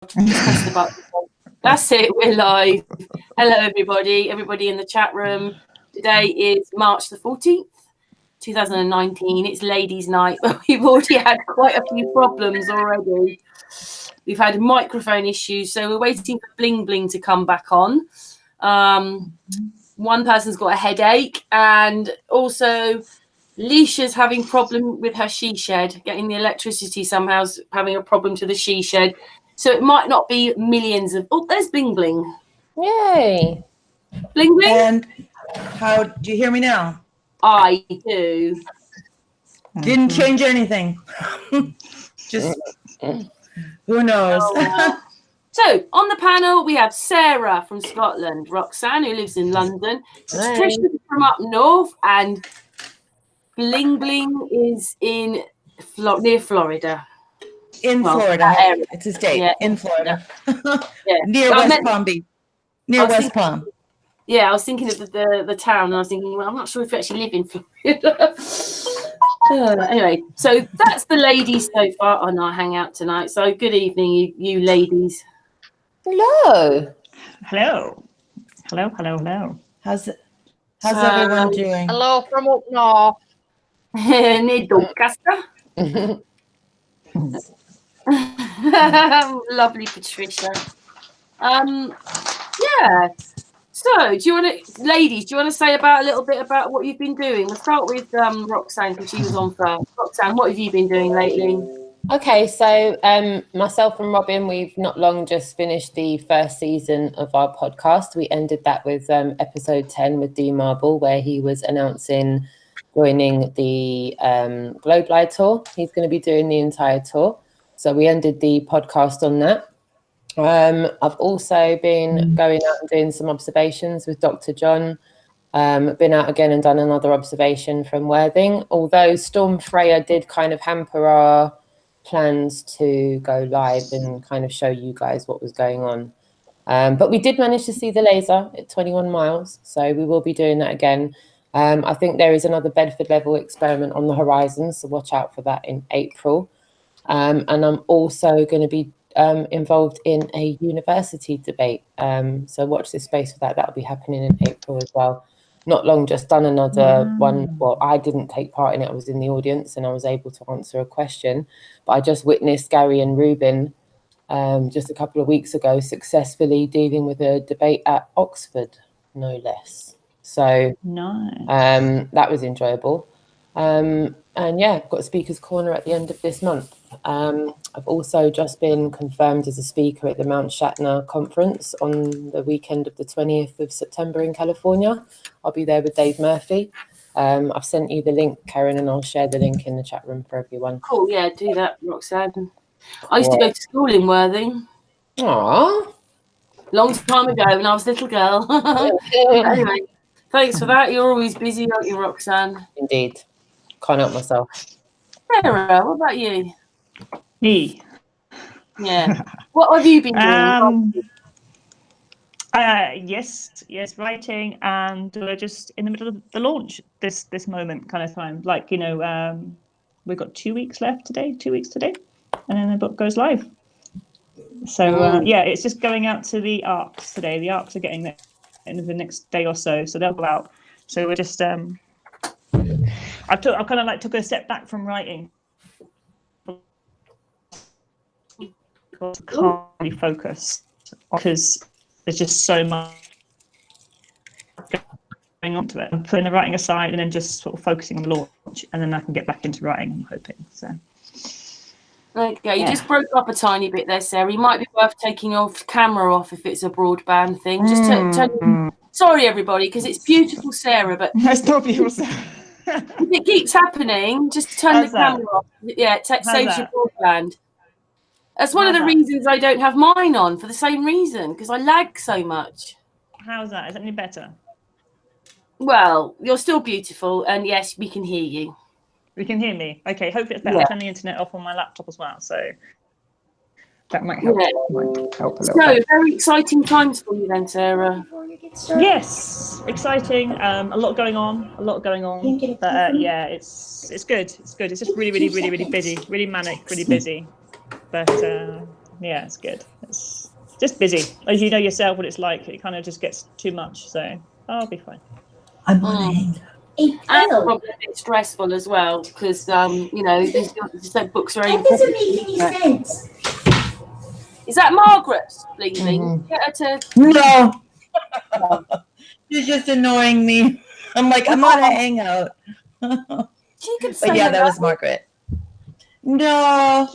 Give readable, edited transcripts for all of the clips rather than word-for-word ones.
just press the button. That's it, we're live. Hello, everybody in the chat room. Today is March the 14th, 2019. It's ladies' night, but we've already had quite a few problems already. We've had microphone issues, so we're waiting for Bling to come back on. One person's got a headache, and also Lesia's having problem with her she shed, getting the electricity somehow, having a problem to the she shed. So it might not be millions of... Oh, there's Bling. Yay. Bling. And how do you hear me now? I do. Didn't change anything. Just who knows? So on the panel we have Sarah from Scotland, Roxanne, who lives in London, Patricia from up north, and Bling is in near Florida. Florida. It's a state. Yeah. In Florida. Yeah. Near West Palm Beach. Near West Palm. Yeah, I was thinking of the town, and I was thinking, well, I'm not sure if you actually live in Florida. Anyway, so that's the ladies so far on our hangout tonight. So good evening, you ladies. Hello. Hello. How's everyone doing? Hello from up north. Near Doncaster. Lovely Patricia. Yeah. So, ladies, do you want to say a little bit about what you've been doing? We'll start with Roxanne, because she was on first. Roxanne, what have you been doing lately? Okay, so myself and Robin, we've not long just finished the first season of our podcast. We ended that with episode 10 with D Marble, where he was announcing joining the Globe Live tour. He's going to be doing the entire tour. So we ended the podcast on that. I've also been going out and doing some observations with Dr. John. Been out again and done another observation from Worthing. Although Storm Freya did kind of hamper our plans to go live and kind of show you guys what was going on. But we did manage to see the laser at 21 miles. So we will be doing that again. I think there is another Bedford level experiment on the horizon. So watch out for that in April. And I'm also going to be involved in a university debate. So watch this space for that. That'll be happening in April as well. Not long just done another one. Well, I didn't take part in it. I was in the audience and I was able to answer a question. But I just witnessed Gary and Ruben just a couple of weeks ago successfully dealing with a debate at Oxford, no less. So that was enjoyable. And yeah, got a speaker's corner at the end of this month. I've also just been confirmed as a speaker at the Mount Shatner conference on the weekend of the 20th of September in California. I'll be there with Dave Murphy. I've sent you the link, Karen, and I'll share the link in the chat room for everyone. Cool, yeah, do that, Roxanne. I used to go to school in Worthing. Aww. Long time ago when I was a little girl. Anyway, thanks for that. You're always busy, aren't you, Roxanne? Indeed. Can't help myself. Sarah, what about you? Me. Yeah. What have you been doing? Yes, writing, and we're just in the middle of the launch this moment kind of time. Like, we've got 2 weeks left today, and then the book goes live. So yeah, it's just going out to the ARCs today. The ARCs are getting there in the next day or so they'll go out. So we're just I kind of like took a step back from writing because I can't really focus because there's just so much going on to it. I'm putting the writing aside and then just sort of focusing on the launch, and then I can get back into writing, I'm hoping. So okay, you just broke up a tiny bit there, Sarah. You might be worth taking your camera off if it's a broadband thing. Just sorry, everybody, because it's beautiful, Sarah, but it's not beautiful, Sarah. If it keeps happening, just turn the camera off. Yeah, it saves your broadband. That's one of the reasons I don't have mine on, for the same reason, because I lag so much. How's that? Is that any better? Well, you're still beautiful, and yes, we can hear you. We can hear me. Okay, hopefully it's better. I'll turn the internet off on my laptop as well, so that might help. Might help a little bit. Very exciting times for you then, Sarah. Yes, exciting. A lot going on. But yeah, it's good. It's good. It's just really busy. Really manic. Really busy. But yeah, it's good. just busy. As you know yourself what it's like. It kind of just gets too much. So I'll be fine. I'm on a hang. And probably a bit stressful as well because you know these books are very That doesn't important. make any sense. Is that Margaret? Bling Bling. Get her to. No. She's just annoying me. I'm like, I'm on a hangout. She could But yeah, that was Margaret. No,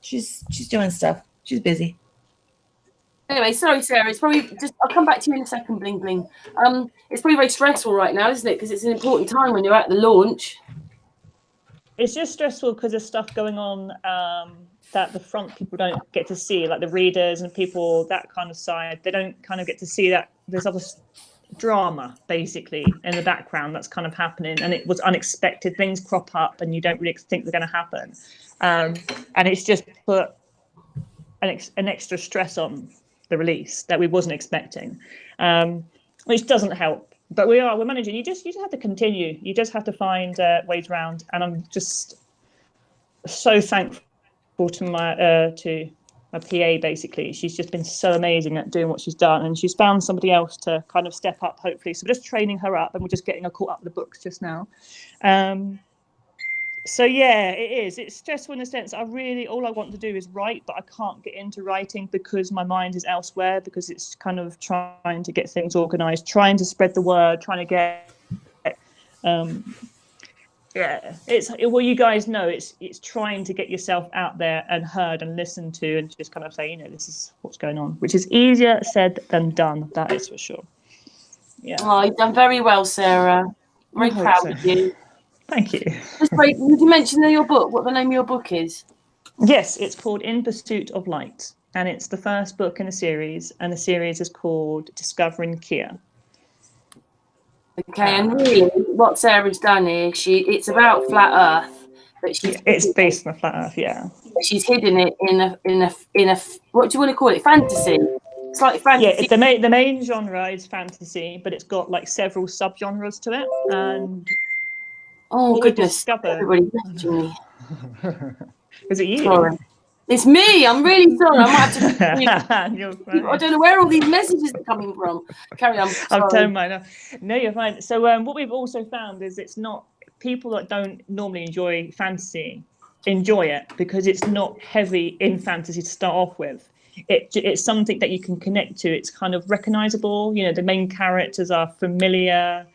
she's doing stuff. She's busy. Anyway, sorry, Sarah. It's probably just. I'll come back to you in a second, Bling Bling. It's probably very stressful right now, isn't it? Because it's an important time when you're at the launch. It's just stressful because there's stuff going on that the front people don't get to see, like the readers and people, that kind of side. They don't kind of get to see that there's other drama, basically, in the background that's kind of happening. And it was unexpected. Things crop up and you don't really think they're going to happen. And it's just put an extra stress on the release that we wasn't expecting, which doesn't help. But we're managing. You just have to continue. You just have to find ways around. And I'm just so thankful to my PA. Basically, she's just been so amazing at doing what she's done, and she's found somebody else to kind of step up. Hopefully, so we're just training her up, and we're just getting her caught up with the books just now. So yeah, it is. It's stressful in the sense all I want to do is write, but I can't get into writing because my mind is elsewhere, because it's kind of trying to get things organized, trying to spread the word, trying to get well, you guys know it's trying to get yourself out there and heard and listened to, and just kind of say, this is what's going on, which is easier said than done, that is for sure. Yeah. Oh, you've done very well, Sarah. Very proud of you. Thank you. Just wait, did you mention in your book what the name of your book is? Yes, it's called In Pursuit of Light, and it's the first book in a series, and the series is called Discovering Kia. Okay, and really, what Sarah's done is it's about flat Earth, but it's based on the flat Earth, yeah. She's hidden it in a what do you want to call it? Fantasy. It's like fantasy. Yeah, the main genre is fantasy, but it's got like several subgenres to it, and goodness! Everybody's messaging me. Is it you? Sorry. It's me. I'm really sorry. I might have to. I don't know where all these messages are coming from. Carry on. I've turned mine off. No, you're fine. So what we've also found is it's not people that don't normally enjoy fantasy enjoy it because it's not heavy in fantasy to start off with. It's something that you can connect to. It's kind of recognizable. The main characters are familiar.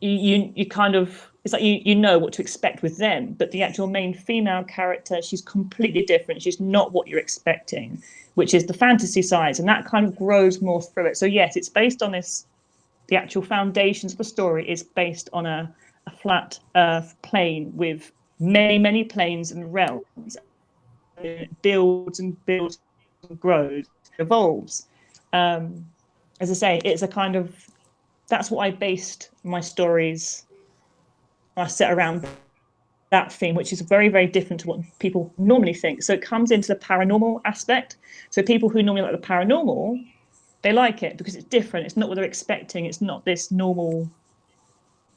You kind of. It's like you know what to expect with them, but the actual main female character, she's completely different. She's not what you're expecting, which is the fantasy side, and that kind of grows more through it. So yes, it's based on this. The actual foundations of the story is based on a flat Earth plane with many planes and realms. It builds and builds and grows, evolves. As I say, it's a kind of that's what I based my stories. I set around that theme, which is very, very different to what people normally think. So it comes into the paranormal aspect. So people who normally like the paranormal, they like it because it's different. It's not what they're expecting. It's not this normal,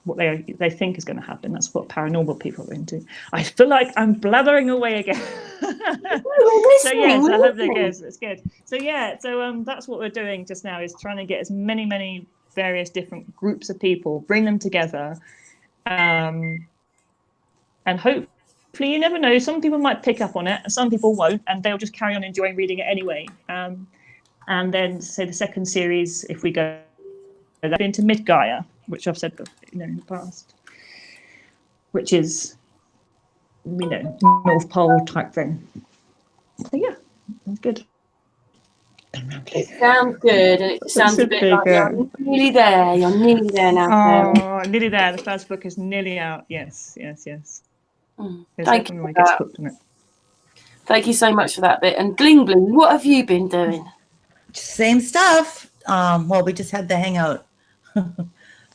what they think is going to happen. That's what paranormal people are into. I feel like I'm blathering away again. So yes, I hope that goes. It's good. So yeah, so that's what we're doing just now is trying to get as many various different groups of people, bring them together. And hopefully, you never know, some people might pick up on it and some people won't, and they'll just carry on enjoying reading it anyway. And then say the second series, if we go into Midgaia, which I've said in the past, which is North Pole type thing. So yeah, that's good. It sounds good, and it sounds a bit like you're nearly there. You're nearly there now. Oh, nearly there. The first book is nearly out. Yes. Thank you. Thank you so much for that bit. And Bling Bling, what have you been doing? Same stuff. Well, we just had the hangout.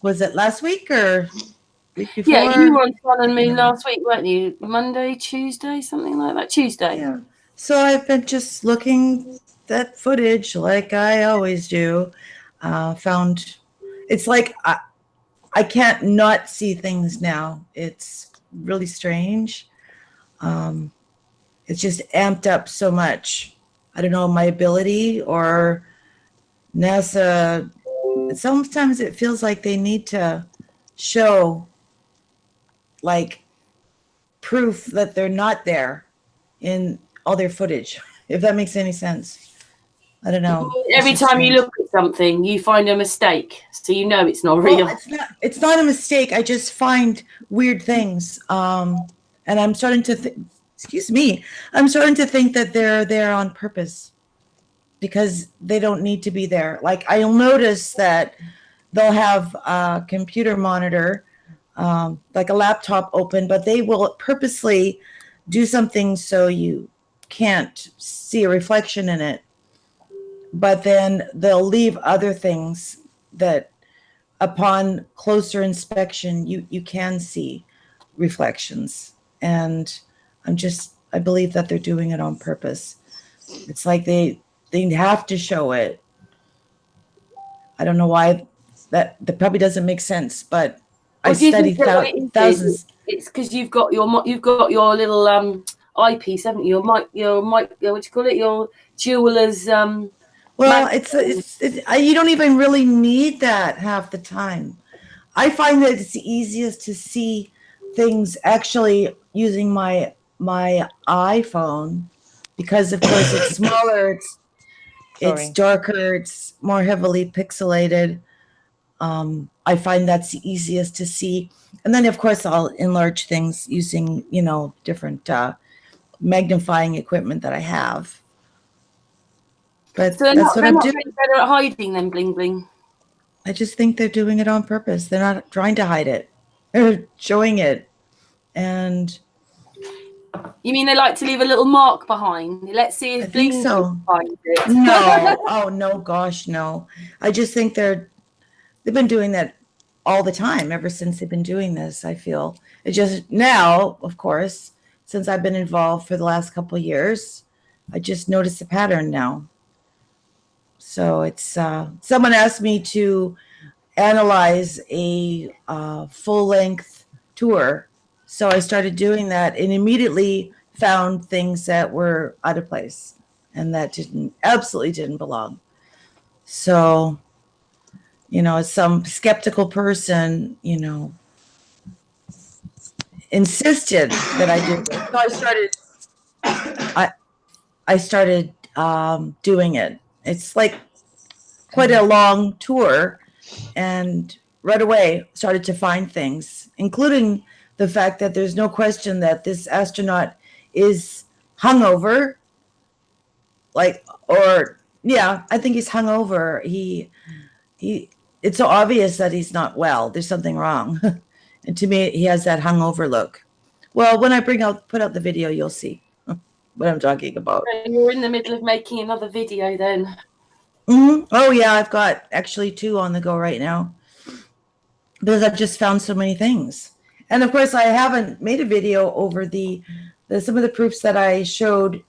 Was it last week or week before? Yeah, you were on Sun and Moon last week, weren't you? Monday, Tuesday, something like that. Tuesday. Yeah. So I've been just looking that footage like I always do. Found it's like I can't not see things now. It's really strange. It's just amped up so much. I don't know, my ability, or NASA. Sometimes it feels like they need to show like proof that they're not there in all their footage, if that makes any sense. I don't know. Every time you look at something, you find a mistake, so you know it's not real. Well, it's not a mistake. I just find weird things. And I'm starting to I'm starting to think that they're there on purpose because they don't need to be there. Like, I'll notice that they'll have a computer monitor, like a laptop open, but they will purposely do something so you can't see a reflection in it. But then they'll leave other things that upon closer inspection, you can see reflections. And I believe that they're doing it on purpose. It's like they have to show it. I don't know why that probably doesn't make sense, but I studied thousands. It's because you've got your little eyepiece, haven't you? Your mic, what do you call it? Your jeweler's. Well, it's you don't even really need that half the time. I find that it's easiest to see things actually using my iPhone because, of course, it's smaller, it's darker, it's more heavily pixelated. I find that's the easiest to see. And then, of course, I'll enlarge things using, different magnifying equipment that I have. But so that's what I'm doing. Better at hiding than Bling Bling. I just think they're doing it on purpose. They're not trying to hide it. They're showing it. And you mean they like to leave a little mark behind? Let's see if Bling so. finds it. No. Oh no, gosh, no. I just think they've been doing that all the time ever since they've been doing this. I feel it just now, of course, since I've been involved for the last couple of years, I just noticed the pattern now. So it's someone asked me to analyze a full-length tour. So I started doing that and immediately found things that were out of place and that absolutely didn't belong. So, some skeptical person, insisted that I do this. So I started doing it. It's like quite a long tour, and right away started to find things, including the fact that there's no question that this astronaut is hungover. I think he's hungover. It's so obvious that he's not well. There's something wrong. And to me, he has that hungover look. Well, when I put out the video, you'll see what I'm talking about. You're in the middle of making another video then. Mm-hmm. Oh yeah, I've got actually 2 on the go right now because I've just found so many things. And of course, I haven't made a video over some of the proofs that I showed in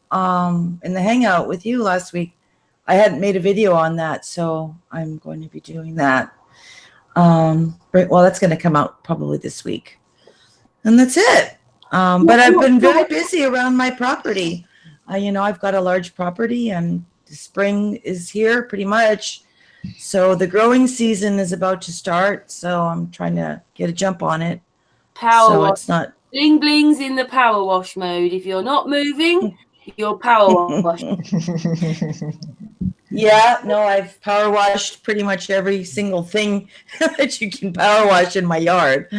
the hangout with you last week. I hadn't made a video on that, so I'm going to be doing that. Well, that's going to come out probably this week. And that's it. But I've been very busy around my property. I've got a large property and the spring is here pretty much. So the growing season is about to start. So I'm trying to get a jump on it. Power wash. It's not. Bling Bling's in the power wash mode. If you're not moving, you're power wash. Yeah, no, I've power washed pretty much every single thing that you can power wash in my yard.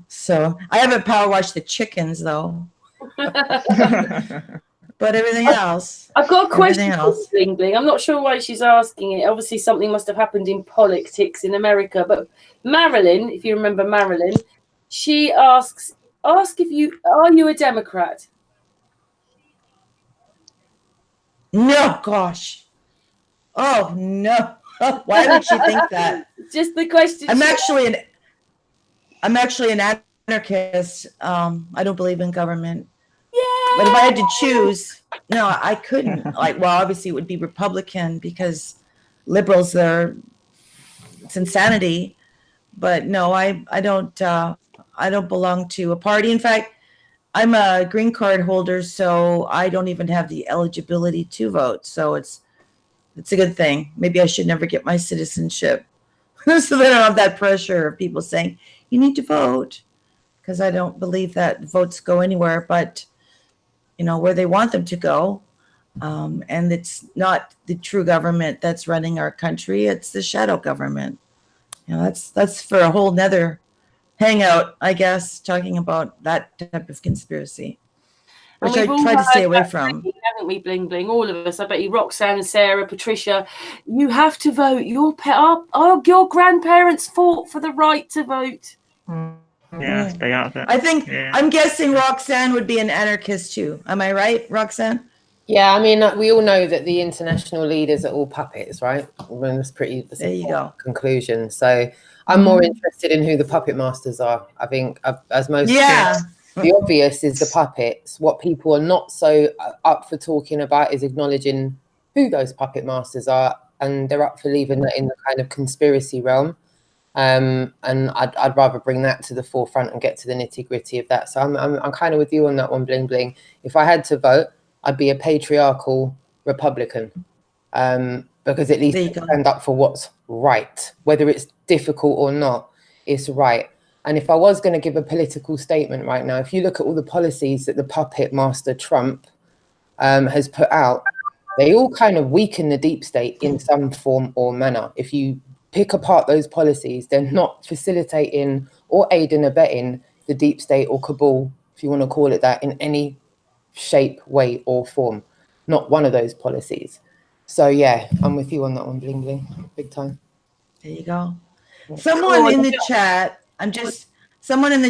So I haven't power washed the chickens though. But everything else. I've got a question for Bling Bling. I'm not sure why she's asking it. Obviously, something must have happened in politics in America. But Marilyn, if you remember Marilyn, she asks if are you a Democrat? No, gosh. Oh no! Why would she think that? Just the question. I'm actually an anarchist. I don't believe in government. Yeah. But if I had to choose, no, I couldn't. Obviously it would be Republican because liberals it's insanity. But no, I don't belong to a party. In fact, I'm a green card holder, so I don't even have the eligibility to vote. So it's a good thing. Maybe I should never get my citizenship. So they don't have that pressure of people saying, you need to vote. Because I don't believe that votes go anywhere but, where they want them to go. And it's not the true government that's running our country. It's the shadow government. That's for a whole nother hangout, I guess, talking about that type of conspiracy, which I try to stay away from. Haven't we, Bling Bling? All of us. I bet you, Roxanne, Sarah, Patricia, you have to vote. Your grandparents fought for the right to vote. Yeah, stay out of it. I think, I'm guessing Roxanne would be an anarchist too. Am I right, Roxanne? Yeah, I mean, we all know that the international leaders are all puppets, right? That's there you go. Conclusion. So I'm more interested in who the puppet masters are. I think, as most the obvious is the puppets. What people are not so up for talking about is acknowledging who those puppet masters are, and they're up for leaving that in the kind of conspiracy realm. And I'd rather bring that to the forefront and get to the nitty gritty of that. So I'm kind of with you on that one, Bling Bling. If I had to vote, I'd be a patriarchal Republican, because at least they stand up for what's right, whether it's difficult or not. It's right. And if I was going to give a political statement right now, if you look at all the policies that the puppet master Trump has put out, they all kind of weaken the deep state in some form or manner. If you pick apart those policies, they're not facilitating or aiding and abetting the deep state or cabal, if you want to call it that, in any shape, way or form. Not one of those policies. So yeah, I'm with you on that one, Bling Bling, big time. There you go. Someone in the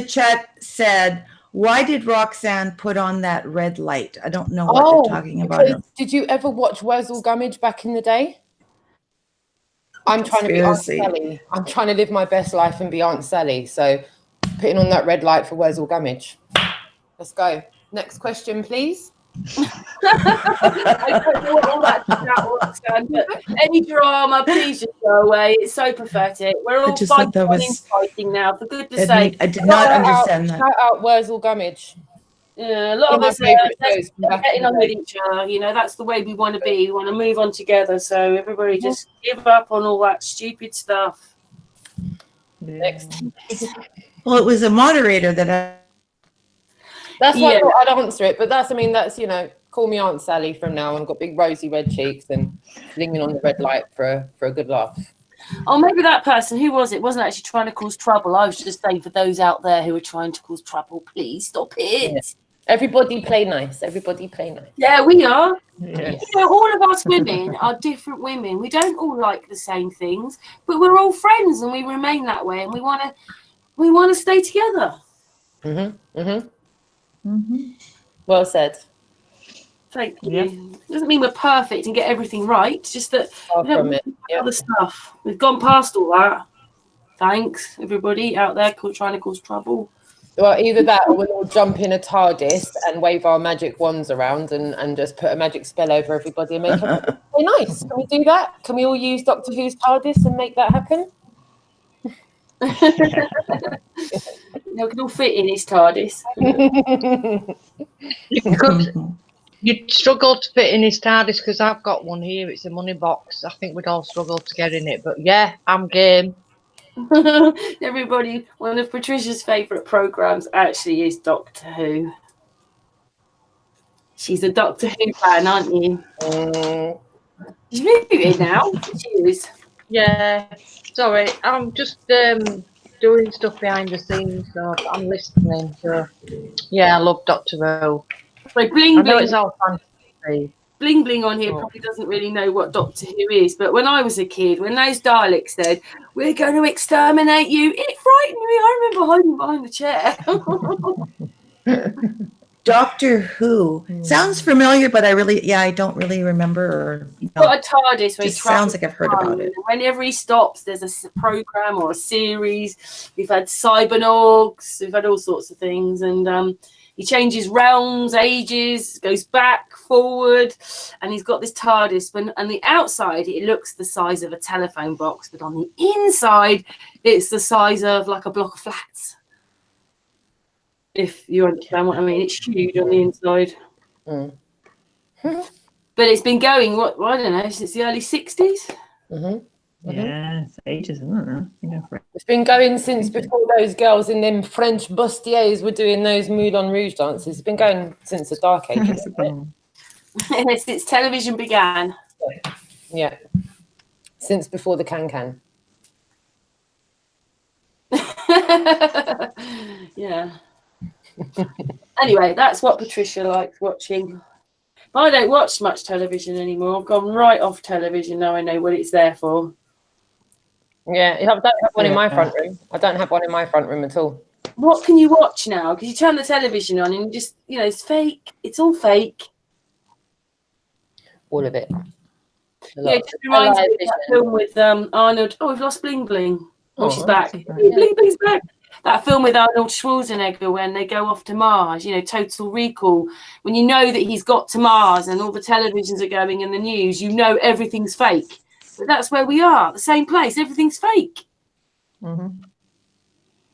chat said, why did Roxanne put on that red light? I don't know what they're talking about. Did you ever watch Wurzel Gummidge back in the day? I'm trying to be Aunt Sally. I'm trying to live my best life and be Aunt Sally. So putting on that red light for Wurzel Gummidge. Let's go. Next question, please. I don't know what all that Roxanne, but any drama, please just go away. It's so pathetic. We're all fighting now, for goodness sake. I did not understand that. Shout out Wurzel Gummidge. Yeah, a lot of us are getting on with each other. That's the way we want to be. We want to move on together. So everybody just give up on all that stupid stuff. Next. Well, it was a moderator that That's why I thought I'd answer it, but that's call me Aunt Sally from now on. Got big rosy red cheeks and flinging on the red light for a good laugh. Oh, maybe that person, who was it, wasn't actually trying to cause trouble. I was just saying, for those out there who are trying to cause trouble, please stop it. Yeah. Everybody play nice. Everybody play nice. Yeah, we are. Yes. All of us women are different women. We don't all like the same things, but we're all friends and we remain that way, and we want to stay together. Well said. Thank you. Yeah. Doesn't mean we're perfect and get everything right. It's just that other stuff. We've gone past all that. Thanks, everybody out there trying to cause trouble. Well, either that or we'll all jump in a TARDIS and wave our magic wands around and just put a magic spell over everybody and make everything very nice. Can we do that? Can we all use Doctor Who's TARDIS and make that happen? We can all fit in his TARDIS. You'd struggle to fit in his TARDIS because I've got one here. It's a money box. I think we'd all struggle to get in it. But yeah, I'm game. Everybody, one of Patricia's favourite programmes actually is Doctor Who. She's a Doctor Who fan, aren't you? She's muted now. She is. Yeah, sorry. I'm just doing stuff behind the scenes, so I'm listening. So yeah, I love Doctor Who. Like Bling I know Bling. it's all fantasy. Bling Bling on here probably doesn't really know what Doctor Who is, but when I was a kid, when those Daleks said, "We're going to exterminate you," it frightened me. I remember hiding behind the chair. Doctor Who sounds familiar, but I don't really remember. Got a TARDIS where he sounds like I've heard about it. Whenever he stops, there's a program or a series. We've had Cybernorgs, we've had all sorts of things, and he changes realms, ages, goes back, forward, and he's got this TARDIS. And the outside, it looks the size of a telephone box, but on the inside, it's the size of like a block of flats. if you understand what I mean. It's huge on the inside. Mm. But it's been going, I don't know, since the early 60s. Yeah, it's ages, isn't it? Now? You know, It's been going since before those girls in them French bustiers were doing those Moulin Rouge dances. It's been going since the Dark Ages. Since television began. Yeah. Since before the can-can. Yeah. Anyway, that's what Patricia likes watching. But I don't watch much television anymore. I've gone right off television now. I know what it's there for. Yeah, I don't have one in my front room. I don't have one in my front room at all. What can you watch now? Because you turn the television on and you just, it's fake. It's all fake. All of it. Yeah, it just reminds me of that film with Arnold. Oh, we've lost Bling Bling. Oh, she's back. Bling Bling's back. That film with Arnold Schwarzenegger when they go off to Mars, Total Recall. When you know that he's got to Mars and all the televisions are going in the news, you know everything's fake. But that's where we are, the same place. Everything's fake. Mm-hmm.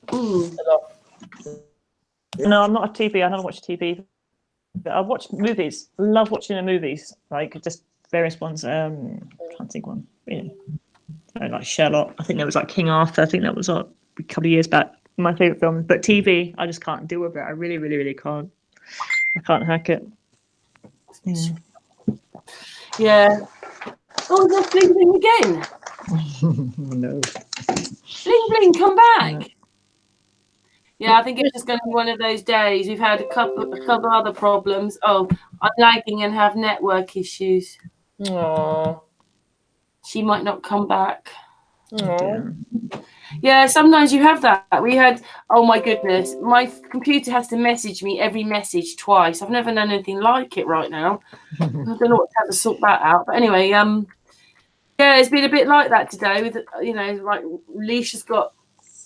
Mm. No, I'm not a TV. I don't watch TV. But I watch movies. Love watching the movies. Like just various ones. Can't think one. Like Sherlock. I think there was like King Arthur. I think that was a couple of years back. My favorite film. But TV, I just can't deal with it. I really, really, really can't. I can't hack it. Yeah. Oh, there's Bling Bling again. No. Bling Bling, come back. Yeah, I think it's just going to be one of those days. We've had a couple other problems. Oh, I'm lagging and have network issues. Aww. She might not come back. Aww. Yeah, sometimes you have that. We had, oh my goodness, my computer has to message me every message twice. I've never known anything like it right now. I don't know what to have to sort that out. But anyway, yeah, it's been a bit like that today. With like Lesia's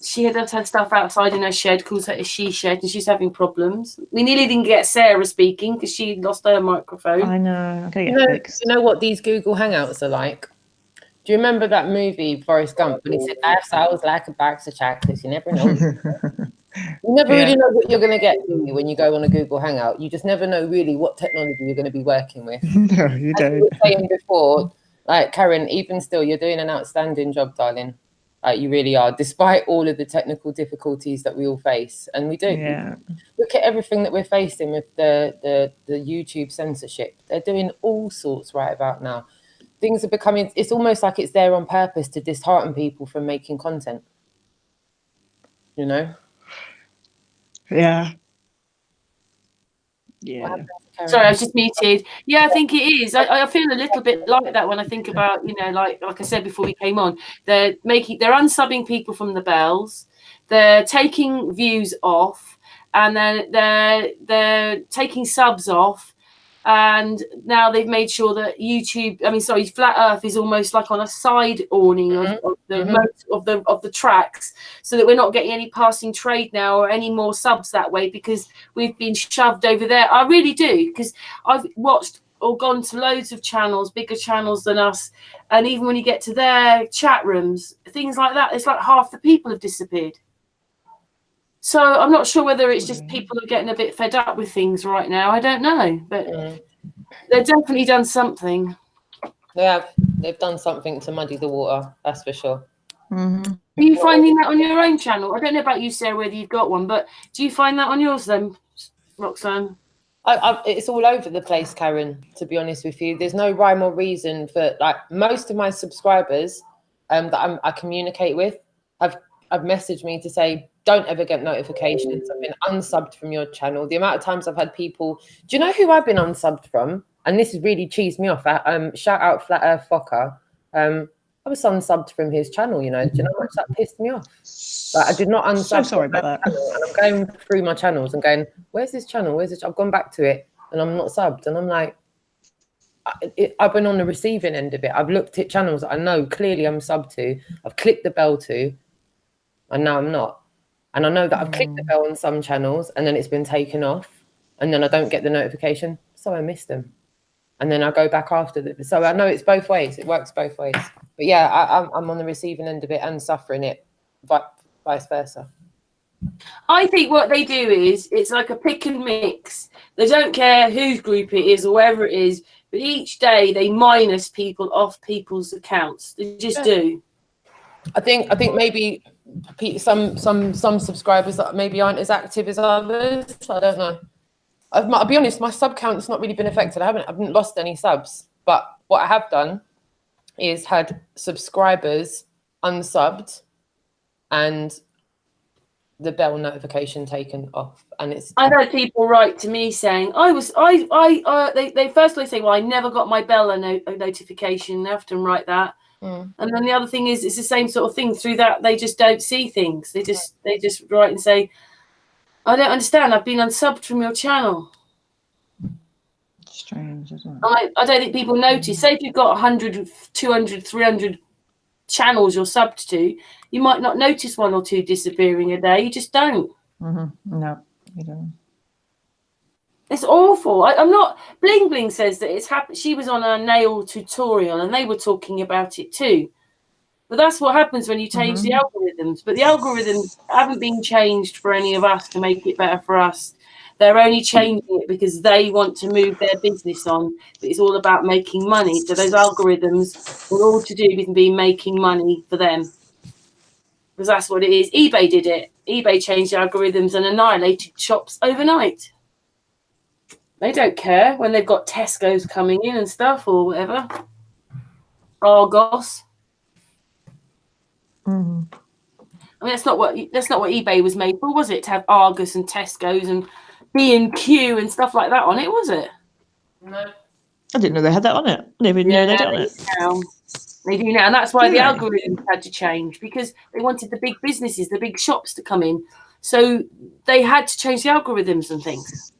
she does her stuff outside in her shed, calls her a she shed, and she's having problems. We nearly didn't get Sarah speaking because she lost her microphone. I know. I'm gonna get fixed. You know what these Google Hangouts are like? Do you remember that movie, Forrest Gump, when he said, "Life sounds like a box of chocolates. You never know." You never really know what you're going to get, do you, when you go on a Google Hangout? You just never know really what technology you're going to be working with. No, you don't. As you were saying before, like, Karen, even still, you're doing an outstanding job, darling. Like, you really are, despite all of the technical difficulties that we all face. And we do. Yeah. Look at everything that we're facing with the YouTube censorship. They're doing all sorts right about now. Things are becoming, it's almost like it's there on purpose to dishearten people from making content. Yeah. Sorry, I was just muted. Yeah, I think it is. I feel a little bit like that when I think about, like I said before we came on, they're unsubbing people from the bells, they're taking views off, and then they're taking subs off. And now they've made sure that Flat Earth is almost like on a side awning of the tracks, so that we're not getting any passing trade now or any more subs that way because we've been shoved over there. I really do, because I've watched or gone to loads of channels, bigger channels than us, and even when you get to their chat rooms, things like that, it's like half the people have disappeared. So I'm not sure whether it's just people are getting a bit fed up with things right now. I don't know, but they've definitely done something. They have. They've done something to muddy the water. That's for sure. Mm-hmm. Are you finding that on your own channel? I don't know about you, Sarah, whether you've got one, but do you find that on yours then, Roxanne? It's all over the place, Karen, to be honest with you. There's no rhyme or reason for, like, most of my subscribers that I communicate with have messaged me to say, don't ever get notifications. I've been unsubbed from your channel. The amount of times I've had people, do you know who I've been unsubbed from? And this has really cheesed me off. Shout out Flat Earth Fokker. I was unsubbed from his channel, Do you know how much that pissed me off? Like, I did not unsub. So sorry about that. And I'm going through my channels and going, where's this channel? Where's this? I've gone back to it and I'm not subbed. And I'm like, I've been on the receiving end of it. I've looked at channels that I know clearly I'm subbed to. I've clicked the bell to, and now I'm not. And I know that I've clicked the bell on some channels and then it's been taken off and then I don't get the notification. So I miss them. And then I go back after them. So I know it's both ways. It works both ways. But yeah, I'm on the receiving end of it and suffering it, but vice versa. I think what they do is it's like a pick and mix. They don't care whose group it is or wherever it is, but each day they minus people off people's accounts. They just do. I think maybe some subscribers that maybe aren't as active as others. I don't know. I'll be honest, my sub count's not really been affected. I haven't lost any subs, but what I have done is had subscribers unsubbed and the bell notification taken off, and it's. I've had people write to me saying they firstly say, well, I never got my bell notification. They often write that. And then the other thing is, it's the same sort of thing. Through that, they just don't see things. They just write and say, I don't understand. I've been unsubbed from your channel. Strange, isn't it? I don't think people notice. Say if you've got 100, 200, 300 channels you're subbed to, you might not notice one or two disappearing a day. You just don't. No, you don't. It's awful. I'm not. Bling says that it's happened. She was on a nail tutorial and they were talking about it too. But that's what happens when you change the algorithms. But the algorithms haven't been changed for any of us to make it better for us. They're only changing it because they want to move their business on. It's all about making money. So those algorithms are all to do with making money for them. Because that's what it is. eBay did it. eBay changed the algorithms and annihilated shops overnight. They don't care when they've got Tesco's coming in and stuff or whatever. Argos. I mean, that's not what eBay was made for, was it? To have Argos and Tesco's and B&Q and stuff like that on it, was it? No. I didn't know they had that on it. I didn't even know they had on it. They do now, and that's why the algorithms had to change, because they wanted the big businesses, the big shops to come in. So they had to change the algorithms and things.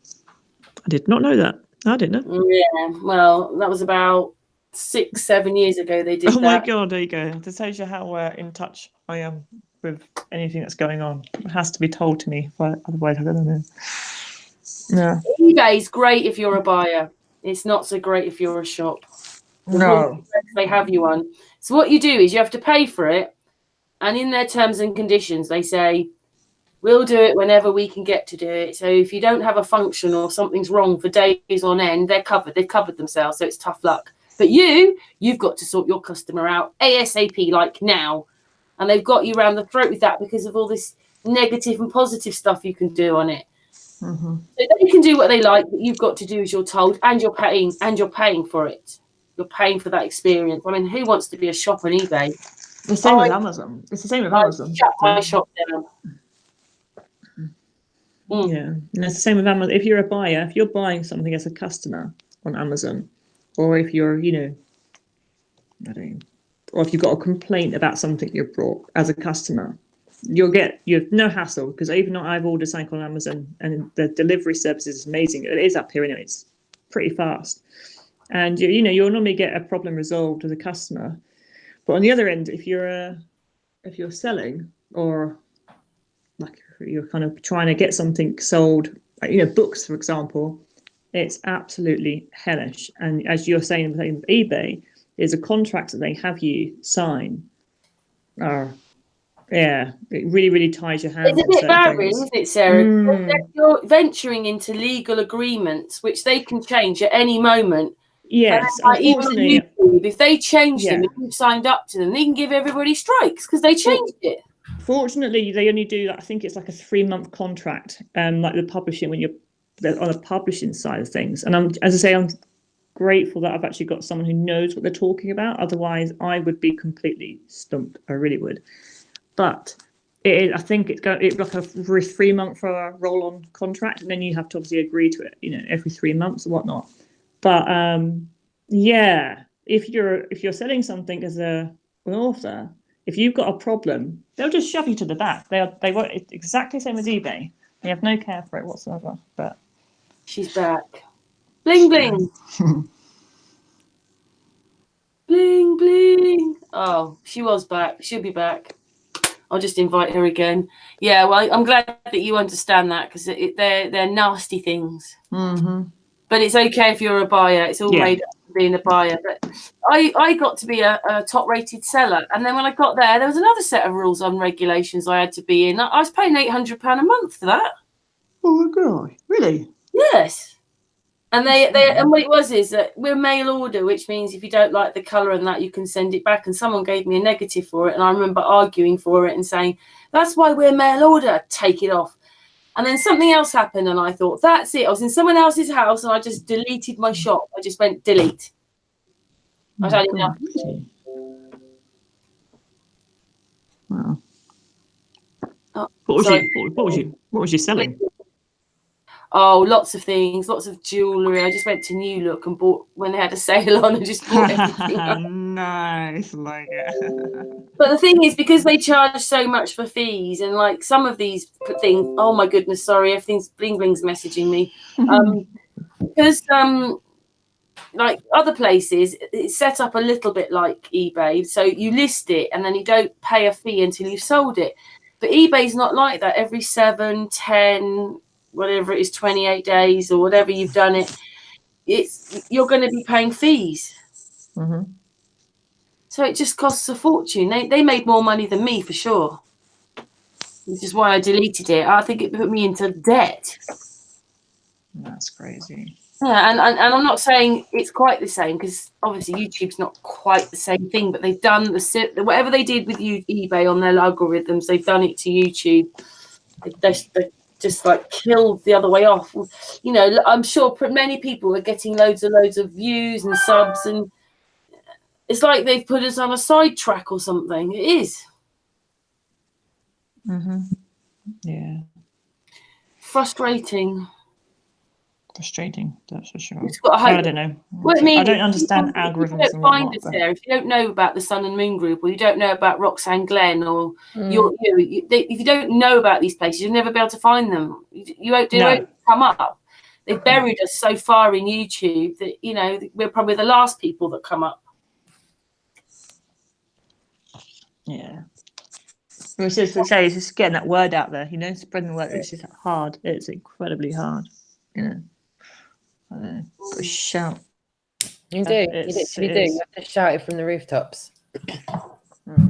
I did not know that. I didn't know. Yeah, well, that was about 6-7 years ago they did that. Oh my God, there you go. This tells you how in touch I am with anything that's going on. It has to be told to me, otherwise I don't know. No. eBay's great if you're a buyer. It's not so great if you're a shop. No. They have you on. So what you do is you have to pay for it, and in their terms and conditions they say, we'll do it whenever we can get to do it. So if you don't have a function or something's wrong for days on end, they're covered. They've covered themselves, so it's tough luck. But you've got to sort your customer out ASAP, like now. And they've got you around the throat with that because of all this negative and positive stuff you can do on it. So they can do what they like, but you've got to do as you're told, and you're paying for it. You're paying for that experience. I mean, who wants to be a shop on eBay? The same with Amazon. It's the same with Amazon. Shut my shop down. Yeah, and it's the same with Amazon. If you're a buyer, if you're buying something as a customer on Amazon, or if you're, or if you've got a complaint about something you've brought as a customer, you have no hassle, because even though I've ordered something on Amazon and the delivery service is amazing, it is up here anyway, it's pretty fast, and you'll normally get a problem resolved as a customer. But on the other end, if you're selling, or like you're kind of trying to get something sold, like, books for example, it's absolutely hellish. And as you're saying with eBay, is a contract that they have you sign. Yeah, it really, really ties your hands. It's a bit barren, isn't it, Sarah? You're venturing into legal agreements, which they can change at any moment. Yes, unfortunately, even on YouTube, if they change them and you've signed up to them, they can give everybody strikes because they changed it. Fortunately, they only do, I think it's like a 3-month contract, like the publishing, when you're on the publishing side of things. And I'm grateful that I've actually got someone who knows what they're talking about. Otherwise, I would be completely stumped. I really would. But I think it's like a 3-month roll-on contract, and then you have to obviously agree to it, every 3 months or whatnot. But if you're selling something as an author, if you've got a problem, they'll just shove you to the back. They won't. It's exactly the same as eBay. They have no care for it whatsoever. But she's back. Bling bling. Bling bling. Oh, she was back. She'll be back. I'll just invite her again. Yeah, well, I'm glad that you understand that, because they're nasty things. But it's okay if you're a buyer. It's all made up being a buyer. But I got to be a top-rated seller, and then when I got there was another set of rules and regulations I had to be in. I was paying £800 a month for that. Oh my god, really? Yes. And and what it was is that we're mail order, which means if you don't like the colour and that, you can send it back. And someone gave me a negative for it, and I remember arguing for it and saying, "That's why we're mail order. Take it off." And then something else happened, and I thought, "That's it." I was in someone else's house, and I just deleted my shop. I just went delete. I had enough. Really? Wow. Oh, What was you selling? Oh, lots of things, lots of jewellery. I just went to New Look and bought, when they had a sale on, and just bought everything. Nice, like it. But the thing is, because they charge so much for fees, and like some of these things, oh my goodness, sorry, everything's Bling's messaging me. Because like other places, it's set up a little bit like eBay. So you list it and then you don't pay a fee until you've sold it. But eBay's not like that. Every 7, 10, whatever it is, 28 days or whatever you've done it, you're going to be paying fees. Mm-hmm. So it just costs a fortune. They made more money than me for sure, which is why I deleted it. I think it put me into debt. That's crazy. Yeah, and I'm not saying it's quite the same, because obviously YouTube's not quite the same thing, but they've done whatever they did with eBay on their algorithms, they've done it to YouTube. They just like killed the other way off. You know, I'm sure many people are getting loads of views and subs, and it's like they've put us on a sidetrack or something. It is. Mm-hmm. Yeah. Frustrating, that's for sure. I don't know. What I mean, I don't understand algorithms. If you don't find us there, if you don't know about the Sun and Moon Group, or you don't know about Roxanne Glenn, or if you don't know about these places, you'll never be able to find them. You won't come up. They've buried us so far in YouTube that, you know, we're probably the last people that come up. Yeah. It's just getting that word out there, you know, spreading the word. It's just hard. It's incredibly hard, you know. Got to shout. You do. You literally do. You have to shout it from the rooftops.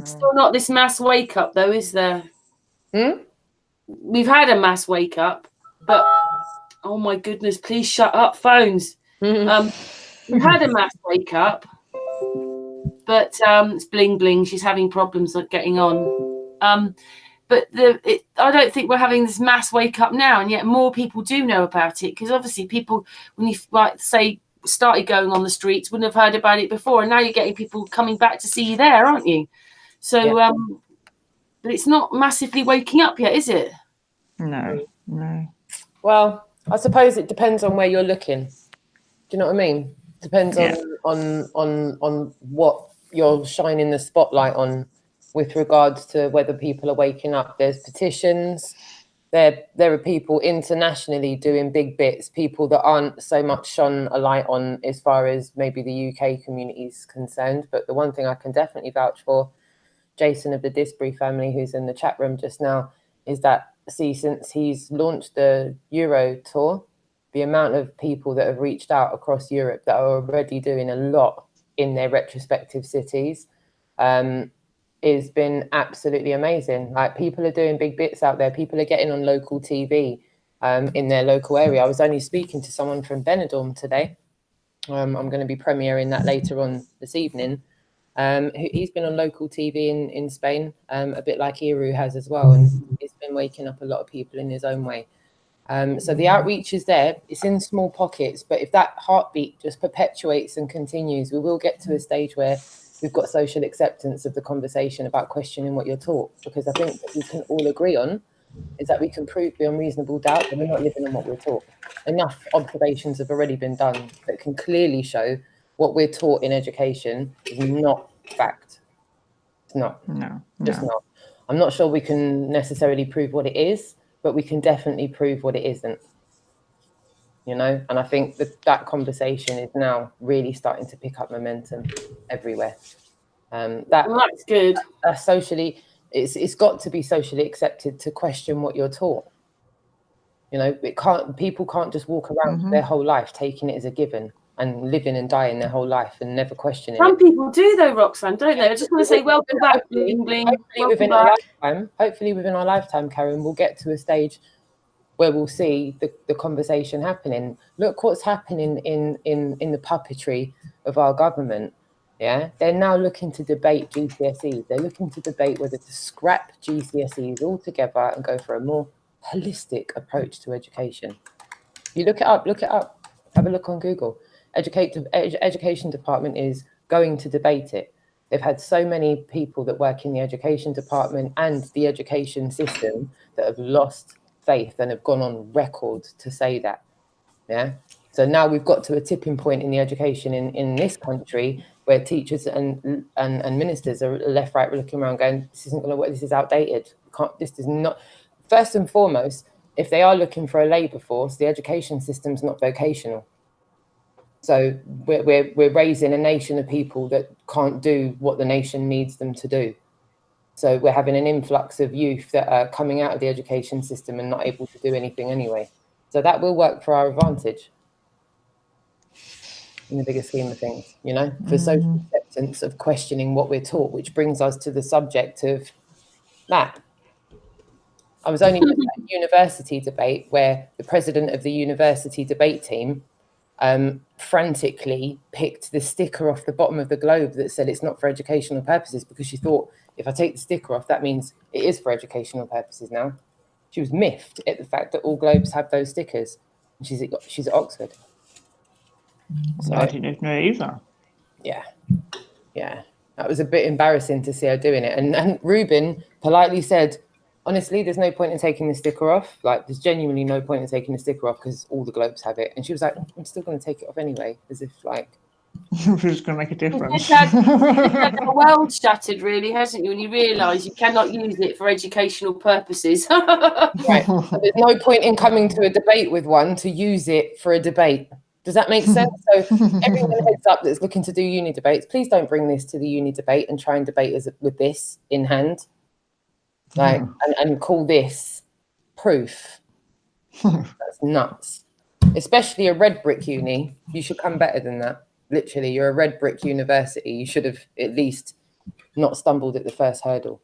Still not this mass wake up, though, is there? We've had a mass wake up, but oh my goodness, please shut up, phones. We've had a mass wake up, but it's Bling. She's having problems getting on. But I don't think we're having this mass wake up now, and yet more people do know about it, because obviously people, when you say started going on the streets, wouldn't have heard about it before, and now you're getting people coming back to see you there, aren't you? So, but it's not massively waking up yet, is it? No. Well, I suppose it depends on where you're looking. Do you know what I mean? Depends on what you're shining the spotlight on. With regards to whether people are waking up, there's petitions. There are people internationally doing big bits, people that aren't so much shone a light on as far as maybe the UK community is concerned. But the one thing I can definitely vouch for, Jason of the Disbury family, who's in the chat room just now, is that, since he's launched the Euro tour, the amount of people that have reached out across Europe that are already doing a lot in their retrospective cities, it's been absolutely amazing. Like, people are doing big bits out there. People are getting on local TV in their local area. I was only speaking to someone from Benidorm today. I'm going to be premiering that later on this evening. He's been on local TV in Spain, a bit like Iru has as well, and he's been waking up a lot of people in his own way. So the outreach is there. It's in small pockets, but if that heartbeat just perpetuates and continues, we will get to a stage where we've got social acceptance of the conversation about questioning what you're taught. Because I think what we can all agree on is that we can prove beyond reasonable doubt that we're not living on what we're taught. Enough observations have already been done that can clearly show what we're taught in education is not fact. It's not. No. Not. I'm not sure we can necessarily prove what it is, but we can definitely prove what it isn't. You know, and I think that conversation is now really starting to pick up momentum everywhere. That's good. Socially, it's got to be socially accepted to question what you're taught. You know, people can't just walk around their whole life taking it as a given. and living and dying their whole life and never questioning Some it. people do though, Roxanne, don't they? I just want to say welcome back, Bling Bling. Hopefully within our lifetime, Karen, we'll get to a stage where we'll see the conversation happening. Look what's happening in the puppetry of our government. Yeah, they're now looking to debate GCSEs. They're looking to debate whether to scrap GCSEs altogether and go for a more holistic approach to education. You look it up, have a look on Google. Education department is going to debate it. They've had so many people that work in the education department and the education system that have lost faith and have gone on record to say that. Yeah. So now we've got to a tipping point in the education in this country where teachers and ministers are left, right, looking around going, this isn't going to work, this is outdated. This is not, first and foremost, if they are looking for a labour force, the education system's not vocational. So we're raising a nation of people that can't do what the nation needs them to do. So we're having an influx of youth that are coming out of the education system and not able to do anything anyway. So that will work for our advantage in the bigger scheme of things, you know, for social acceptance of questioning what we're taught, which brings us to the subject of that. I was only at a university debate where the president of the university debate team frantically picked the sticker off the bottom of the globe that said it's not for educational purposes, because she thought, if I take the sticker off, that means it is for educational purposes now. She was miffed at the fact that all globes have those stickers. And she's at Oxford. So, I didn't know either. Yeah. That was a bit embarrassing to see her doing it. And Ruben politely said, honestly, there's no point in taking the sticker off. Like, there's genuinely no point in taking the sticker off because all the globes have it. And she was like, I'm still going to take it off anyway, as if like... It's going to make a difference. You've had the world shattered, really, hasn't you? And you realise you cannot use it for educational purposes. Right. So there's no point in coming to a debate with one to use it for a debate. Does that make sense? So everyone heads up that's looking to do uni debates, please don't bring this to the uni debate and try and debate us with this in hand. Like, and call this proof. That's nuts. Especially a red brick uni. You should come better than that. Literally, you're a red brick university. You should have at least not stumbled at the first hurdle.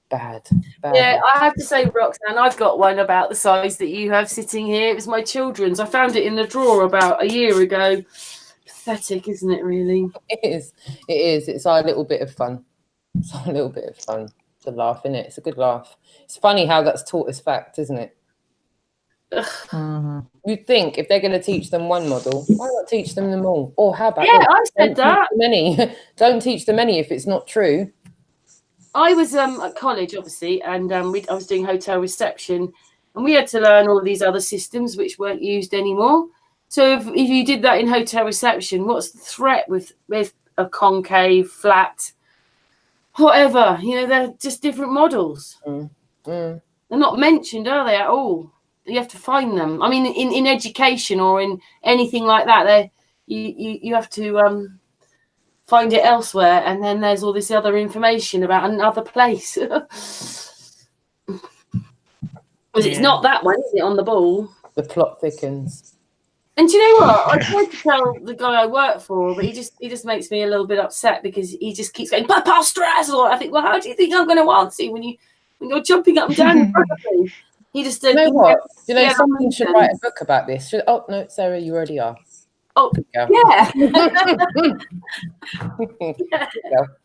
Bad. Yeah, I have to say, Roxanne, I've got one about the size that you have sitting here. It was my children's. I found it in the drawer about a year ago. Pathetic, isn't it, really? It is. It's our little bit of fun. It's a little bit of fun. It's a laugh, isn't it? It's a good laugh. It's funny how that's taught as fact, isn't it? You'd think if they're going to teach them one model, why not teach them all? Or how about I said that. Don't teach them any if it's not true. I was at college, obviously, and I was doing hotel reception, and we had to learn all these other systems which weren't used anymore. So if you did that in hotel reception, what's the threat with a concave, flat, whatever? You know, they're just different models. They're not mentioned, are they, at all? You have to find them. I mean, in education or in anything like that, you have to find it elsewhere, and then there's all this other information about another place. Because it's not that one, is it, on the ball? The plot thickens. And do you know what? I tried to tell the guy I work for, but he just makes me a little bit upset because he just keeps going, Papa stress. Or I think, well, how do you think I'm going to answer when you're jumping up and down in front of me? He just you know what? You know, someone should write a book about this. Oh no, Sarah, you already are. Oh, yeah.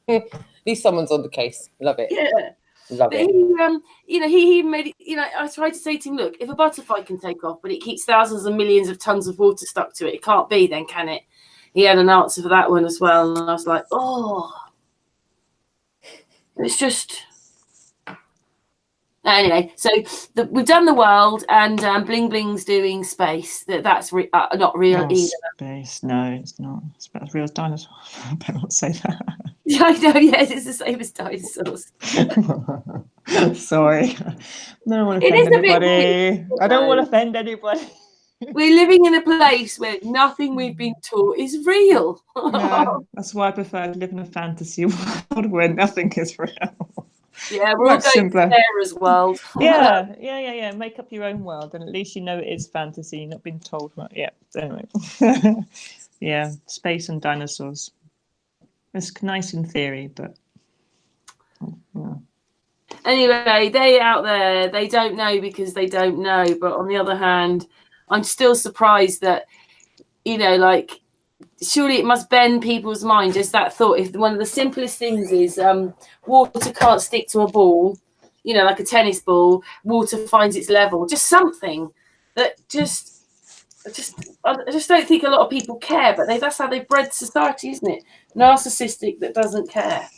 At least someone's on the case. Love it. Yeah. Love it. He made it, I tried to say to him, look, if a butterfly can take off, but it keeps thousands and millions of tons of water stuck to it, it can't be then, can it? He had an answer for that one as well. And I was like, oh, it's just... Anyway, so we've done the world, and Bling Bling's doing space. That's not real either. Space, no, it's not. It's about as real as dinosaurs. I better not say that. I know, yes, it's the same as dinosaurs. Sorry, I don't want to offend anybody. I don't want to offend anybody. We're living in a place where nothing we've been taught is real. No, that's why I prefer to live in a fantasy world where nothing is real. Yeah, we're all going to Sarah's world. Yeah. Make up your own world, and at least you know it is fantasy. You're not being told. Yeah. Anyway, Yeah, space and dinosaurs. It's nice in theory, but yeah. Anyway, they out there, they don't know because they don't know. But on the other hand, I'm still surprised that, you know, like, surely it must bend people's mind, just that thought. If one of the simplest things is water can't stick to a ball, you know, like a tennis ball, water finds its level, just something that I just don't think a lot of people care, but that's how they've bred society, isn't it? Narcissistic that doesn't care.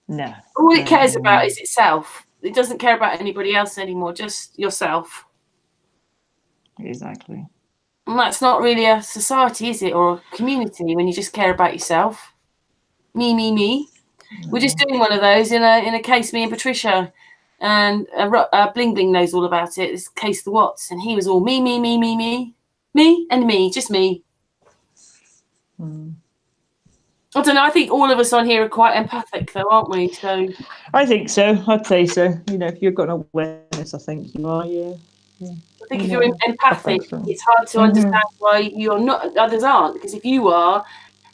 No. All it cares about is itself. It doesn't care about anybody else anymore, just yourself. Exactly. And that's not really a society, is it? Or a community when you just care about yourself. Me, me, me. We're just doing one of those in a case, me and Patricia. And Bling Bling knows all about it. It's Case the Watts. And he was all me, me, me, me, me. Me and me, just me. I don't know. I think all of us on here are quite empathic, though, aren't we? So I think so. I'd say so. You know, if you've got an awareness, I think you are. Yeah. I think if you're empathic, so. it's hard to understand why you're not. Others aren't, because if you are,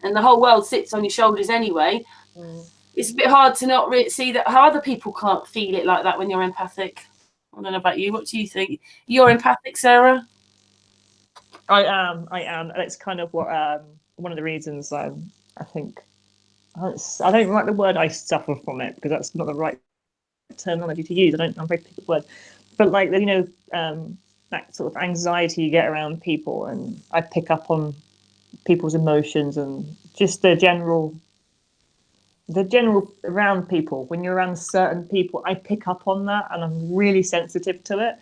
and the whole world sits on your shoulders anyway, it's a bit hard to not see that how other people can't feel it like that when you're empathic. I don't know about you. What do you think? You're empathic, Sarah? I am. It's kind of what one of the reasons I think I don't like the word "I suffer from it" because that's not the right terminology to use. I'm very picky with words, but like, you know, that sort of anxiety you get around people, and I pick up on people's emotions and just the general around people. When you're around certain people, I pick up on that, and I'm really sensitive to it.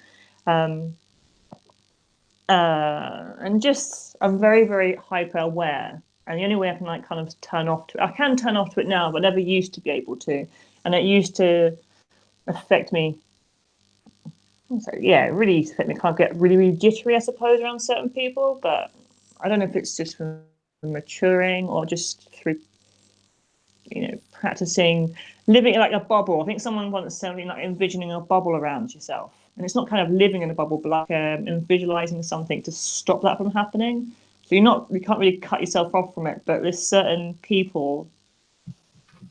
And just I'm very, very hyper aware, and the only way I can like kind of turn off to it, I can turn off to it now, but never used to be able to, and it used to affect me. So yeah, it really affect me. Can't get really, really jittery, I suppose, around certain people, but I don't know if it's just from maturing or just through, you know, practicing living like a bubble. I think someone once said something like envisioning a bubble around yourself. And it's not kind of living in a bubble, but like visualizing something to stop that from happening. So you can't really cut yourself off from it, but there's certain people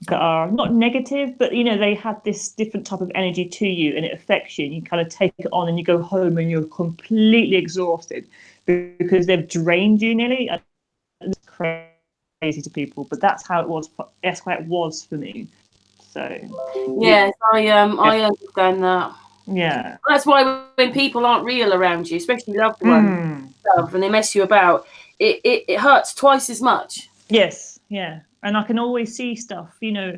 that are not negative, but you know, they have this different type of energy to you and it affects you. And you kind of take it on and you go home and you're completely exhausted because they've drained you nearly. And it's crazy to people, but that's how it was. That's how it was for me. So yes, I understand that. Yeah. That's why when people aren't real around you, especially loved ones, and they mess you about, it hurts twice as much. Yes, yeah. And I can always see stuff, you know,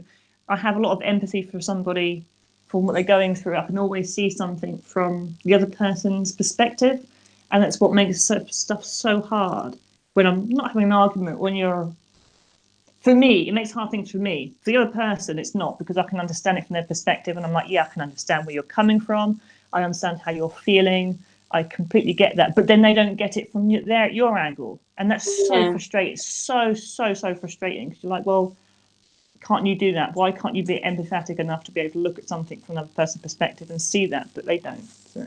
I have a lot of empathy for somebody, for what they're going through. I can always see something from the other person's perspective. And that's what makes stuff so hard. When I'm not having an argument, for me, it makes hard things for me. For the other person, it's not, because I can understand it from their perspective. And I'm like, yeah, I can understand where you're coming from. I understand how you're feeling. I completely get that. But then they don't get it from your angle. And that's so frustrating. So frustrating. Because you're like, well, can't you do that? Why can't you be empathetic enough to be able to look at something from another person's perspective and see that? But they don't. So,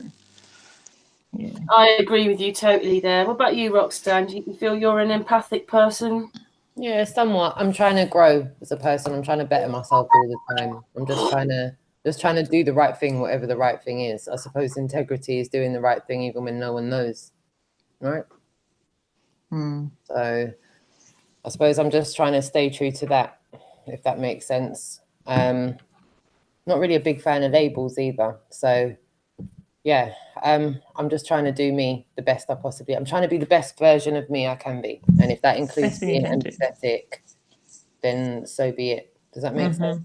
yeah. I agree with you totally there. What about you, Roxanne? Do you feel you're an empathic person? Yeah, somewhat. I'm trying to grow as a person. I'm trying to better myself all the time. I'm just trying to do the right thing, whatever the right thing is. I suppose integrity is doing the right thing even when no one knows, right? So I suppose I'm just trying to stay true to that, if that makes sense. Not really a big fan of labels either. So yeah, I'm just trying to do me the best I possibly. I'm trying to be the best version of me I can be, and if that includes being empathetic, then so be it. Does that make sense?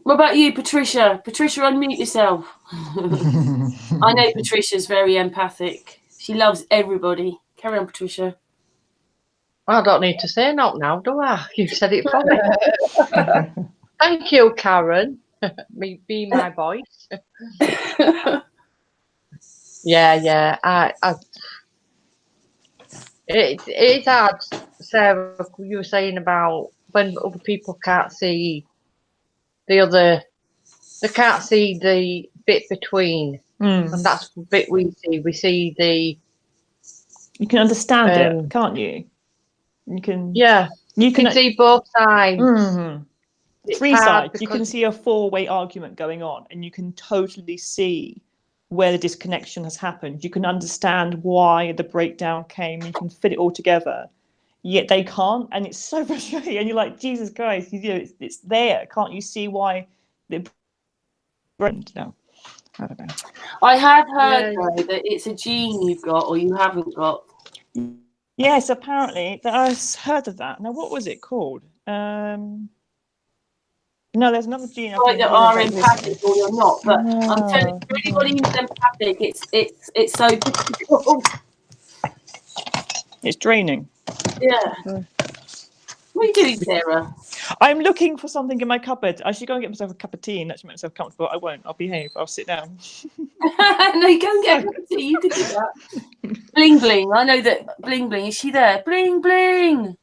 What about you, Patricia? Patricia, unmute yourself. I know Patricia's very empathic. She loves everybody. Carry on, Patricia. I don't need to say not now, do I? You said it for me. Thank you, Karen. Be my voice. Yeah. It's hard, Sarah. You were saying about when other people can't see the other, they can't see the bit between, and that's the bit we see. We see You can understand it, Um, can't you? You can see both sides. It's Three hard sides. You can see a four-way argument going on, and you can totally see where the disconnection has happened. You can understand why the breakdown came. You can fit it all together. Yet they can't, and it's so frustrating. And you're like, Jesus Christ, it's there. Can't you see why the no? I don't know. I have heard though that it's a gene you've got or you haven't got. Yes, apparently I've heard of that. Now, what was it called? No, there's another gene. Like that are empathic or you're not, but I'm telling you, for anybody who's empathic, it's so difficult. It's draining. Yeah. What are you doing, Sarah? I'm looking for something in my cupboard. I should go and get myself a cup of tea and actually make myself comfortable. I won't. I'll behave. I'll sit down. No, you go and get a cup of tea. You can do that. Bling Bling. I know that Bling Bling. Is she there? Bling Bling.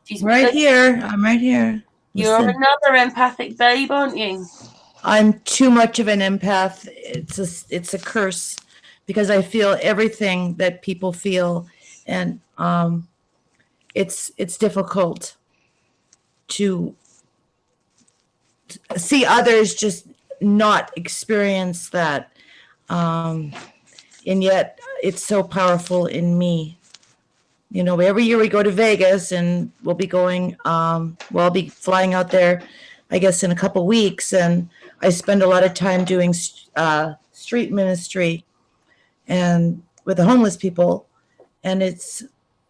She's right here. I'm right here. You're Listen. another empathic babe, aren't you? I'm too much of an empath. It's a curse because I feel everything that people feel, and it's difficult to see others just not experience that, and yet it's so powerful in me. You know, every year we go to Vegas, and we'll be going. I'll be flying out there, I guess, in a couple weeks, and I spend a lot of time doing street ministry and with the homeless people, and it's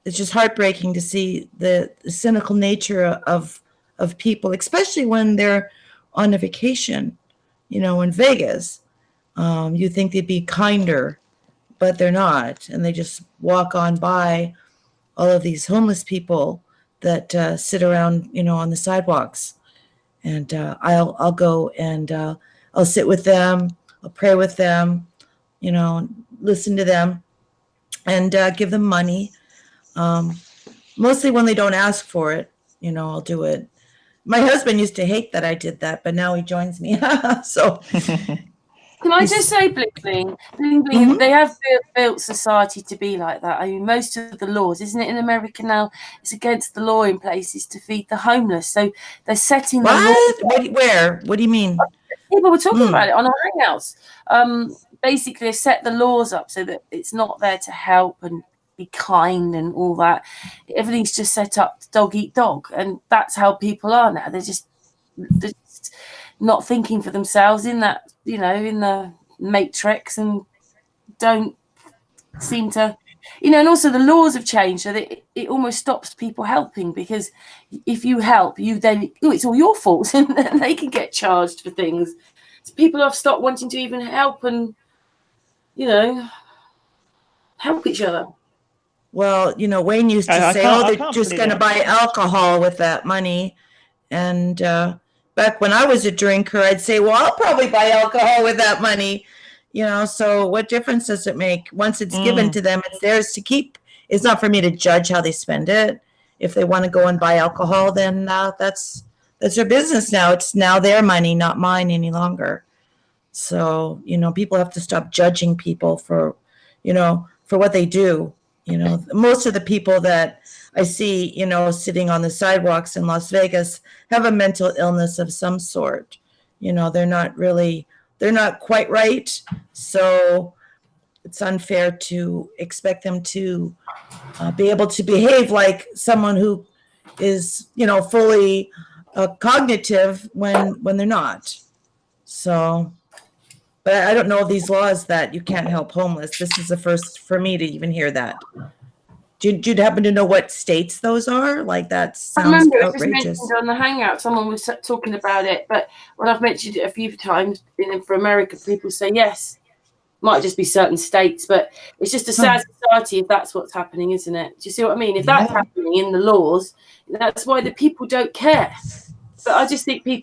just heartbreaking to see the cynical nature of people, especially when they're on a vacation. You know, in Vegas, you think they'd be kinder, but they're not, and they just walk on by all of these homeless people that sit around, you know, on the sidewalks. And I'll go and I'll sit with them. I'll pray with them, you know, listen to them, and give them money. Mostly when they don't ask for it, you know, I'll do it. My husband used to hate that I did that, but now he joins me. So Can I just say, Bling Bling, Bling Bling, they have built society to be like that. I mean, most of the laws, isn't it, in America now, it's against the law in places to feed the homeless. So they're setting the law. Where? What do you mean? People were talking about it on our hangouts. Basically, they set the laws up so that it's not there to help and be kind and all that. Everything's just set up to dog eat dog, and that's how people are now. They're just not thinking for themselves in that, you know, in the matrix, and don't seem to, you know. And also the laws have changed so that it almost stops people helping, because if you help, you then, it's all your fault, and then they can get charged for things. So people have stopped wanting to even help and, you know, help each other. Well, you know, Wayne used to say, "Oh, they're just going to buy alcohol with that money." And back when I was a drinker, I'd say, "Well, I'll probably buy alcohol with that money." You know, so what difference does it make? Once it's given to them, it's theirs to keep. It's not for me to judge how they spend it. If they want to go and buy alcohol, then that's their business now. It's now their money, not mine any longer. So, you know, people have to stop judging people for, you know, for what they do. You know, most of the people that I see, you know, sitting on the sidewalks in Las Vegas have a mental illness of some sort. You know, they're not quite right. So it's unfair to expect them to be able to behave like someone who is, you know, fully cognitive when they're not. So, but I don't know these laws that you can't help homeless. This is the first for me to even hear that. Do you happen to know what states those are? Like, that sounds outrageous. I remember it was mentioned on the Hangout. Someone was talking about it, but when I've mentioned it a few times for America, people say yes. Might just be certain states, but it's just a sad society if that's what's happening, isn't it? Do you see what I mean? If that's happening in the laws, that's why the people don't care. But I just think we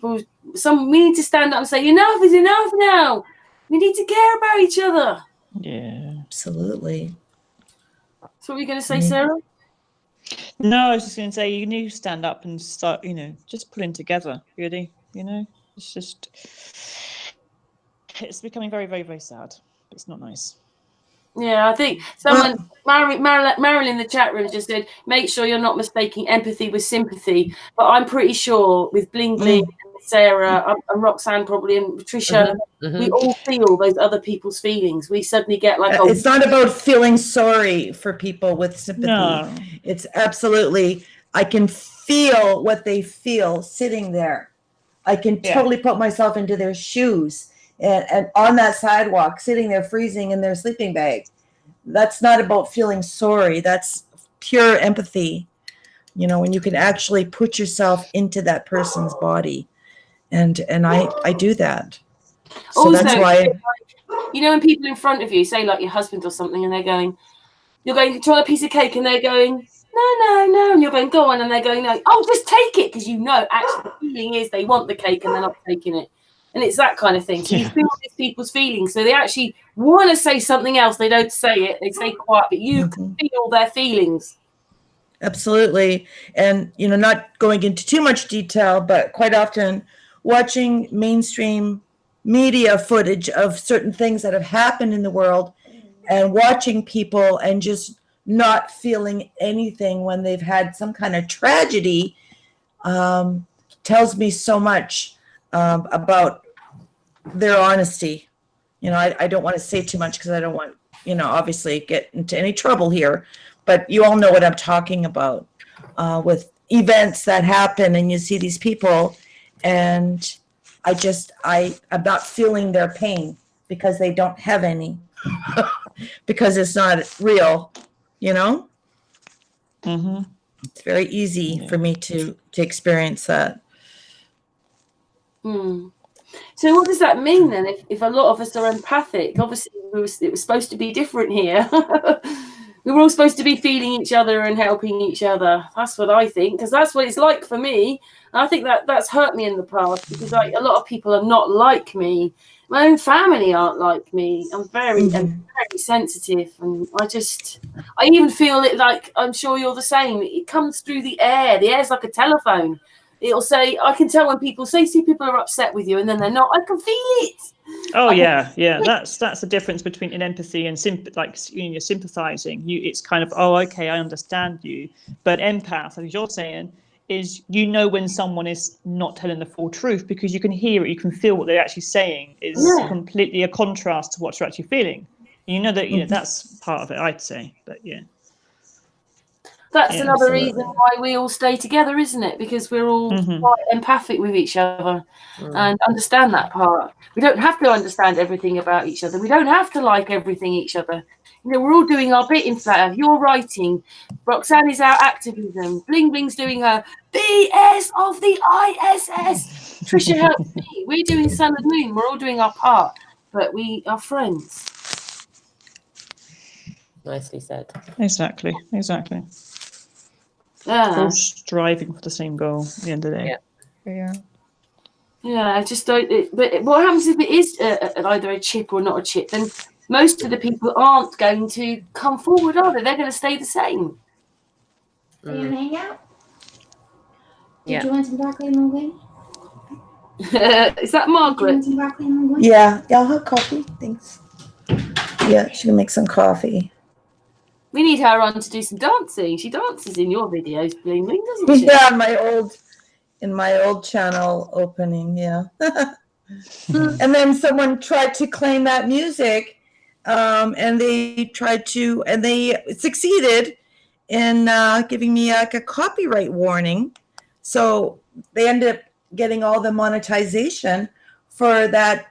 need to stand up and say, enough is enough now. We need to care about each other. Yeah, absolutely. So what were you going to say, Sarah? No, I was just going to say, you need to stand up and start, you know, just pulling together, really. You know, it's becoming very, very, very sad. It's not nice. Yeah, I think someone, Marilyn in the chat room just said, make sure you're not mistaking empathy with sympathy. But I'm pretty sure with Bling, and Sarah, and Roxanne probably, and Patricia, we all feel those other people's feelings. We suddenly get like it's not about feeling sorry for people with sympathy. No. It's absolutely, I can feel what they feel sitting there. I can totally put myself into their shoes and on that sidewalk, sitting there freezing in their sleeping bag. That's not about feeling sorry. That's pure empathy. You know, when you can actually put yourself into that person's body. And I do that. So also, that's why. You know, when people in front of you say like your husband or something, and they're going, you're going, do you want a piece of cake? And they're going, no. And you're going, go on. And they're going, no, oh, just take it. Because you know, actually, the feeling is they want the cake and they're not taking it. And it's that kind of thing. So you feel these people's feelings. So they actually want to say something else. They don't say it. They stay quiet, but you can feel their feelings. Absolutely. And, you know, not going into too much detail, but quite often watching mainstream media footage of certain things that have happened in the world and watching people and just not feeling anything when they've had some kind of tragedy tells me so much about their honesty. You know, I don't want to say too much because I don't want, you know, obviously get into any trouble here, but you all know what I'm talking about with events that happen and you see these people and I'm not feeling their pain because they don't have any because it's not real, you know? It's very easy for me to experience that. So what does that mean then? If a lot of us are empathic, obviously it was supposed to be different here. We were all supposed to be feeling each other and helping each other. That's what I think, because that's what it's like for me. And I think that's hurt me in the past because like a lot of people are not like me. My own family aren't like me. I'm very sensitive, and I even feel it like I'm sure you're the same. It comes through the air. The air's like a telephone. It'll say, I can tell when people see people are upset with you and then they're not. I can feel it. Oh yeah. That's the difference between an empathy and you're sympathizing. It's kind of, oh, okay, I understand you. But empath, as you're saying, is you know when someone is not telling the full truth because you can hear it, you can feel what they're actually saying is completely a contrast to what you're actually feeling. You know that that's part of it, I'd say. But yeah. That's another reason why we all stay together, isn't it? Because we're all quite empathic with each other and understand that part. We don't have to understand everything about each other. We don't have to like everything each other. You know, we're all doing our bit in Flat. You're writing. Roxanne is our activism. Bling's doing her BS of the ISS. Patricia helps me. We're doing Sun and Moon. We're all doing our part. But we are friends. Nicely said. Exactly. All striving for the same goal at the end of the day. Yeah, I just don't. But what happens if it is either a chip or not a chip? Then most of the people aren't going to come forward, are they? They're going to stay the same. Are you gonna hang out? Yeah. Did you want some broccoli and linguine? Is that Margaret? Did you want some broccoli and linguine? Yeah, I'll have coffee. Thanks. Yeah, she can make some coffee. We need her on to do some dancing. She dances in your videos, Bling, doesn't she? Yeah, in my old channel opening, And then someone tried to claim that music, and they succeeded in giving me a copyright warning. So they ended up getting all the monetization for that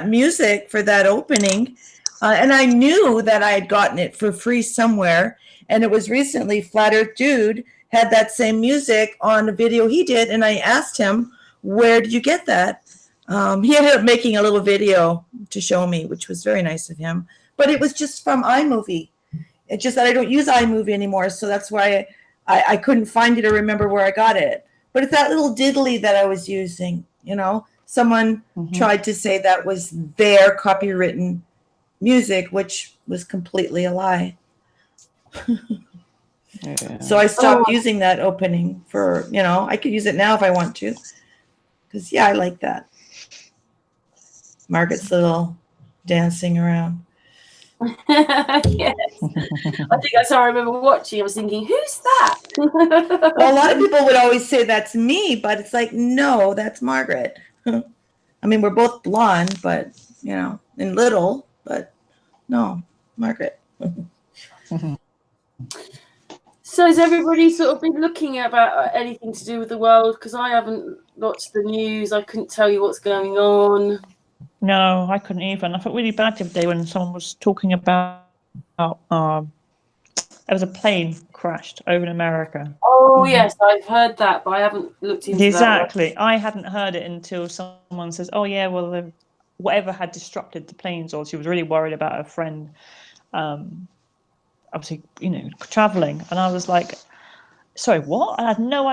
music, for that opening. And I knew that I had gotten it for free somewhere. And it was recently Flat Earth Dude had that same music on a video he did. And I asked him, where did you get that? He ended up making a little video to show me, which was very nice of him. But it was just from iMovie. It's just that I don't use iMovie anymore. So that's why I couldn't find it or remember where I got it. But it's that little diddly that I was using, you know. Someone tried to say that was their copywritten music, which was completely a lie. So I stopped using that opening for, you know, I could use it now if I want to. Because, I like that. Margaret's little dancing around. Yes. I think that's how I remember watching. I was thinking, who's that? Well, a lot of people would always say that's me, but it's like, no, that's Margaret. I mean, we're both blonde, but, you know, and little, but no, Margaret. So has everybody sort of been looking about anything to do with the world? Because I haven't watched the news. I couldn't tell you what's going on. No, I couldn't even. I felt really bad the other day when someone was talking about there was a plane crashed over in America. Oh, yes, I've heard that, but I haven't looked into that. Exactly. I hadn't heard it until someone says, oh, yeah, well, whatever had disrupted the planes, or she was really worried about her friend, obviously, you know, traveling. And I was like, sorry, what? I had no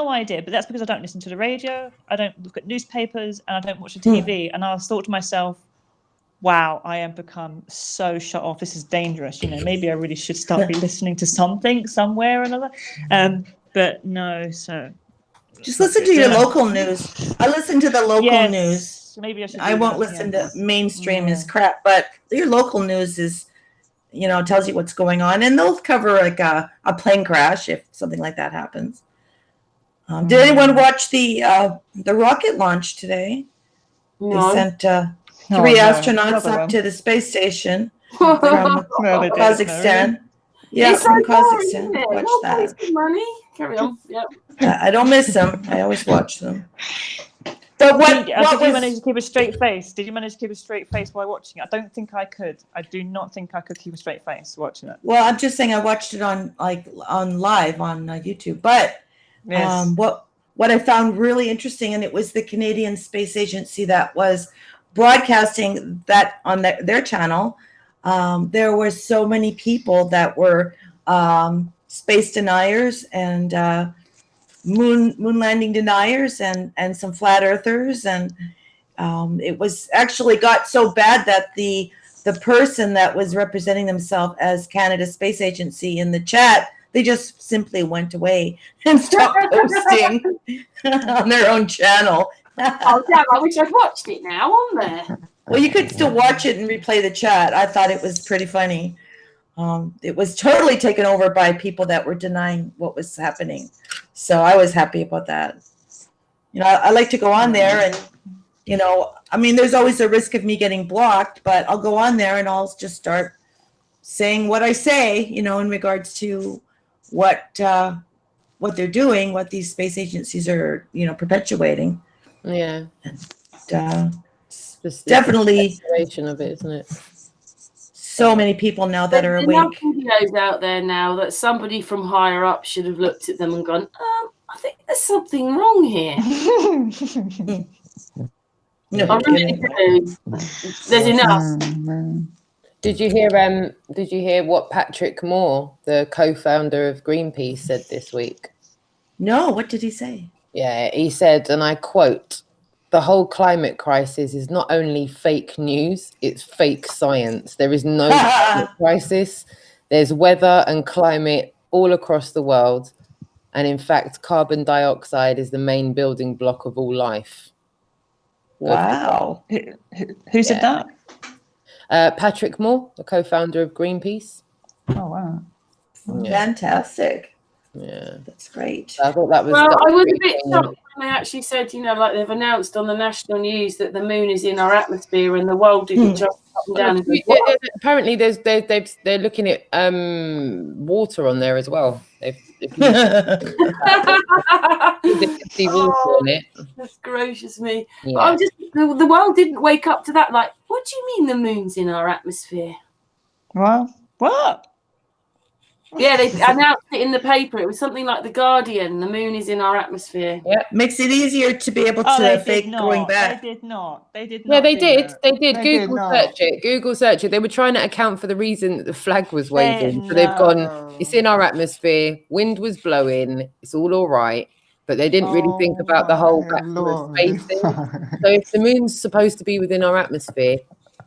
idea. But that's because I don't listen to the radio, I don't look at newspapers, and I don't watch the TV. And I thought to myself, wow, I have become so shut off. This is dangerous. You know, maybe I really should start be listening to something somewhere or another. But no, so just listen to your local news. I listen to the local news. Maybe I should. I won't listen to mainstream is crap, but your local news is, you know, tells you what's going on, and they'll cover like a plane crash if something like that happens. Did anyone watch the rocket launch today? No. They sent 3 astronauts up to the space station from Kazakhstan. Yeah, from Kazakhstan. Watch that. Money. Carry on. Yep. I don't miss them. I always watch them. But did you manage to keep a straight face? Did you manage to keep a straight face while watching it? I don't think I could. I do not think I could keep a straight face watching it. Well, I'm just saying I watched it on live on YouTube. But what I found really interesting, and it was the Canadian Space Agency that was broadcasting that on their channel. There were so many people that were space deniers and moon landing deniers and some flat earthers, and it was actually got so bad that the person that was representing themselves as Canada Space Agency in the chat, they just simply went away and stopped posting on their own channel. Oh, damn, I wish I'd watched it now on there. Well, you could still watch it and replay the chat. I thought it was pretty funny. It was totally taken over by people that were denying what was happening. So I was happy about that. You know, I like to go on there and, you know, I mean, there's always a risk of me getting blocked, but I'll go on there and I'll just start saying what I say, you know, in regards to what they're doing, what these space agencies are, you know, perpetuating. Yeah. And, definitely of it, isn't it? So many people now that are awake. There's videos out there now that somebody from higher up should have looked at them and gone, I think there's something wrong here. No, I really do. There's enough. Did you hear what Patrick Moore, the co-founder of Greenpeace, said this week? No, what did he say? Yeah, he said, and I quote, "The whole climate crisis is not only fake news, it's fake science. There is no climate crisis. There's weather and climate all across the world. And in fact, carbon dioxide is the main building block of all life." Wow. Who said that? Patrick Moore, the co-founder of Greenpeace. Oh, wow. Yeah. Fantastic. Yeah, that's great. I thought that was. Well, I was a bit shocked when they actually said, you know, like they've announced on the national news that the moon is in our atmosphere and the world didn't jump up and down. And apparently, they're looking at water on there as well. They've see water on it. That's gracious me. Yeah. But I'm just the world didn't wake up to that. Like, what do you mean the moon's in our atmosphere? Well, what? Yeah, they announced it in the paper. It was something like The Guardian. The moon is in our atmosphere. Yeah, makes it easier to be able to fake going back. They did not. Yeah, they did. They did. Google search it. Google search it. They were trying to account for the reason that the flag was waving. So they've gone, it's in our atmosphere. Wind was blowing. It's all right. But they didn't really think about the whole space thing. So if the moon's supposed to be within our atmosphere,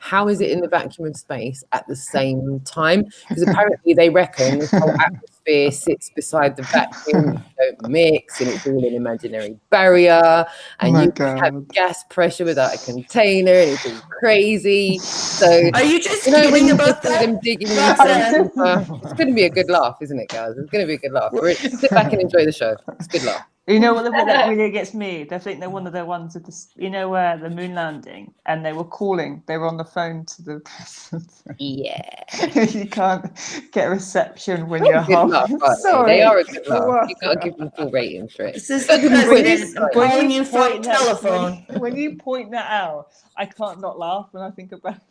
how is it in the vacuum of space at the same time? Because apparently they reckon the whole atmosphere sits beside the vacuum, you don't mix, and it's all an imaginary barrier, and you can have gas pressure without a container, and it's all crazy. So Are you just when kidding you about just see them that? digging Roxanne? it's going to be a good laugh, isn't it, guys? It's going to be a good laugh. Sit back and enjoy the show. It's a good laugh. You know what the bit that really gets me? They think they're one of the ones with the, you know, where the moon landing, and they were calling. They were on the phone to the president. Yeah. You can't get a reception when They're you're a good laugh, half. aren't they? Sorry. They are a good laugh. You've got to give them full ratings for it. This is Gotta the give them full president. ratings. I'm calling you from point that- telephone. when you point that out, I can't not laugh when I think about it.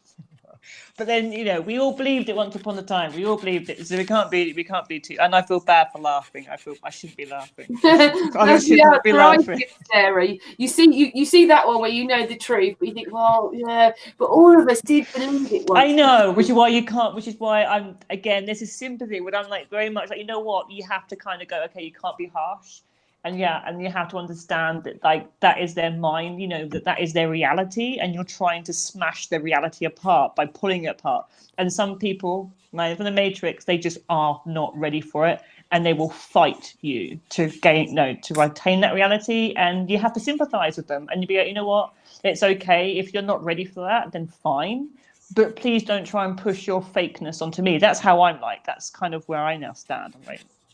But then, you know, we all believed it once upon a time. We all believed it, so we can't be too. And I feel bad for laughing. I shouldn't be laughing. I shouldn't be laughing. Sarah, you see that one where you know the truth, but you think, well, yeah, but all of us did believe it once. I know, which is why you can't. Which is why I'm again. This is sympathy. When I'm like very much like, you know what, you have to kind of go, okay, you can't be harsh. And yeah, and you have to understand that, like, that is their mind, you know, that is their reality, and you're trying to smash their reality apart by pulling it apart. And some people, like from the Matrix, they just are not ready for it, and they will fight you to retain that reality. And you have to sympathize with them, and you be like, you know what, it's okay if you're not ready for that, then fine. But please don't try and push your fakeness onto me. That's how I'm like. That's kind of where I now stand. I'm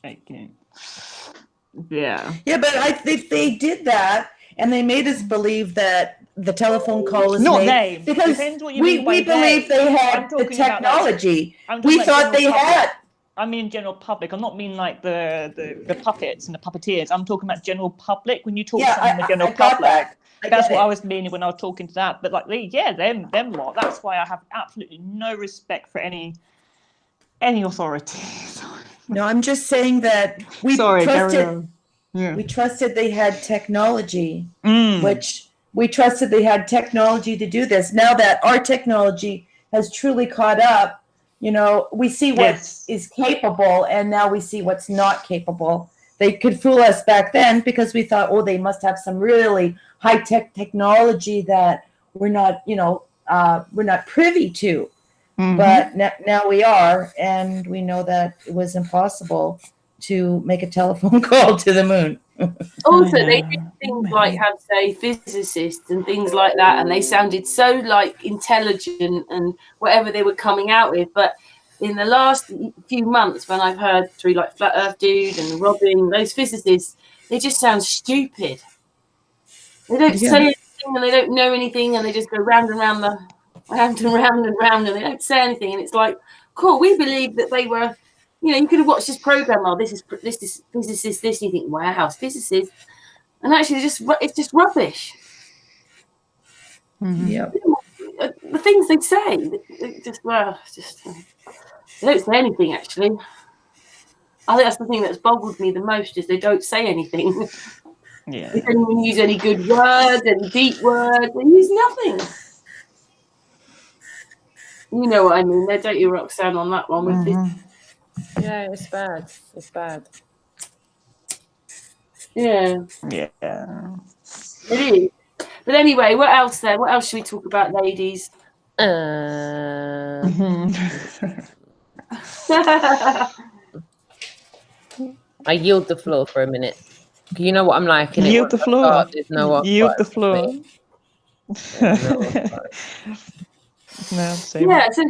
like, you know. Yeah. Yeah, but they did that, and they made us believe that the telephone call was Not made they. because Depends what you we mean by believed they had the technology. We thought they had. I mean general public. I'm not mean like the puppets and the puppeteers. I'm talking about general public. When you talk to someone in the general public, that's what I was meaning when I was talking to that. But like, yeah, them lot. That's why I have absolutely no respect for any authority. No, I'm just saying that we trusted. Yeah. We trusted they had technology, which we trusted they had technology to do this. Now that our technology has truly caught up, you know, we see what is capable, and now we see what's not capable. They could fool us back then because we thought, oh, they must have some really high-tech technology that we're not, you know, we're not privy to. Mm-hmm. But now we are, and we know that it was impossible to make a telephone call to the moon. Also, they did things like have, say, physicists and things like that, and they sounded so like intelligent and whatever they were coming out with. But in the last few months, when I've heard through like Flat Earth Dude and Robin, those physicists, they just sound stupid. They don't say anything, and they don't know anything, and they just go round and round and round, and they don't say anything. And it's like, cool, we believe that they were, you know, you could have watched this program. Oh, this is physicist, this, and you think, wow, physicist, and actually, it's just rubbish. Mm-hmm. Yeah, the things they say, they don't say anything. Actually, I think that's the thing that's boggled me the most is they don't say anything. Yeah, they don't even use any good words, any deep words. They use nothing. You know what I mean? They don't you, Roxanne, on that one with this. Yeah, it's bad. It's bad. Yeah. Yeah. It is. But anyway, what else then? What else should we talk about, ladies? I yield the floor for a minute. You know what I'm like. Yield the floor. Yield the floor. No, same. Yeah. So,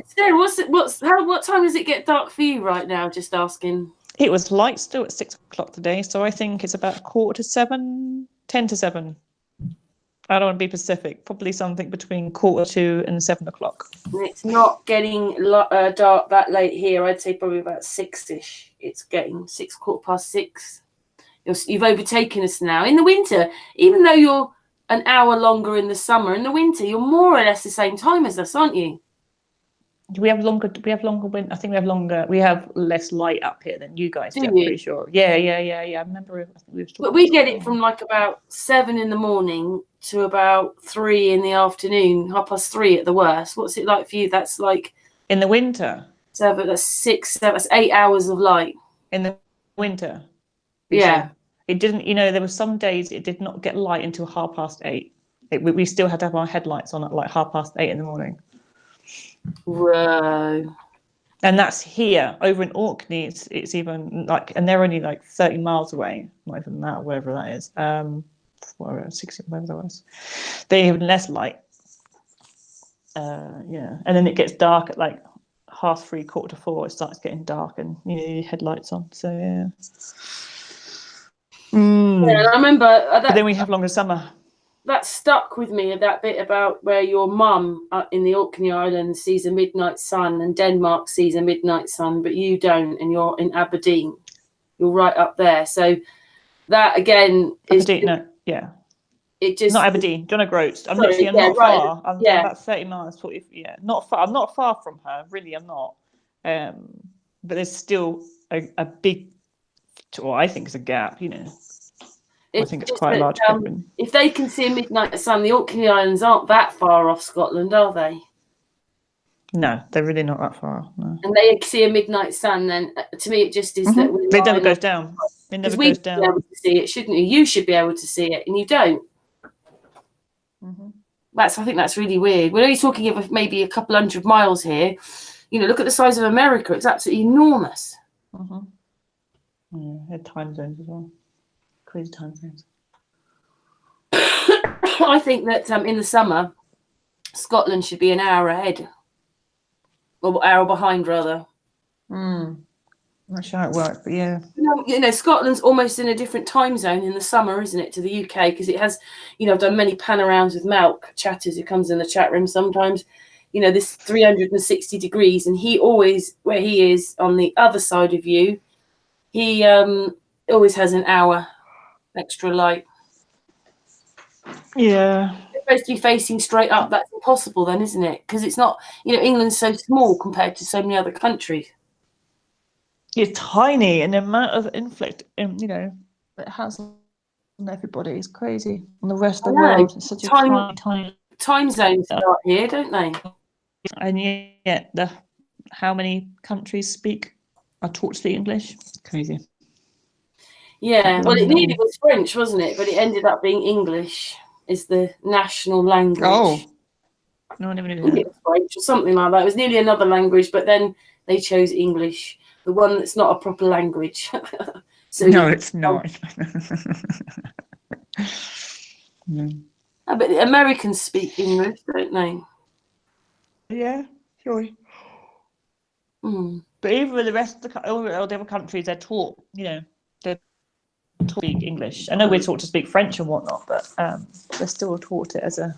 what time does it get dark for you right now? Just asking. It was light still at 6 o'clock today, so I think it's about 7:45, 10 to 7. I don't want to be specific. Probably something between 2:45 and 7 o'clock. It's not getting dark that late here. I'd say probably about 6ish. It's getting 6, 6:15. You've overtaken us now. In the winter, even though you're an hour longer in the summer, in the winter, you're more or less the same time as us, aren't you? We have longer. I think we have less light up here than you guys do. I'm pretty sure. Yeah. I remember. But we get it from like about 7 in the morning to about 3 in the afternoon, 3:30 at the worst. What's it like for you? That's like in the winter. So that's 6, 7, that's 8 hours of light in the winter. Yeah. It didn't. You know, there were some days it did not get light until 8:30. We still had to have our headlights on at like 8:30 in the morning. Whoa. And that's here. Over in Orkney, it's even like, and they're only like 30 miles away, not even that, wherever that is. 60, whatever that was. They have less light. Yeah, and then it gets dark at like 3:30, 4:45. It starts getting dark, and your headlights on. So yeah. Yeah, I remember But then we have longer summer. That stuck with me, that bit about where your mum in the Orkney Islands sees a midnight sun and Denmark sees a midnight sun, but you don't, and you're in Aberdeen. You're right up there. So that again is Aberdeen, no, yeah. It just not Aberdeen, John O'Groats. I'm sorry, literally, I'm not right, far. I'm about 30 miles, 40. Yeah, not far. I'm not far from her. Really, I'm not. But there's still a big, well, I think it's a gap. I think it's quite a large gap. If they can see a midnight sun, the Orkney Islands aren't that far off Scotland, are they? No, they're really not that far. No. And they see a midnight sun, then to me it just is that it never goes down. It never goes down. Be able to see it, shouldn't you? You should be able to see it, and you don't. I think that's really weird. We're only talking of maybe a couple 100 miles here. Look at the size of America. It's absolutely enormous. Yeah, time zones as well. Crazy time zones. I think that in the summer, Scotland should be an hour ahead. Or hour behind, rather. Not sure how it works, but yeah. Scotland's almost in a different time zone in the summer, isn't it, to the UK? Because it has, I've done many pan-arounds with Malk Chatters, who comes in the chat room sometimes. This 360 degrees, and he always, where he is on the other side of you, he always has an hour extra light. Yeah. It's supposed to be facing straight up. That's impossible then, isn't it? Because it's not, England's so small compared to so many other countries. It's tiny, and the amount of inflict, it has on everybody is crazy. And the rest of the world is such a tiny time zones start here, don't they? And yet, how many countries are taught to speak English? It's crazy. Yeah, well, it nearly was French, wasn't it? But it ended up being English is the national language. Oh, no, I never knew that. It was French or something like that. It was nearly another language, but then they chose English, the one that's not a proper language. So no, it's not. But the Americans speak English, don't they? Yeah, sure. But even with the rest of all the other countries, they're taught, they're taught to speak English. I know we're taught to speak French and whatnot, but they're still taught it as a.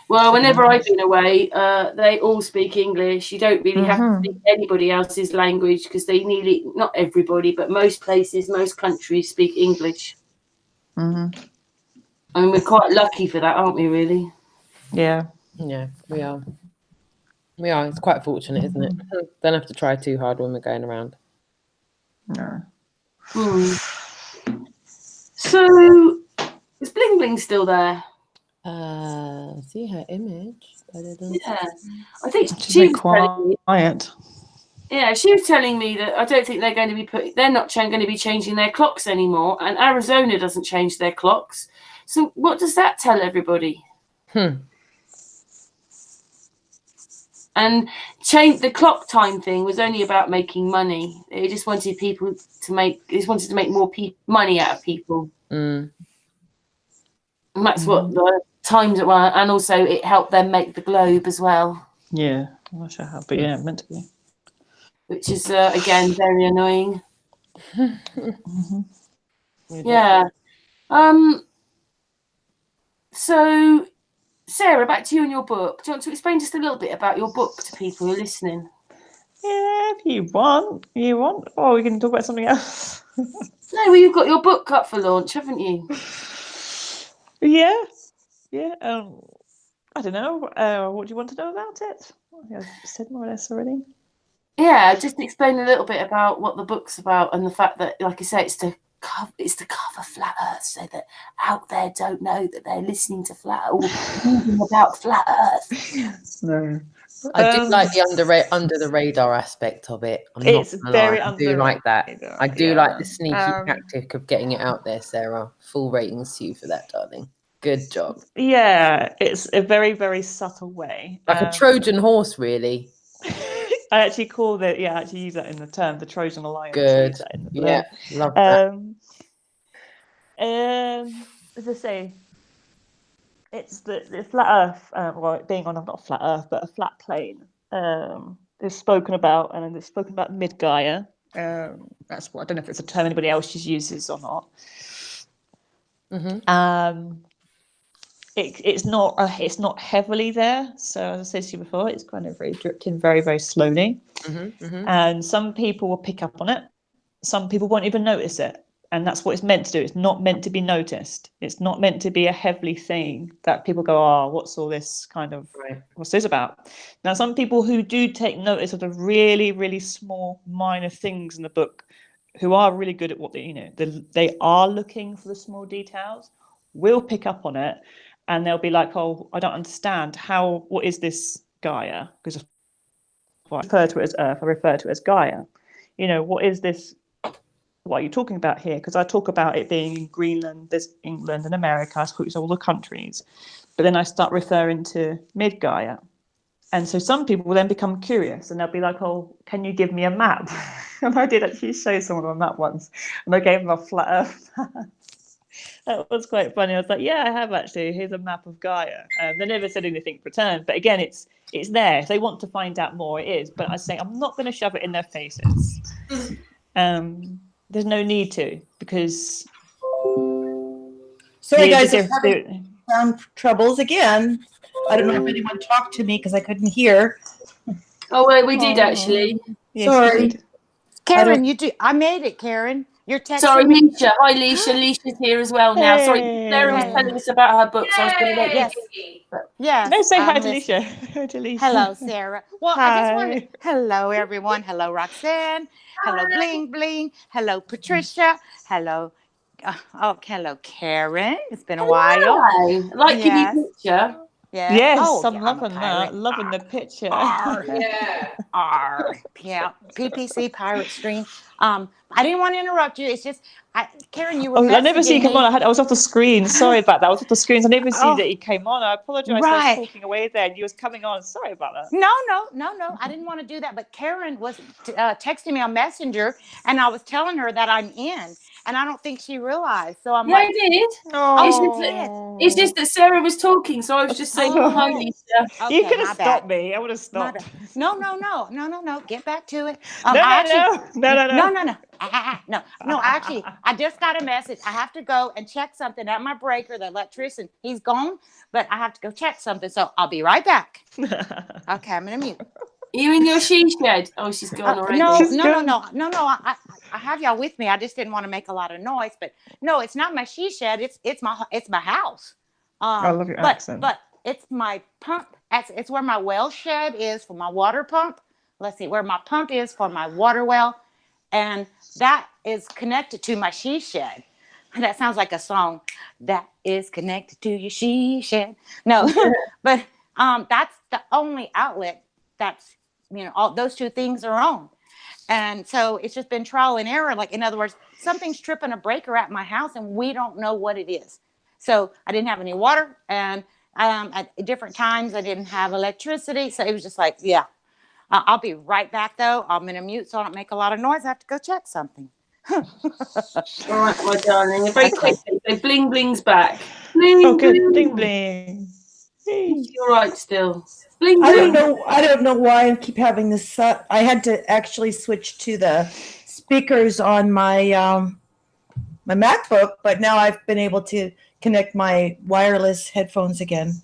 Well, whenever I've been away, they all speak English. You don't really have to speak anybody else's language because not everybody, but most places, most countries speak English. I mean, we're quite lucky for that, aren't we, really? Yeah. Yeah, we are. We are. It's quite fortunate, isn't it? Don't have to try too hard when we're going around. No. So, is Bling Bling still there? See her image. Yeah, I think she was quiet. Yeah, she was telling me that I don't think they're going to be they're not going to be changing their clocks anymore, and Arizona doesn't change their clocks. So, what does that tell everybody? And the clock time thing was only about making money. They just wanted people to make more money out of people. And that's what the times it were. And also it helped them make the globe as well. Yeah, I'm not sure how, but yeah, meant to be. Which is, again, very annoying. Yeah. So, Sarah, back to you and your book. Do you want to explain just a little bit about your book to people who are listening? Yeah, if you want. Or we can talk about something else. No, well, you've got your book up for launch, haven't you? Yeah. I don't know. What do you want to know about it? I've said more or less already. Yeah, just explain a little bit about what the book's about and the fact that, like I say, it's to cover flat Earth so that out there don't know that they're listening to flat or reading about flat Earth. No. I do like the under the radar aspect of it. It's very I do like that. Radar, I do like the sneaky tactic of getting it out there, Sarah. Full ratings to you for that, darling. Good job. Yeah, it's a very, very subtle way. Like a Trojan horse, really. I actually call it, I actually use that in the term, the Trojan alliance. Good. Use that in the Yeah, love that. As I say, it's the flat Earth, well, being on not flat Earth, but a flat plane is spoken about, and it's spoken about mid-Gaia. That's what, I don't know if it's a term anybody else just uses or not. Mm-hmm. It's not heavily there. So as I said to you before, it's kind of very dripped in very, very slowly. Mm-hmm. Mm-hmm. And some people will pick up on it. Some people won't even notice it. And that's what it's meant to do. It's not meant to be noticed. It's not meant to be a heavily thing that people go, oh, what's all this kind of, what's this about? Now, some people who do take notice of the really, really small, minor things in the book, who are really good at what they are looking for the small details, will pick up on it. And they'll be like, oh, I don't understand. What is this Gaia? Because I refer to it as Earth, I refer to it as Gaia. What is this? What are you talking about here? Because I talk about it being in Greenland, there's England and America, I suppose all the countries. But then I start referring to mid-Gaia. And so some people will then become curious and they'll be like, oh, can you give me a map? And I did actually show someone a map once. And I gave them a flat Earth map. That was quite funny. I was like, yeah, I have actually. Here's a map of Gaia. They never said anything returned. But again, it's there. If they want to find out more, it is. But I say I'm not going to shove it in their faces. There's no need to, because... Sorry, guys, I'm having sound troubles again. I don't know if anyone talked to me because I couldn't hear. Oh, well, we did actually. Yes, sorry. Karen, you do. I made it, Karen. You're texting Sorry, me. Lesia. Hi, Lesia. Lesia's here as well now. Sorry, Sarah was telling us about her book, so I was going to let you. Yes. No, say hi to Lesia. Hello, Sarah. Well, hi. I just wanted. Hello, everyone. Hello, Roxanne. Hello, Bling Bling. Hello, Patricia. Hello. Hello, Karen. It's been a while. Liking your picture. Yeah. Yes, I'm loving that. Loving the picture. Yeah. Yeah. PPC Pirate Stream. I didn't want to interrupt you. It's just, Karen, you were messaging I never see you come on. I was off the screen. Sorry about that. I was off the screen. I never see that you came on. I apologize. I was talking away there and you was coming on. Sorry about that. No. I didn't want to do that. But Karen was texting me on Messenger and I was telling her that I'm in. And I don't think she realized. So I'm I did. Oh, it's just that Sarah was talking, so I was just saying hi, Lesia. You could have stopped me. I would have stopped. No. Get back to it. No. Actually, I just got a message. I have to go and check something at my breaker. The electrician, he's gone, but I have to go check something. So I'll be right back. Okay, I'm gonna mute. You in your she shed? Oh, she's gone already. No. I have y'all with me. I just didn't want to make a lot of noise. But no, it's not my she shed. It's my house. I love your accent. But it's my pump. It's where my well shed is for my water pump. Let's see, where my pump is for my water well, and that is connected to my she shed. That sounds like a song. That is connected to your she shed. No, but that's the only outlet that's all those two things are on. And so it's just been trial and error. Like, in other words, something's tripping a breaker at my house and we don't know what it is. So I didn't have any water, and at different times I didn't have electricity. So it was just like, yeah, I'll be right back though. I'm going to mute so I don't make a lot of noise. I have to go check something. All right, my darling. Very quickly. So Bling Bling's back. Bling, Bling Bling. You're right still. Bling, bling. I don't know why I keep having this. I had to actually switch to the speakers on my my MacBook, but now I've been able to connect my wireless headphones again.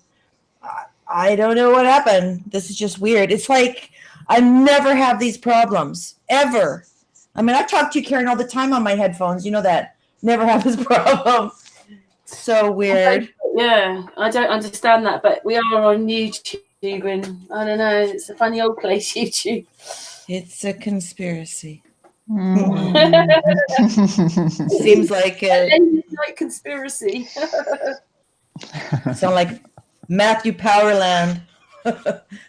I don't know what happened. This is just weird. It's like I never have these problems ever. I mean, I talk to you, Karen, all the time on my headphones. You know that. Never have this problem. So weird. Yeah, I don't understand that, but we are on YouTube, and I don't know. It's a funny old place, YouTube. It's a conspiracy. Seems like a conspiracy. Sound like Matthew Powerland.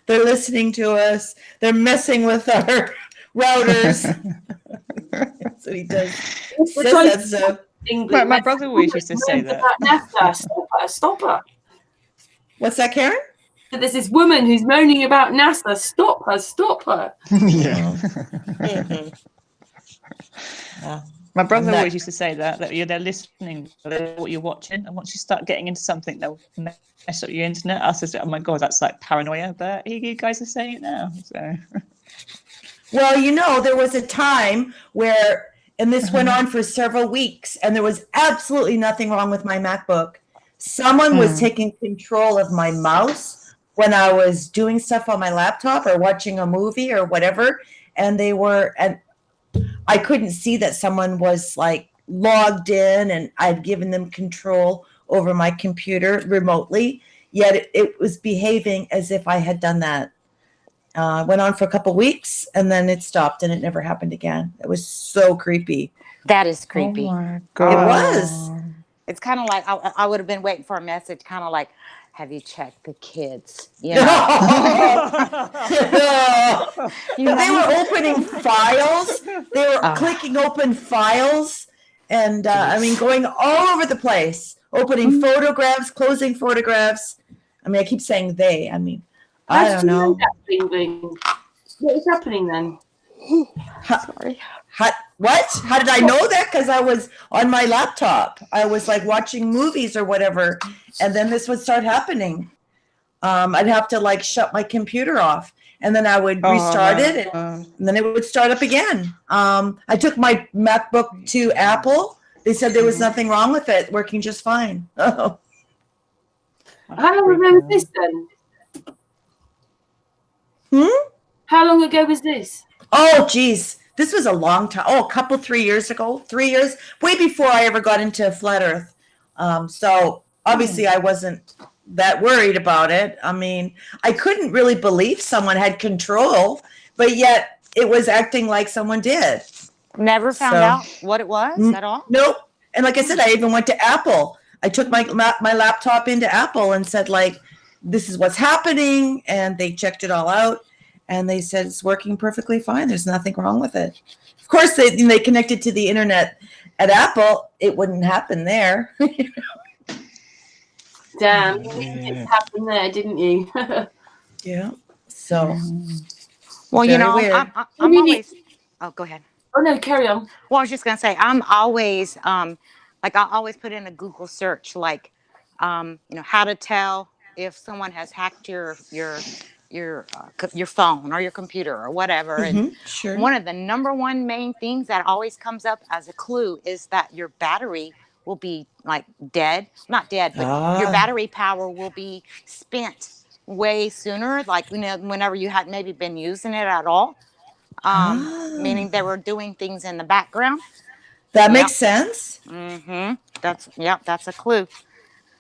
They're listening to us. They're messing with our routers. That's what he does. My brother always used to say that. her. Stop her. What's that, Karen? There's this woman who's moaning about NASA. Stop her. Stop her. Yeah. My brother I'm not- always used to say that they're listening to what you're watching, and once you start getting into something, they'll mess up your internet. I said, "Oh my god, that's like paranoia." But you guys are saying it now. So. Well, there was a time where, and this went on for several weeks, and there was absolutely nothing wrong with my MacBook. Someone was taking control of my mouse when I was doing stuff on my laptop or watching a movie or whatever, and I couldn't see that someone was like logged in and I'd given them control over my computer remotely, yet it was behaving as if I had done that. Went on for a couple weeks and then it stopped and it never happened again. It was so creepy. That is creepy. Oh my It god. was. It's kind of like I would have been waiting for a message, kind of like, have you checked the kids? You But know? they were opening files. They were clicking open files and going all over the place, opening photographs, closing photographs. I keep saying they. I don't know. What is happening then? Sorry. What? How did I know that? Because I was on my laptop. I was like watching movies or whatever, and then this would start happening. I'd have to like shut my computer off, and then I would restart it, and then it would start up again. I took my MacBook to Apple. They said there was nothing wrong with it, working just fine. Oh. How long ago was this then? How long ago was this? Oh, geez. This was a long time. Oh, 3 years ago. 3 years, way before I ever got into Flat Earth. So obviously I wasn't that worried about it. I couldn't really believe someone had control, but yet it was acting like someone did. Never found out what it was at all? Nope. And like I said, I even went to Apple. I took my laptop into Apple and said, like, this is what's happening. And they checked it all out. And they said it's working perfectly fine. There's nothing wrong with it. Of course, they connected to the internet at Apple. It wouldn't happen there. Damn, it happened there, didn't you? Yeah. So. Well, very weird. I'm always. Oh, go ahead. Oh no, carry on. Well, I was just gonna say I'm always I always put in a Google search like how to tell if someone has hacked your phone or your computer or whatever. And sure. One of the number one main things that always comes up as a clue is that your battery will be like dead, not dead, but your battery power will be spent way sooner, like whenever you had maybe been using it at all. Meaning they were doing things in the background. That makes sense. That's a clue.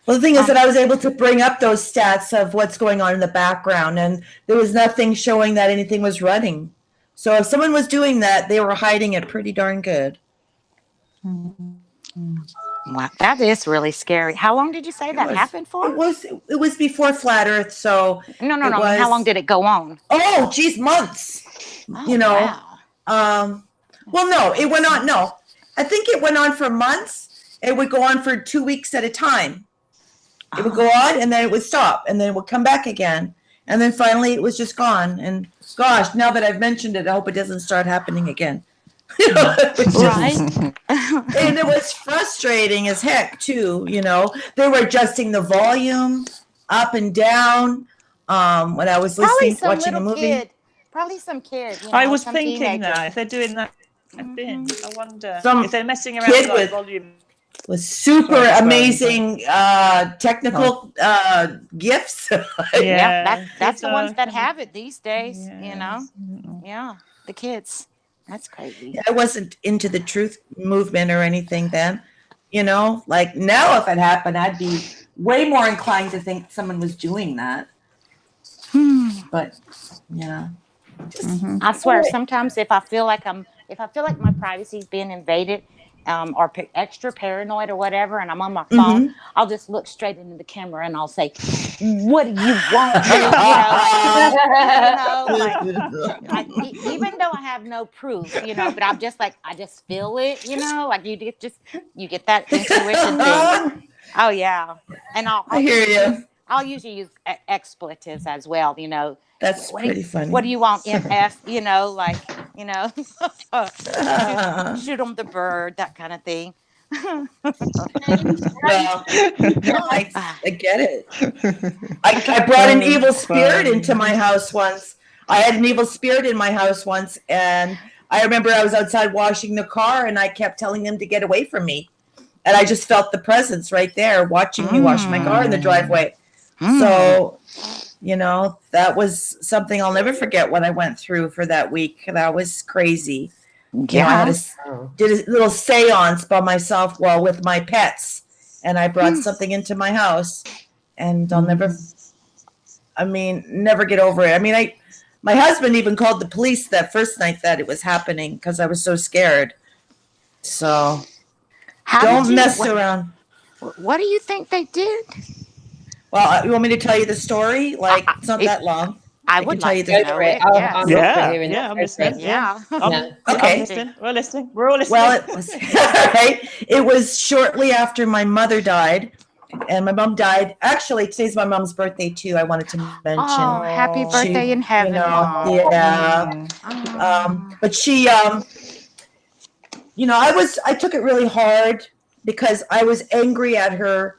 Well, the thing is that I was able to bring up those stats of what's going on in the background, and there was nothing showing that anything was running. So if someone was doing that, they were hiding it pretty darn good. Wow, that is really scary. How long did you say that happened for? It was before Flat Earth, so no. How long did it go on? Oh, geez, months. Wow. Well, no, it went on. No, I think it went on for months. It would go on for 2 weeks at a time. It would go on, and then it would stop, and then it would come back again, and then finally it was just gone. And gosh, now that I've mentioned it, I hope it doesn't start happening again. Right. And it was frustrating as heck too. They were adjusting the volume up and down when I was watching a movie. Probably some kid. I was thinking that if they're doing that, I wonder if they're messing around with volume. With super amazing technical gifts. That's the ones that have it these days. Yeah, the kids. That's crazy. I wasn't into the truth movement or anything then. Like now, if it happened, I'd be way more inclined to think someone was doing that. But yeah. I swear, sometimes if I feel like my privacy is being invaded, or extra paranoid or whatever, and I'm on my phone, I'll just look straight into the camera and I'll say, "What do you want?" Even though I have no proof, but I'm just like, I just feel it, like you get that intuition thing. Oh yeah, and I hear you. I'll usually use expletives as well. You know, That's what pretty funny. what do you want, MS? You know, like you know, shoot 'em the bird, that kind of thing. Well, no, I get it. I brought an evil spirit into my house once. I had an evil spirit in my house once, and I remember I was outside washing the car, and I kept telling them to get away from me. And I just felt the presence right there watching me wash my car in the driveway. So, you know, that was something I'll never forget what I went through for that week. That was crazy. Yeah. You know, I had did a little seance by myself, well, with my pets. And I brought something into my house. And I'll never get over it. I mean, my husband even called the police that first night that it was happening because I was so scared. So don't mess around. What do you think they did? Well, you want me to tell you the story? Like, it's not that long. I would can tell you like to the know Go for it. it. I'm Yes. up for hearing I'm that. listening. Yeah. Okay. I'm listening. We're listening. We're all listening. Well, it was right. It was shortly after my mother died, and my mom died. Actually, today's my mom's birthday too. I wanted to mention. Oh, happy birthday in heaven, Mom. Yeah. But she, you know, I took it really hard because I was angry at her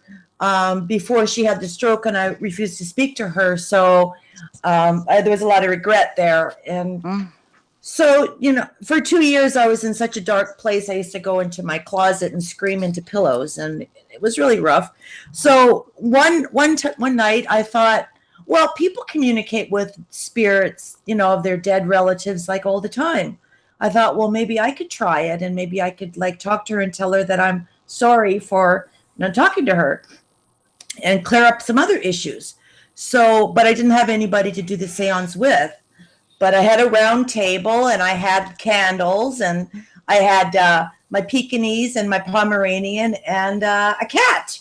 before she had the stroke, and I refused to speak to her. So there was a lot of regret there. And so, you know, for 2 years, I was in such a dark place. I used to go into my closet and scream into pillows, and it was really rough. So one night I thought, well, people communicate with spirits, you know, of their dead relatives like all the time. I thought, well, maybe I could try it, and maybe I could like talk to her and tell her that I'm sorry for not talking to her and clear up some other issues. So, but I didn't have anybody to do the seance with. But I had a round table, and I had candles, and I had my Pekingese and my Pomeranian and a cat.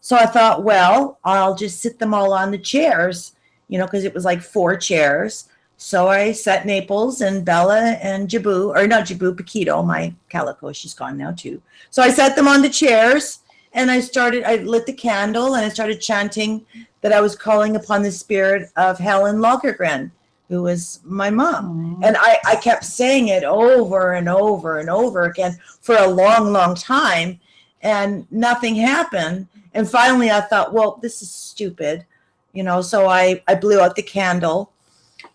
So I thought, well, I'll just sit them all on the chairs, you know, because it was like 4 chairs. So I sat Naples and Bella and Jabu, or not Jabu, Paquito, my calico, she's gone now too. So I sat them on the chairs, and I lit the candle, and I started chanting that I was calling upon the spirit of Helen Lagergren, who was my mom. And I kept saying it over and over and over again for a long, long time, and nothing happened. And finally I thought, well, this is stupid, you know, so I blew out the candle,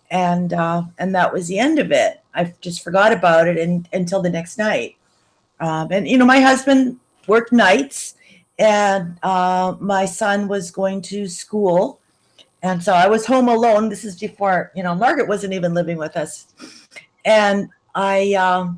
and that was the end of it. I just forgot about it until the next night. And, you know, my husband worked nights, and my son was going to school. And so I was home alone. This is before, you know, Margaret wasn't even living with us. And I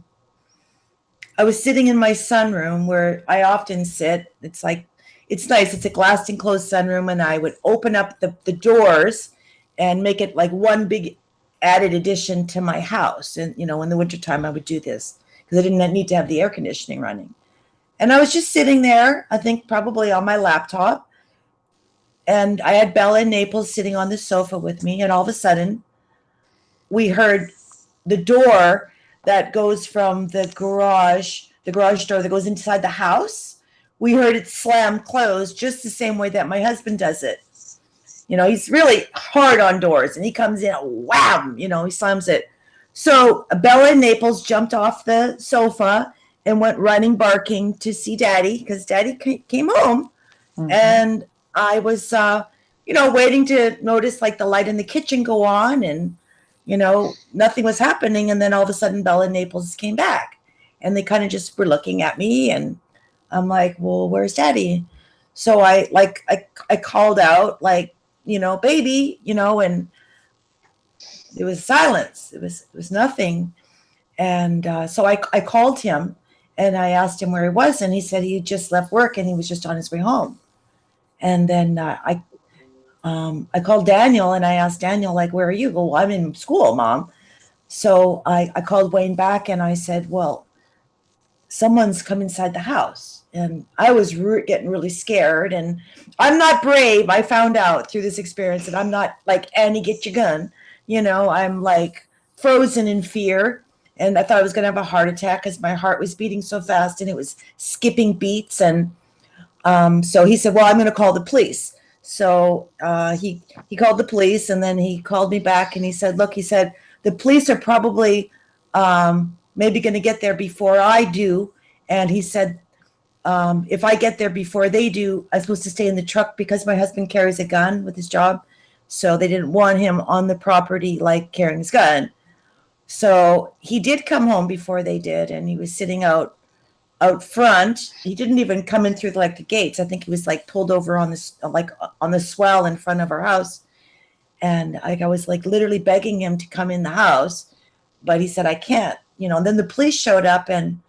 was sitting in my sunroom where I often sit. It's like, it's nice. It's a glass enclosed sunroom. And I would open up the doors and make it like one big added addition to my house. And, you know, in the wintertime, I would do this because I didn't need to have the air conditioning running. And I was just sitting there, I think probably on my laptop. And I had Bella and Naples sitting on the sofa with me. And all of a sudden, we heard the door that goes from the garage door that goes inside the house. We heard it slam closed just the same way that my husband does it. You know, he's really hard on doors. And he comes in, wham, you know, he slams it. So Bella and Naples jumped off the sofa and went running, barking to see Daddy, because Daddy came home. And I was, you know, waiting to notice like the light in the kitchen go on, and, you know, nothing was happening. And then all of a sudden Bella and Naples came back, and they kind of just were looking at me, and I'm like, well, where's Daddy? So I called out like, you know, baby, you know, and it was silence. It was nothing. And so I called him, and I asked him where he was, and he said he just left work and he was just on his way home. And then I called Daniel, and I asked Daniel, like, where are you? Well, I'm in school, Mom. So I called Wayne back, and I said, well, someone's come inside the house. And I was getting really scared. And I'm not brave. I found out through this experience that I'm not like, Annie, get your gun. You know, I'm like frozen in fear. And I thought I was going to have a heart attack because my heart was beating so fast, and it was skipping beats. And So he said, well, I'm going to call the police. So he called the police, and then he called me back, and he said, look, he said, the police are probably maybe going to get there before I do. And he said, if I get there before they do, I'm supposed to stay in the truck because my husband carries a gun with his job. So they didn't want him on the property, like carrying his gun. So he did come home before they did, and he was sitting out front. He didn't even come in through like the gates. I think he was like pulled over on this, like on the swell in front of our house. And I was like literally begging him to come in the house, but he said, I can't, and then the police showed up, and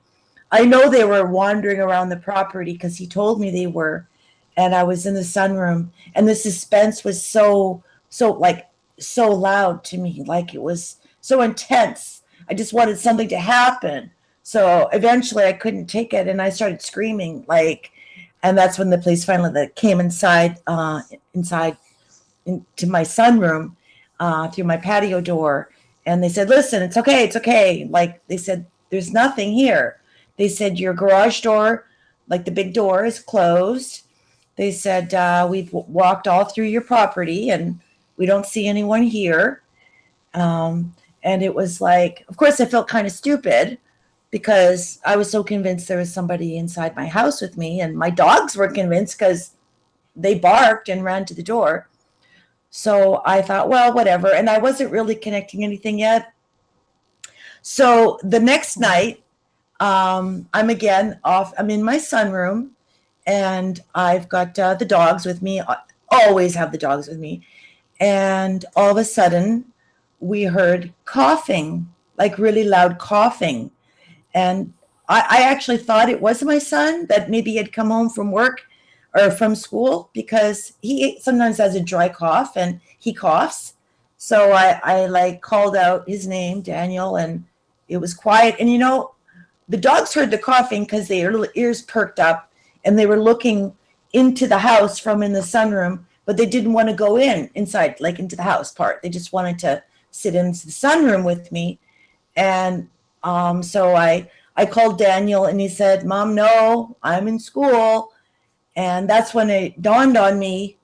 I know they were wandering around the property because he told me they were. And I was in the sunroom, and the suspense was so loud to me. Like it was so intense. I just wanted something to happen. So eventually I couldn't take it, and I started screaming, and that's when the police finally came inside into my sunroom through my patio door. And they said, listen, it's okay. Like they said, there's nothing here. They said, your garage door, like the big door, is closed. They said, we've walked all through your property, and we don't see anyone here. And it was like, of course, I felt kind of stupid because I was so convinced there was somebody inside my house with me, and my dogs were convinced because they barked and ran to the door. So I thought, well, whatever. And I wasn't really connecting anything yet. So the next night, I'm again off. I'm in my sunroom, and I've got the dogs with me. I always have the dogs with me. And all of a sudden, we heard coughing, like really loud coughing. And I actually thought it was my son, that maybe he had come home from work or from school, because he sometimes has a dry cough and he coughs. So I like called out his name, Daniel, and it was quiet. And the dogs heard the coughing because their little ears perked up, and they were looking into the house from in the sunroom, but they didn't want to go inside, like into the house part. They just wanted to sit in the sunroom with me. And so I called Daniel, and he said, Mom, no, I'm in school. And that's when it dawned on me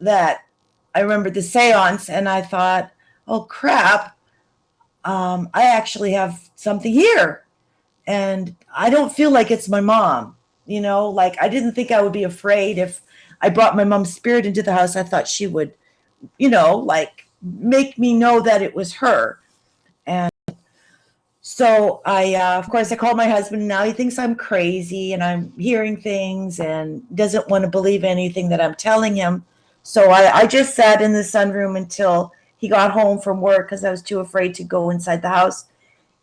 that I remembered the seance, and I thought, oh, crap, I actually have something here. And I don't feel like it's my mom, like I didn't think I would be afraid if I brought my mom's spirit into the house. I thought she would, like make me know that it was her. And so of course, I called my husband. Now he thinks I'm crazy and I'm hearing things and doesn't want to believe anything that I'm telling him. So I just sat in the sunroom until he got home from work because I was too afraid to go inside the house.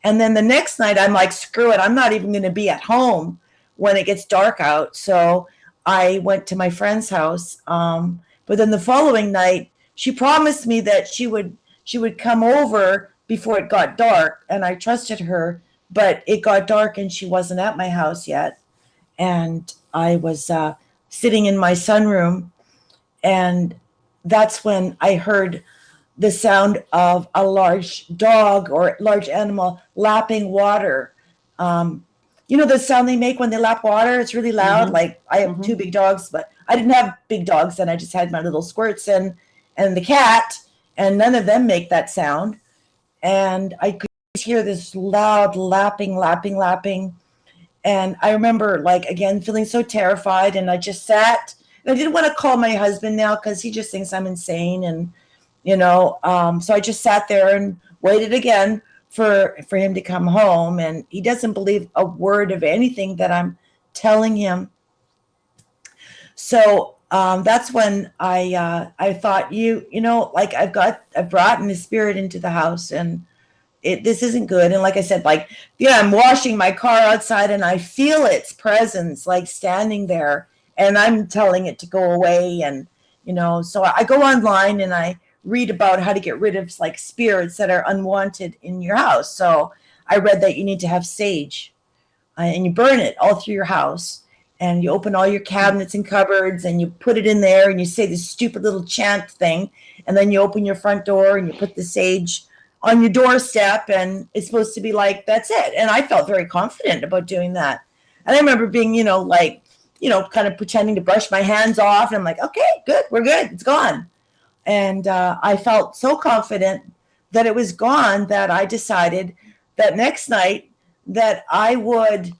And then the next night, I'm like, screw it. I'm not even going to be at home when it gets dark out. So I went to my friend's house. But then the following night, she promised me that she would come over before it got dark. And I trusted her. But it got dark and she wasn't at my house yet. And I was sitting in my sunroom. And that's when I heard the sound of a large dog or large animal lapping water. The sound they make when they lap water? It's really loud. Mm-hmm. Like I have two big dogs, but I didn't have big dogs then. I just had my little squirts and the cat, and none of them make that sound. And I could hear this loud lapping. And I remember, again, feeling so terrified. And I just sat. And I didn't want to call my husband now because he just thinks I'm insane. And so I just sat there and waited again for him to come home, and he doesn't believe a word of anything that I'm telling him. So that's when I thought, I've brought his spirit into the house, and this isn't good. And like I said, I'm washing my car outside, and I feel its presence, standing there, and I'm telling it to go away. And so I go online and I read about how to get rid of spirits that are unwanted in your house. So I read that you need to have sage and you burn it all through your house, and you open all your cabinets and cupboards and you put it in there and you say this stupid little chant thing, and then you open your front door and you put the sage on your doorstep, and it's supposed to be that's it. And I felt very confident about doing that. And I remember being, kind of pretending to brush my hands off. And I'm like, okay, good, we're good, it's gone. And I felt so confident that it was gone that I decided that next night that I would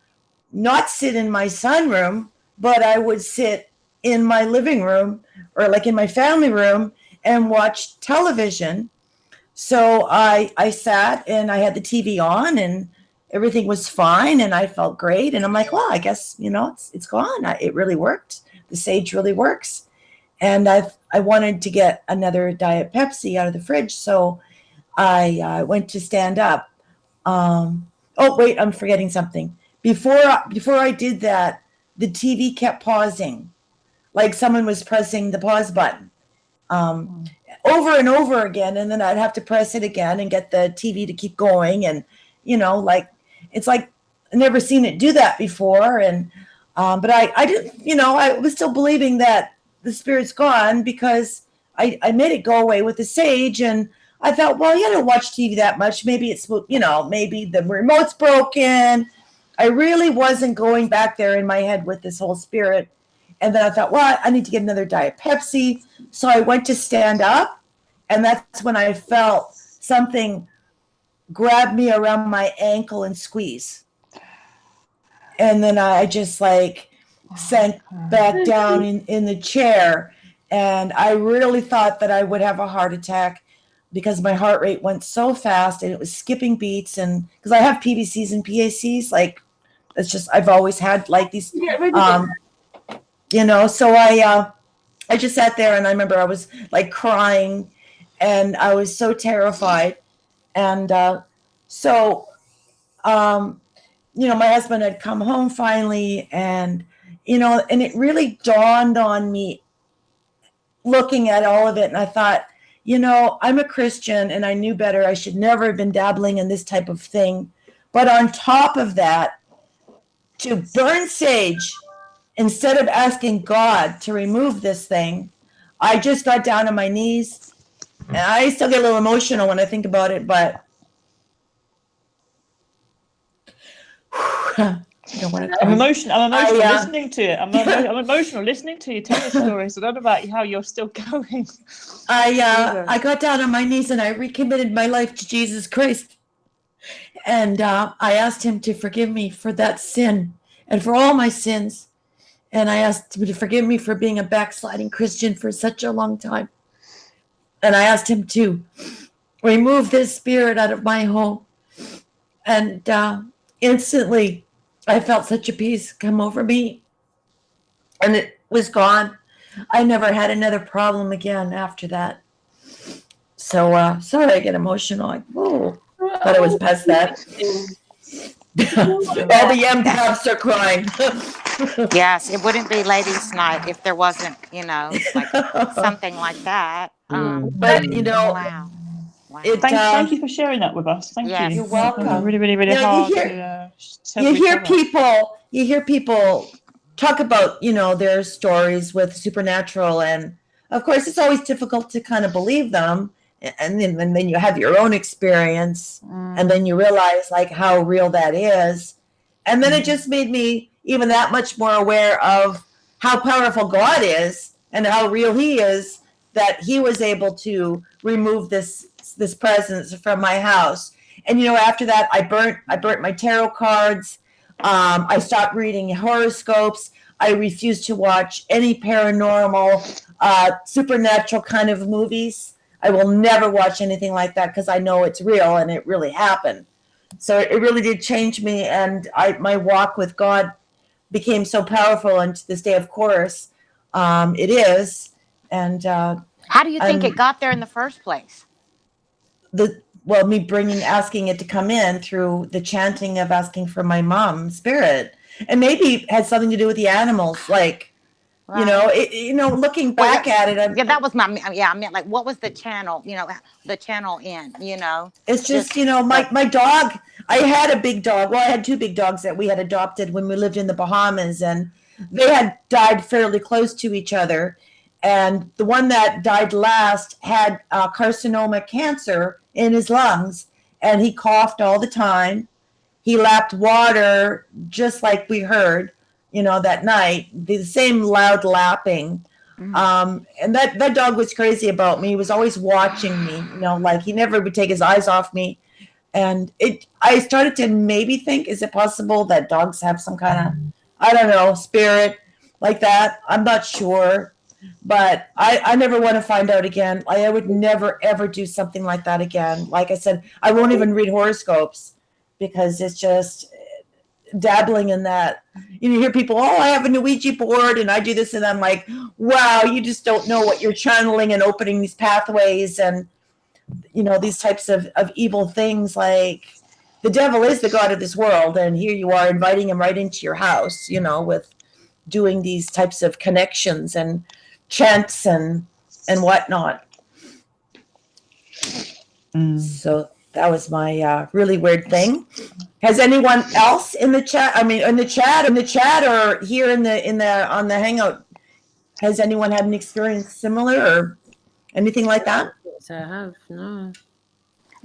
not sit in my sunroom, but I would sit in my living room or like in my family room and watch television. So I sat and I had the TV on and everything was fine and I felt great. And I'm like, well, I guess, it's gone. It really worked. The sage really works. And I wanted to get another Diet Pepsi out of the fridge. So I went to stand up. Oh, wait, I'm forgetting something. Before I did that, the TV kept pausing, like someone was pressing the pause button over and over again. And then I'd have to press it again and get the TV to keep going. And, it's like I've never seen it do that before. And but I didn't, I was still believing that the spirit's gone because I made it go away with the sage. And I thought, well, you don't watch TV that much. Maybe it's, maybe the remote's broken. I really wasn't going back there in my head with this whole spirit. And then I thought, well, I need to get another Diet Pepsi. So I went to stand up. And that's when I felt something grab me around my ankle and squeeze. And then I just sank back down in the chair. And I really thought that I would have a heart attack because my heart rate went so fast and it was skipping beats. And because I have PVCs and PACs, it's just, I've always had these, so I just sat there and I remember I was crying and I was so terrified. And my husband had come home finally and it really dawned on me looking at all of it. And I thought, I'm a Christian and I knew better. I should never have been dabbling in this type of thing. But on top of that, to burn sage, instead of asking God to remove this thing, I just got down on my knees. And I still get a little emotional when I think about it, but I'm emotional listening to it. I'm emotional listening to you tell your stories. I don't know about how you're still going. I got down on my knees and I recommitted my life to Jesus Christ. And I asked him to forgive me for that sin and for all my sins. And I asked him to forgive me for being a backsliding Christian for such a long time. And I asked him to remove this spirit out of my home. And instantly, I felt such a peace come over me. And it was gone. I never had another problem again after that. So, sorry I get emotional. Thought I was past that. All the empaths are crying. Yes, it wouldn't be ladies' night if there wasn't, something like that. But wow. Thank you for sharing that with us. Thank you. You're welcome. Really, really, really hard to you hear people talk about their stories with supernatural, and of course it's always difficult to kind of believe them. And then you have your own experience, and then you realize how real that is. And then it just made me even that much more aware of how powerful God is and how real he is, that he was able to remove this presence from my house. And, after that, I burnt my tarot cards. I stopped reading horoscopes. I refused to watch any paranormal, supernatural kind of movies. I will never watch anything like that because I know it's real and it really happened. So it really did change me, and my walk with God became so powerful. And to this day, of course, it is. And how do you think it got there in the first place? Me asking it to come in through the chanting of asking for my mom's spirit, and maybe it had something to do with the animals, right. Looking back at it. That was I meant what was the channel, the channel in, It's just my dog, I had a big dog. Well, I had two big dogs that we had adopted when we lived in the Bahamas, and they had died fairly close to each other. And the one that died last had carcinoma cancer in his lungs, and he coughed all the time. He lapped water just like we heard. that night, the same loud lapping. And that dog was crazy about me. He was always watching me, like he never would take his eyes off me. And I started to maybe think, is it possible that dogs have some kind of, I don't know, spirit like that? I'm not sure. But I never want to find out again. I would never, ever do something like that again. Like I said, I won't even read horoscopes because it's just dabbling in that. You hear people, I have a Ouija board and I do this. And I'm like, wow, you just don't know what you're channeling and opening these pathways and, these types of evil things. Like the devil is the god of this world. And here you are inviting him right into your house, with doing these types of connections and chants and whatnot. So that was my really weird thing. Has anyone else in the chat? I mean, in the chat, or here on the Hangout, has anyone had an experience similar or anything like that? I have no.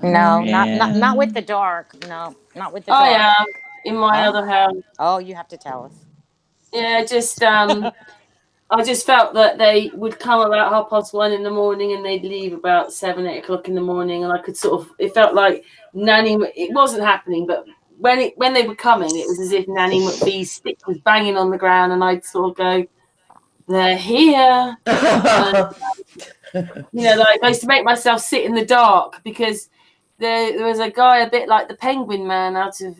No, not with the dark. No, not with the dark. I am in my other house. Oh, you have to tell us. Yeah, just I just felt that they would come about 1:30 in the morning and they'd leave about 7, 8 o'clock in the morning, and I could it felt like Nanny. It wasn't happening, but when they were coming, it was as if Nanny McPhee's stick was banging on the ground, and I'd sort of go, "They're here." Like I used to make myself sit in the dark because there was a guy a bit like the Penguin Man out of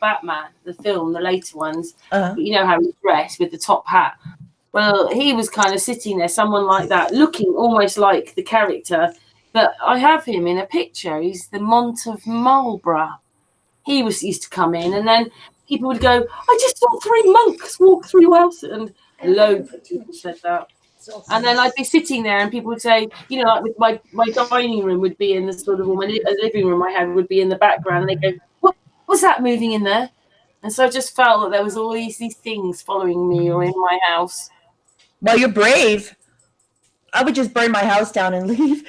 Batman, the film, the later ones. But you know how he's dressed with the top hat. Well, he was kind of sitting there, someone like that, looking almost like the character. But I have him in a picture. He's the Mont of Marlborough. He used to come in, and then people would go, "I just saw 3 monks walk through your house," and loads of people said that. And then I'd be sitting there, and people would say, like with my dining room would be in the sort of my living room I had would be in the background, and they go, "What was that moving in there?" And so I just felt that there was all these things following me or in my house. Well, you're brave. I would just burn my house down and leave.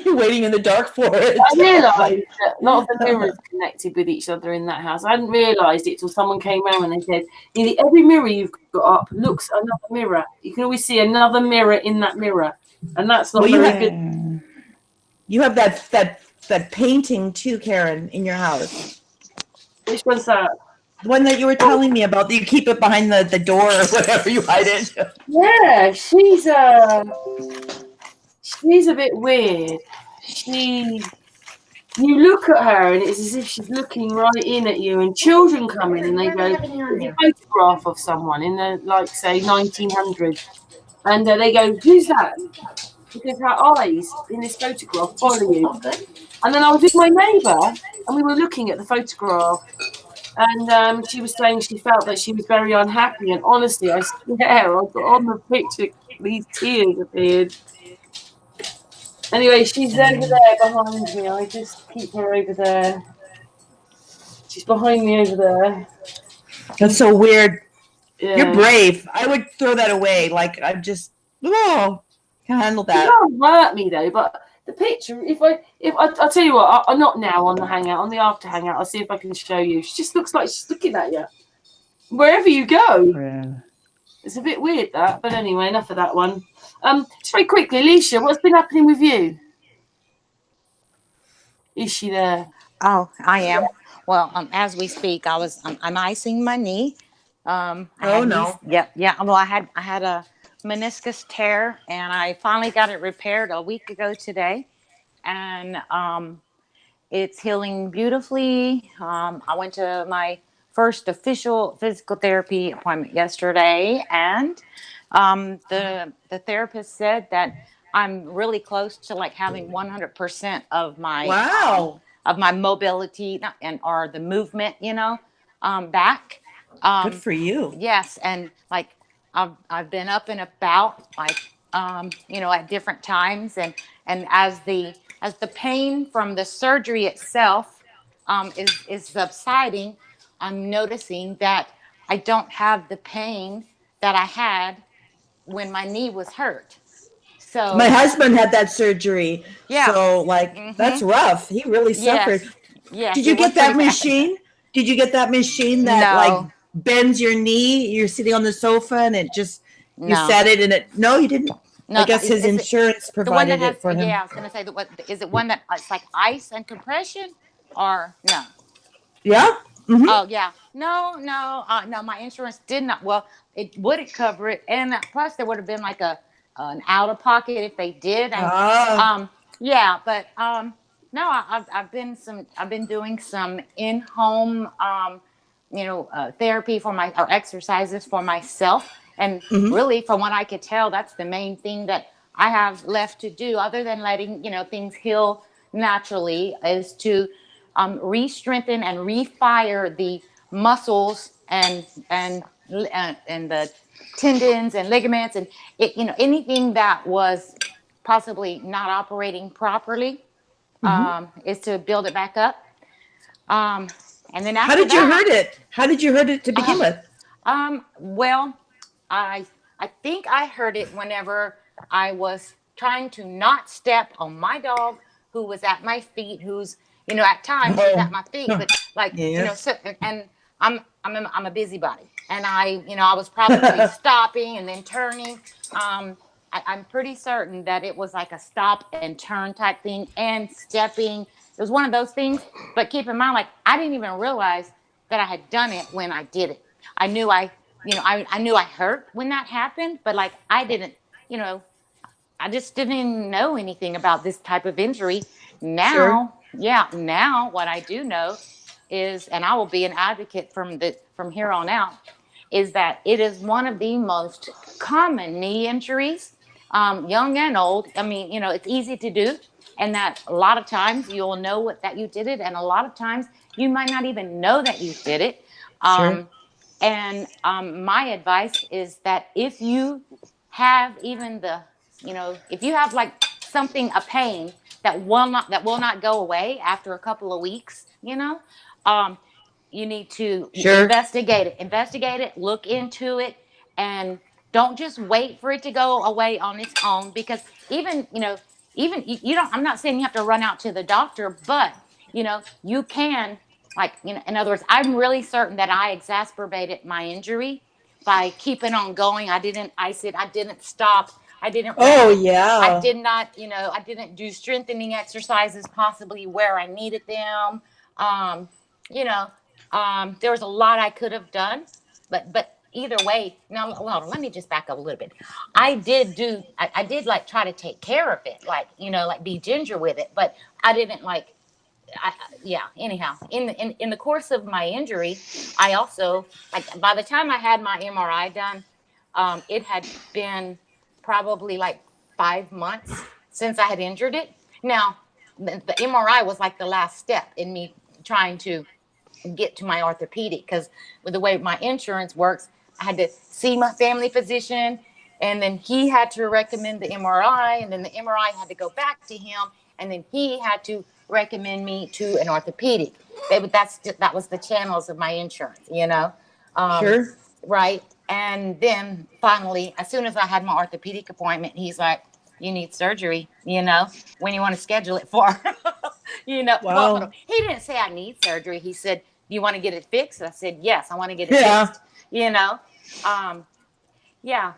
You're waiting in the dark for it. I realised that a lot of the mirrors connected with each other in that house. I hadn't realised it till someone came around and they said, "Nearly every mirror you've got up looks another mirror. You can always see another mirror in that mirror," and that's not very good. You have that painting too, Karen, in your house. Which one's that? The one that you were telling me about. You keep it behind the door or whatever you hide it. Yeah, she's a bit weird. You look at her and it's as if she's looking right in at you. And children come in and they go, "There's a photograph of someone in the say 1900s," and they go, "Who's that?" Because her eyes in this photograph follow you. And then I was with my neighbour and we were looking at the photograph. And she was saying she felt that she was very unhappy. And honestly, I swear, I got on the picture, these tears appeared. Anyway, she's over there behind me. I just keep her over there. She's behind me over there. That's so weird. Yeah. You're brave. I would throw that away. Like, I'm just, can't handle that. It don't hurt me though, but the picture, if I'll tell you what, I'm not now on the Hangout, on the after Hangout, I'll see if I can show you. She just looks like she's looking at you wherever you go. Yeah. It's a bit weird that, but anyway, enough of that one. Just very quickly, Lesia, what's been happening with you? Is she there? Oh, I am. Well, as we speak, I'm icing my knee. No. Yeah. Well, I had a meniscus tear, and I finally got it repaired a week ago today, and it's healing beautifully. I went to my first official physical therapy appointment yesterday, and the therapist said that I'm really close to like having 100% of my of my mobility or the movement, back. Good for you. Yes, and like I've been up and about like at different times, and as the pain from the surgery itself is subsiding, I'm noticing that I don't have the pain that I had when my knee was hurt. So my husband had that surgery. Yeah. So that's rough. He really suffered. Yes. Did you get that machine? Did you get that machine that No. like bends your knee? You're sitting on the sofa and it just you No. set it and it. No, you didn't. No, I guess his is it insurance the one that provided has? it for him. Yeah, I was gonna say what is it? One that it's like ice and compression, or no? Yeah. Mhm. Oh yeah, no. My insurance did not. Well, it wouldn't cover it, and plus there would have been like an out of pocket if they did. And yeah, but no, I've been doing some in home therapy for or exercises for myself, and really from what I could tell, that's the main thing that I have left to do, other than letting things heal naturally, is to re-strengthen and refire the muscles and the tendons and ligaments and anything that was possibly not operating properly, is to build it back up. And then after How did you that, hurt it? How did you hurt it to begin with? well, I think I heard it whenever I was trying to not step on my dog, who was at my feet, who's at times she's at my feet, but like Yes. so, and I'm a busybody, and I was probably stopping and then turning. I'm pretty certain that it was like a stop and turn type thing, and stepping. It was one of those things. But keep in mind, like, I didn't even realize that I had done it when I did it. I knew I knew I hurt when that happened, but like I didn't, I just didn't know anything about this type of injury. Now, now what I do know is, and I will be an advocate from here on out, is that it is one of the most common knee injuries, young and old. I mean, it's easy to do, and that a lot of times you'll know that you did it, and a lot of times you might not even know that you did it. And my advice is that if you have even if you have like a pain that will not go away after a couple of weeks, you need to investigate it, look into it, and don't just wait for it to go away on its own. Because even you don't. I'm not saying you have to run out to the doctor, but you can. Like, in other words, I'm really certain that I exacerbated my injury by keeping on going. I didn't ice it. I didn't stop. I didn't rest. I did not, I didn't do strengthening exercises possibly where I needed them. There was a lot I could have done, but either way, now, hold on, let me just back up a little bit. I did like try to take care of it, like, like be ginger with it, but I didn't like, anyhow, in the course of my injury, I also, like, by the time I had my MRI done, it had been probably like 5 months since I had injured it. Now, the MRI was like the last step in me trying to get to my orthopedic, because with the way my insurance works, I had to see my family physician, and then he had to recommend the MRI, and then the MRI had to go back to him, and then he had to recommend me to an orthopedic. That was the channels of my insurance, right? And then finally, as soon as I had my orthopedic appointment, he's like, "You need surgery, when you want to schedule it for?" Wow. Well, he didn't say I need surgery. He said, "Do you want to get it fixed?" I said, "Yes, I want to get it fixed."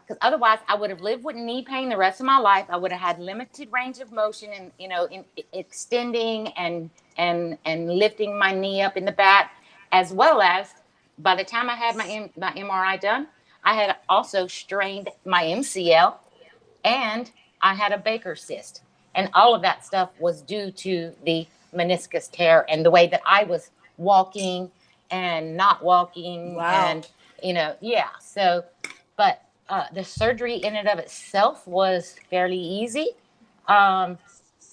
Because otherwise I would have lived with knee pain the rest of my life. I would have had limited range of motion, and in extending and lifting my knee up in the back, as well as by the time I had my MRI done, I had also strained my MCL, and I had a Baker's cyst, and all of that stuff was due to the meniscus tear and the way that I was walking and not walking. Wow. And so, but the surgery in and of itself was fairly easy. I'm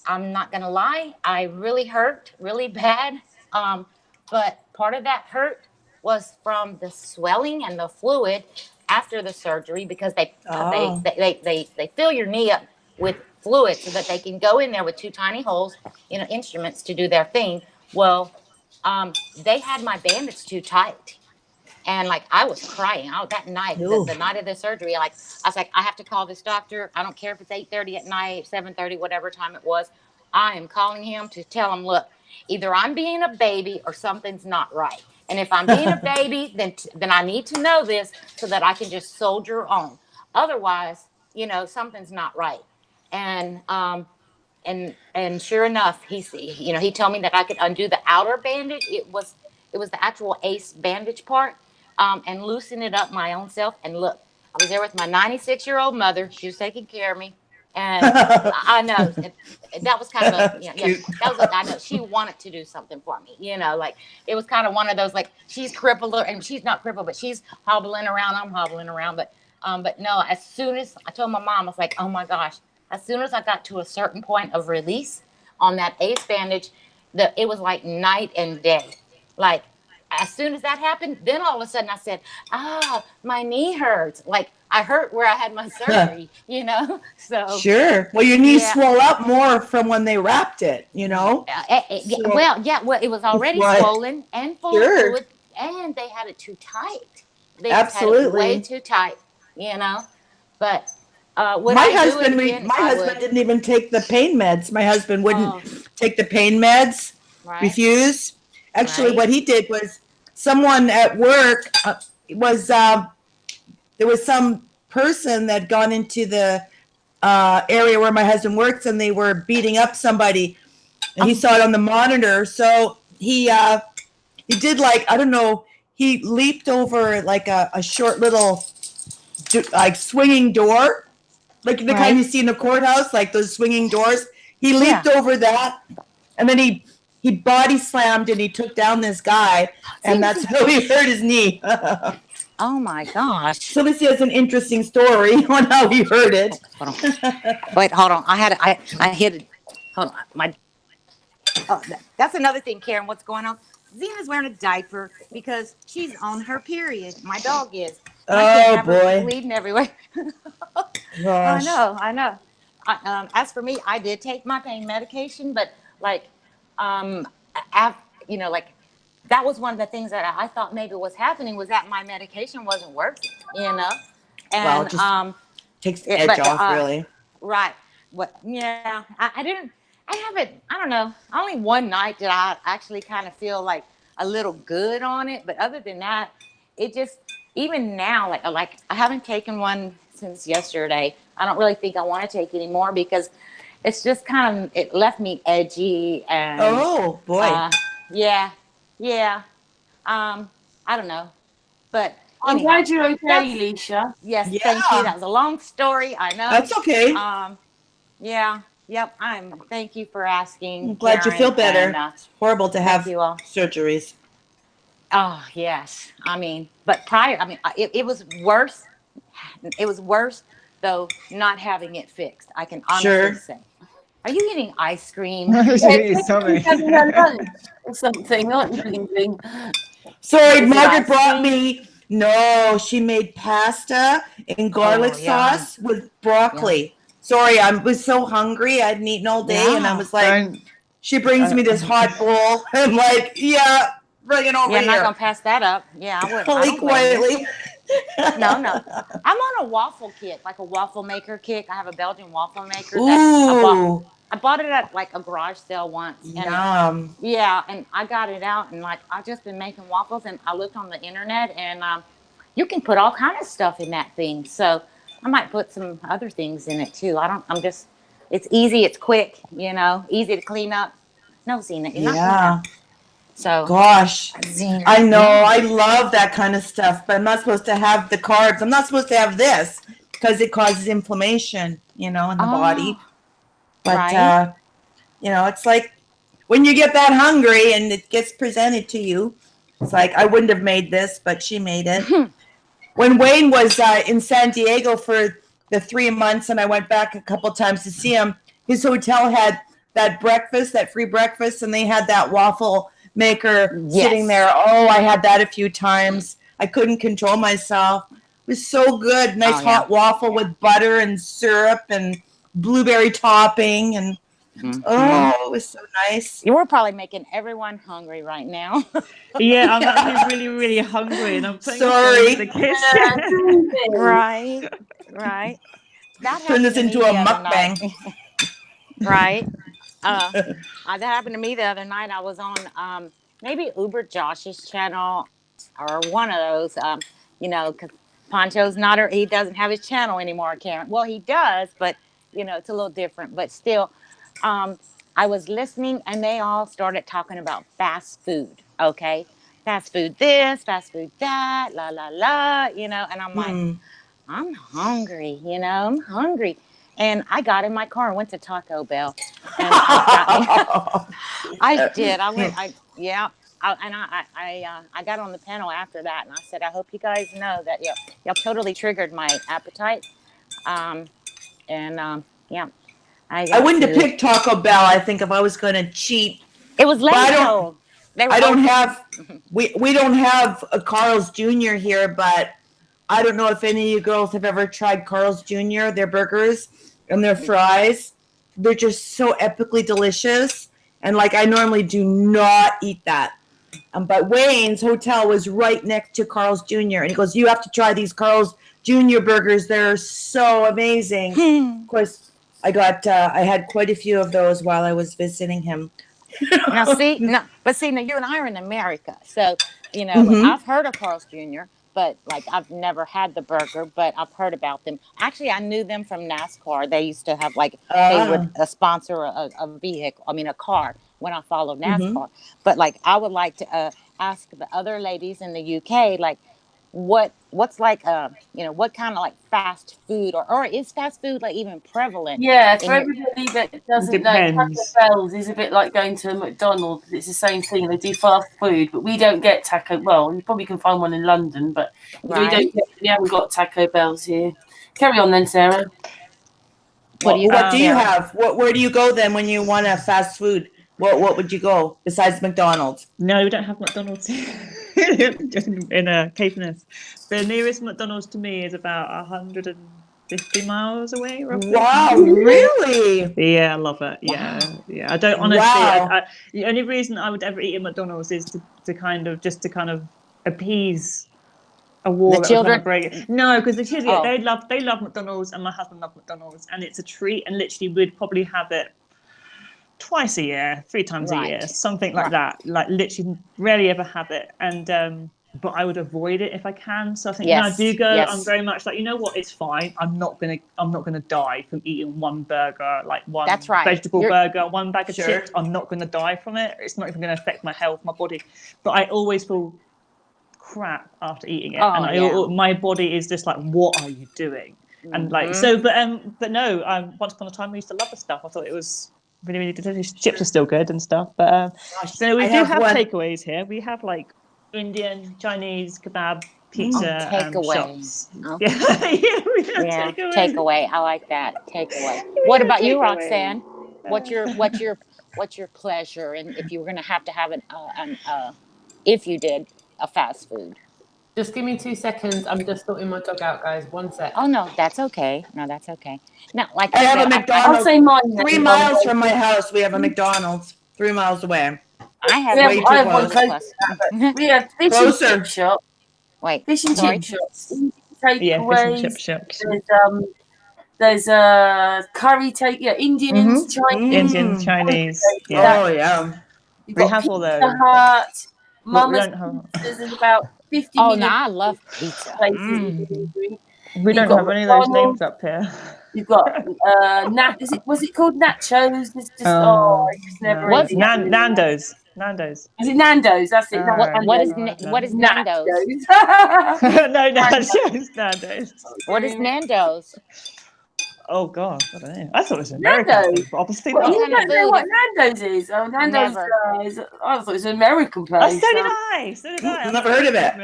not gonna lie, I really hurt really bad, but part of that hurt was from the swelling and the fluid after the surgery, because they fill your knee up with fluid so that they can go in there with 2 tiny holes, instruments to do their thing. Well, they had my bandage too tight, and like I was crying out that night, the night of the surgery. Like, I was like, I have to call this doctor. I don't care if it's 8:30 at night, 7:30, whatever time it was. I am calling him to tell him, look, either I'm being a baby or something's not right. And if I'm being a baby, then I need to know this so that I can just soldier on. Otherwise, you know, something's not right. And and sure enough, he told me that I could undo the outer bandage. It was the actual ace bandage part, and loosen it up my own self. And look, I was there with my 96-year-old mother. She was taking care of me, and I know that was kind of I know she wanted to do something for me. You know, like it was kind of one of those, like, she's crippled, and she's not crippled, but she's hobbling around. I'm hobbling around, but no. As soon as I told my mom, I was like, oh my gosh. As soon as I got to a certain point of release on that ace bandage, it was like night and day. Like, as soon as that happened, then all of a sudden I said, my knee hurts. Like, I hurt where I had my surgery, you know? So sure. Well, your knee swelled up more from when they wrapped it, you know? Well, it was already swollen and full of fluid, and they had it too tight. They just had it way too tight, you know? But my husband didn't even take the pain meds. My husband wouldn't take the pain meds, refuse. Actually, what he did was, someone at work there was some person that gone into the area where my husband works, and they were beating up somebody, and he saw it on the monitor. So he did, like, I don't know, he leaped over like a short little like swinging door. Like the kind you see in the courthouse, like those swinging doors. He leaped over that, and then he body slammed, and he took down this guy, and that's how he hurt his knee. Oh my gosh! So this is an interesting story on how he hurt it. Hold on. Wait, hold on. I hit it. Hold on. That's another thing, Karen. What's going on? Zena's wearing a diaper because she's on her period. My dog is. Oh boy! Bleeding everywhere. Gosh. I know. As for me, I did take my pain medication, but like, like, that was one of the things that I thought maybe was happening, was that my medication wasn't working, you know, and well, it just takes the edge off, really. Right. What? Yeah. I didn't. I haven't. I don't know. Only one night did I actually kind of feel like a little good on it, but other than that, it just. Even now, like I haven't taken one since yesterday. I don't really think I want to take it anymore because it's just it left me edgy and. Oh boy. Yeah. I don't know, but I'm glad you're okay, Lesia. Yes, thank you. That was a long story. I know. That's okay. Yeah. Yep. Thank you for asking. I'm glad Karen, you feel better. And, it's horrible to have you all. surgeries. Oh yes, but prior, it was worse. It was worse though not having it fixed. I can honestly say. Are you eating ice cream? Having a lunch or something, aren't you, Bling Bling? Sorry, Margaret brought me. No, she made pasta and garlic sauce with broccoli. Yeah. Sorry, I was so hungry. I hadn't eaten all day, and I was like, she brings me this hot bowl. I'm like, bring it over here. I'm not gonna pass that up. Yeah, I would. Quietly. No. I'm on a waffle kick, like a waffle maker kick. I have a Belgian waffle maker. Ooh. I bought it at like a garage sale once. Yum. Yeah, and I got it out, and like I've just been making waffles, and I looked on the internet, and you can put all kind of stuff in that thing. So I might put some other things in it too. It's easy, it's quick, you know, easy to clean up. No, Zena, you're not cleaning up. So gosh, Zena, I know, I love that kind of stuff, but I'm not supposed to have the carbs. I'm not supposed to have this because it causes inflammation, you know, in the body. But it's like when you get that hungry and it gets presented to you, it's like, I wouldn't have made this, but she made it. When Wayne was in San Diego for the 3 months, and I went back a couple times to see him, his hotel had that breakfast, that free breakfast, and they had that waffle maker sitting there. Oh, I had that a few times. I couldn't control myself. It was so good. Nice hot waffle with butter and syrup and blueberry topping, and it was so nice. You were probably making everyone hungry right now. Yeah, I'm actually really, really hungry, and I'm sorry. In the kitchen. Right. That turn this into a mukbang. Right. That happened to me the other night. I was on. maybe Uber Josh's channel or one of those. Because Poncho's not, he doesn't have his channel anymore, Karen. Well, he does, but it's a little different. But still, I was listening, and they all started talking about fast food. Okay, fast food this, fast food that, la la la. And I'm like, I'm hungry. I'm hungry. And I got in my car and went to Taco Bell, and I did. I went. I got on the panel after that, and I said, I hope you guys know that y'all totally triggered my appetite. Yeah, I wouldn't have picked Taco Bell. I think if I was going to cheat, it was late though. I don't have. We don't have a Carl's Jr. here, but I don't know if any of you girls have ever tried Carl's Jr. Their burgers and their fries. They're just so epically delicious. And like, I normally do not eat that. But Wayne's hotel was right next to Carl's Jr. And he goes, you have to try these Carl's Jr. burgers. They're so amazing. Of course, I had quite a few of those while I was visiting him. Now you and I are in America. So, I've heard of Carl's Jr., but like I've never had the burger, but I've heard about them. Actually, I knew them from NASCAR. They used to have they would sponsor a vehicle, a car when I followed NASCAR. But like I would like to ask the other ladies in the UK, like what's like what kind of like fast food or is fast food like even prevalent? Yeah, for everybody that doesn't know, Taco Bell's is a bit like going to McDonald's. It's the same thing. They do fast food, but we don't get Taco. Well, you probably can find one in London, but we haven't got Taco Bell's here. Carry on then, Sarah. What do you have? Where do you go then when you want a fast food? What would you go besides McDonald's? No, we don't have McDonald's in Caithness. The nearest McDonald's to me is about 150 miles away, roughly. Wow, really? Yeah, I love it. Yeah, yeah. I don't honestly. Wow. The only reason I would ever eat at McDonald's is to kind of appease a war. The children. No, because the children they love McDonald's, and my husband loves McDonald's, and it's a treat. And literally, we'd probably have it twice a year, 3 times a year, something like that. Like literally rarely ever have it. And but I would avoid it if I can. So I think when I do go, I'm very much like, you know what, it's fine. I'm not gonna die from eating one burger, like one vegetable burger, one bag of chips. I'm not gonna die from it. It's not even gonna affect my health, my body. But I always feel crap after eating it. My body is just like, what are you doing? And like but no, once upon a time we used to love the stuff. I thought it was really, really delicious. Chips are still good and stuff, but so we do have takeaways here. We have like Indian, Chinese, kebab, pizza, shops. Okay. Takeaway. I like that. Takeaway. What about you, Roxanne? What's your pleasure? And if you were going to have if you did a fast food. Just give me 2 seconds. I'm just sorting my dog out, guys. 1 sec. Oh no, that's okay. No, like I have a McDonald's. I'll say mine. 3 miles from my house, we have a McDonald's. 3 miles away. I have one close. We have fish and chip shop. Wait, fish and chip shops. Fish and chip shops. There's curry take. Yeah, Indians, Chinese. Yeah. Oh yeah. We have all those. Hut, Mama's. There's about 50 Oh, no, I love pizza. We don't have any of those names up here. You've got was it called Nachos? Nando's. Is it Nando's? That's it. What is Nando's? No, Nando's. What is Nando's? Oh God, I don't know. I thought it was American. Obviously, you don't know what Nando's is. Oh, Nando's I thought it was an American place. So did I. I've never heard of it.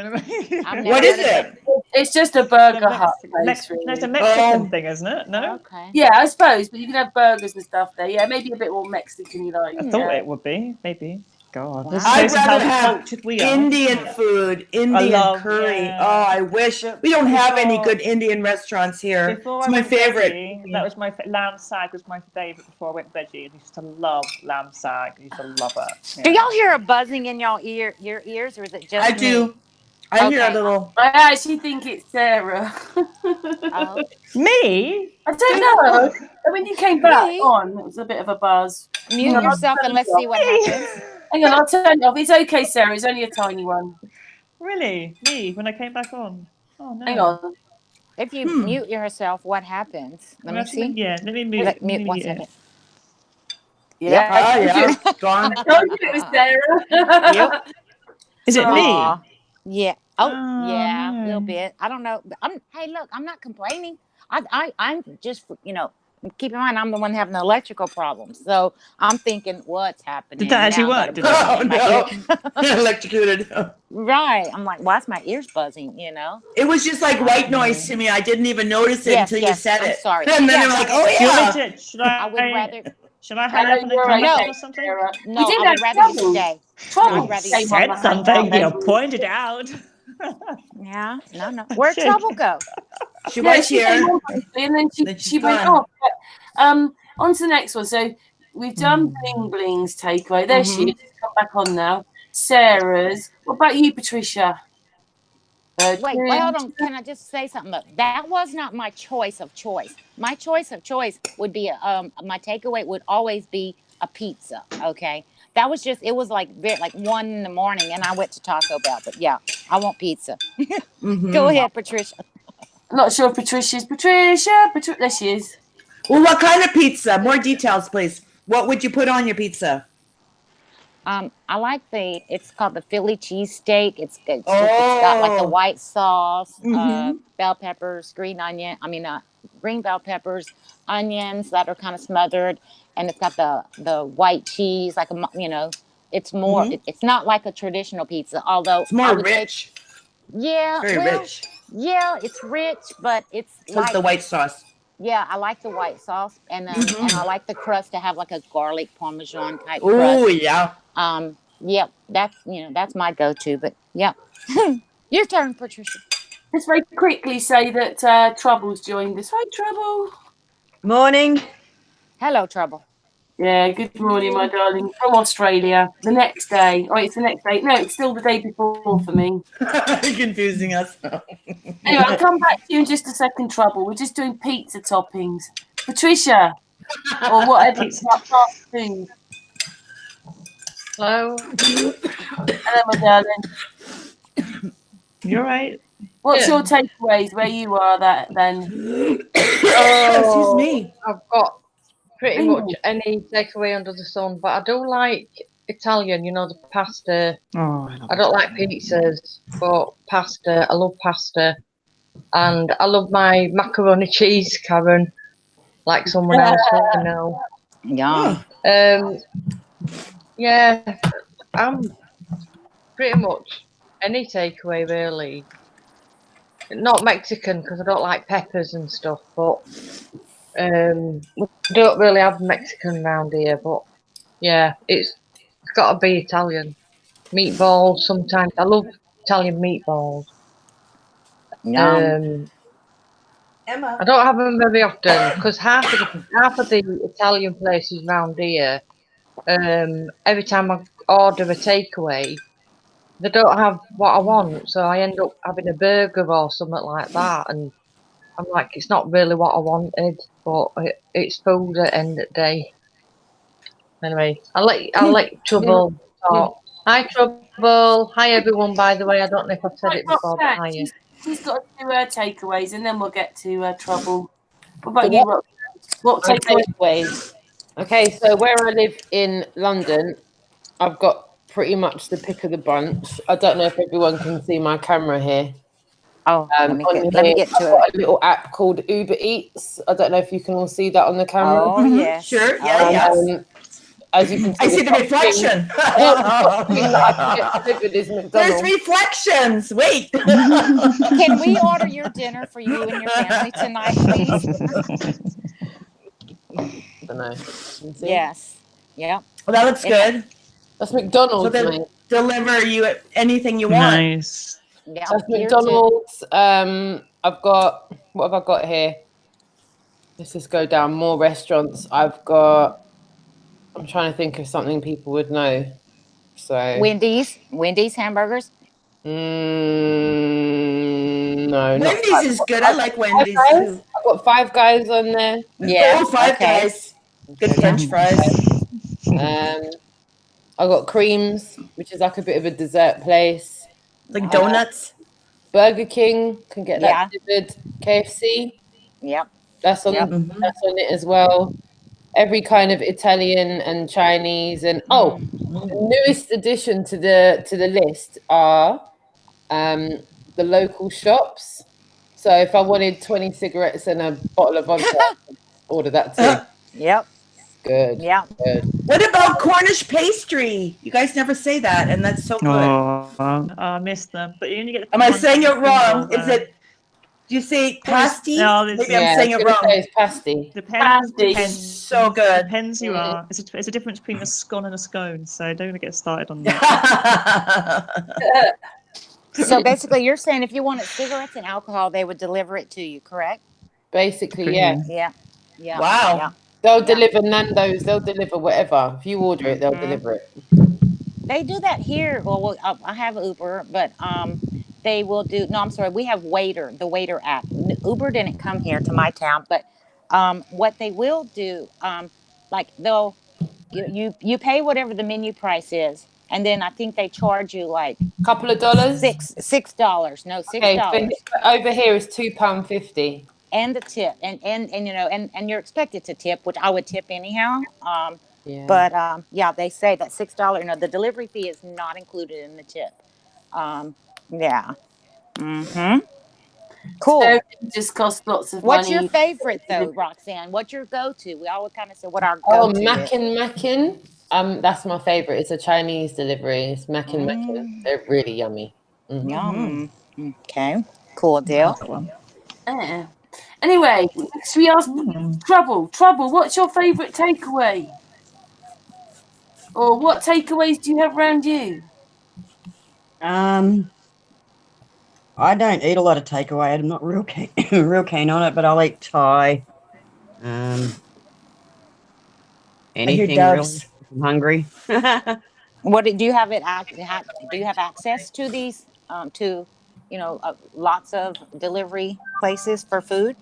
What is it? It's just a burger hut place. It's a Mexican thing, isn't it? No. Okay. Yeah, I suppose, but you can have burgers and stuff there. Yeah, maybe a bit more Mexican, you like. I thought it would be. Maybe. God. Wow. I'd rather have Indian food, Indian curry. Yeah. Oh, I wish. We don't have any good Indian restaurants here. It's my favorite. That was my lamb sag was my favorite before I went veggie. I used to love lamb sag. I used to love it. Yeah. Do y'all hear a buzzing in your ears, or is it just I do. I hear a little. I actually think it's Sarah. Me? I don't know. When you came back on, it was a bit of a buzz. Mute yourself and let's see what happens. Hang on, I'll turn it off. It's okay, Sarah. It's only a tiny one. Really? Me, when I came back on? Oh, no. Hang on. If you mute yourself, what happens? Let me see. Yeah, let me mute. Let mute 1 it. second. Yeah. Ah, yeah. Gone. I told you it was Sarah. Yep. Is it me? Aw. Yeah. Oh, Oh, yeah, a no. little bit. I don't know. Hey, look, I'm not complaining. I'm just, keep in mind, I'm the one having the electrical problems. So I'm thinking, what's happening? Did that actually Now I work? gotta Did Oh, put it in my no. ear. Electrocuted. Right. I'm like, why's my ears buzzing, It was just like white noise to me. I didn't even notice it Yes, until you said I'm it. sorry. And then Yeah, I'm go like, ahead. oh, Do you want yeah. me to, should I would rather, hang up and then You're come back okay. or something? Sarah. no, We did I have would rather you trouble. stay. Trouble I'd rather You you came on said the something. hangout. You pointed out. Yeah, no. Where'd Joking. Trouble go? She was she came here. on briefly and then Then she's she went gone. off. But, on to the next one. So we've done Bling Bling's takeaway. There she is. She's come back on now. Sarah's. What about you, Patricia? Wait, hold on. Can I just say something? Look, that was not my choice of choice. My choice of choice would be my takeaway would always be a pizza. Okay, that was just it was like 1 in the morning, and I went to Taco Bell. But yeah, I want pizza. Go ahead, Patricia. I'm not sure if Patricia's Patricia. There she is. Well, what kind of pizza? More details, please. What would you put on your pizza? I like it's called the Philly cheesesteak. It's got like the white sauce, bell peppers, green bell peppers, onions that are kind of smothered, and it's got the white cheese, like it's more. It's not like a traditional pizza, although It's more rich. Yeah, Very rich. Yeah, it's rich, but it's Like the white sauce. Yeah, I like the white sauce, and and I like the crust to have like a garlic parmesan type crust. Oh yeah. Yeah, that's my go-to. But yeah, your turn, Patricia. Let's very quickly say that Trouble's joined us. Hi, Trouble. Morning. Hello, Trouble. Yeah, good morning, my darling. From Australia. The next day. Oh, it's the next day. No, it's still the day before for me. You're confusing us. Anyway, I'll come back to you in just a second, Trouble. We're just doing pizza toppings. Patricia, or whatever. Fast food. Hello. Hello, my darling. You're right. What's your takeaways where you are then? Excuse me. I've got pretty much any takeaway under the sun, but I do like Italian, the pasta. Oh, I don't like pizzas, but pasta. I love pasta. And I love my macaroni cheese, Karen, like someone else will know. Yeah. Yeah, I'm pretty much any takeaway really. Not Mexican because I don't like peppers and stuff, but we don't really have Mexican around here. But yeah, it's got to be Italian. Meatballs sometimes. I love Italian meatballs. Emma. I don't have them very often because half of the Italian places around here, every time I order a takeaway, they don't have what I want, so I end up having a burger or something like that, and I'm like, it's not really what I wanted, but it's food at the end of the day. Anyway, I'll let Trouble talk. Hi, Trouble. Hi, everyone. By the way, I don't know if I've said it before, but hi. She's got to do her takeaways, and then we'll get to Trouble. What about you, Roxanne? What takeaways? Okay, so where I live in London, I've got pretty much the pick of the bunch. I don't know if everyone can see my camera here. Oh, let me get to I've got a little app called Uber Eats. I don't know if you can all see that on the camera. Oh, yes. Sure. Yeah. Yes. As you can see, I see the reflection. There's reflections. Wait. Can we order your dinner for you and your family tonight, please? I don't know. Yes. Yeah. Well, that looks good. That's McDonald's. So they'll deliver you anything you want. Nice. Yeah. That's McDonald's. I've got, what have I got here? Let's just go down more restaurants. I'm trying to think of something people would know. So Wendy's hamburgers. No. Wendy's is good. I like Wendy's too. I've got Five Guys on there. Yeah. Oh, Five Guys. Good French fries. I got Creams, which is like a bit of a dessert place. Like donuts. Burger King can get Yeah. that delivered. KFC, Yep. that's on Yep. that's on it as well. Every kind of Italian and Chinese, and the newest addition to the list are the local shops. So if I wanted 20 cigarettes and a bottle of vodka, I could order that too. Yep. Good. Yep. Good. What about Cornish pastry? You guys never say that, and that's so good. Oh, I miss them. But you only get. Am I one saying it single, wrong? Is it? Do you say pasty? No, it's- Maybe I'm Yeah, saying I it was gonna say wrong. it's pasty. Depends. So good. Depends who you are. It's a difference between a scone and a scone. So don't get started on that. So basically, you're saying if you wanted cigarettes and alcohol, they would deliver it to you, correct? Basically, Pretty yeah. much. Yeah. Yeah. Wow. Yeah. They'll deliver Nando's. They'll deliver whatever. If you order it, they'll deliver it. They do that here. Well, I have Uber, but they will do. No, I'm sorry. We have Waiter, the Waiter app. Uber didn't come here to my town, but what they will do, like they'll you pay whatever the menu price is, and then I think they charge you like Couple of dollars. $6. No, $6. Okay, but over here is £2.50. And the tip, and you know, and you're expected to tip, which I would tip anyhow. Yeah. But yeah, they say that $6. You know, the delivery fee is not included in the tip. Yeah. Cool. So it just costs lots of What's money. your favorite though, Roxanne? What's your go-to? We always kind of say what our Oh, go-to is. Mackin. That's my favorite. It's a Chinese delivery. It's Mackin. They're really yummy. Yum. Okay. Cool deal. Yeah. Anyway, should we ask Trouble, what's your favourite takeaway? Or what takeaways do you have around you? I don't eat a lot of takeaway. I'm not real keen on it, but I'll eat Thai. Anything really. If I'm hungry. What do you have it? Do you have access to these? To lots of delivery places for food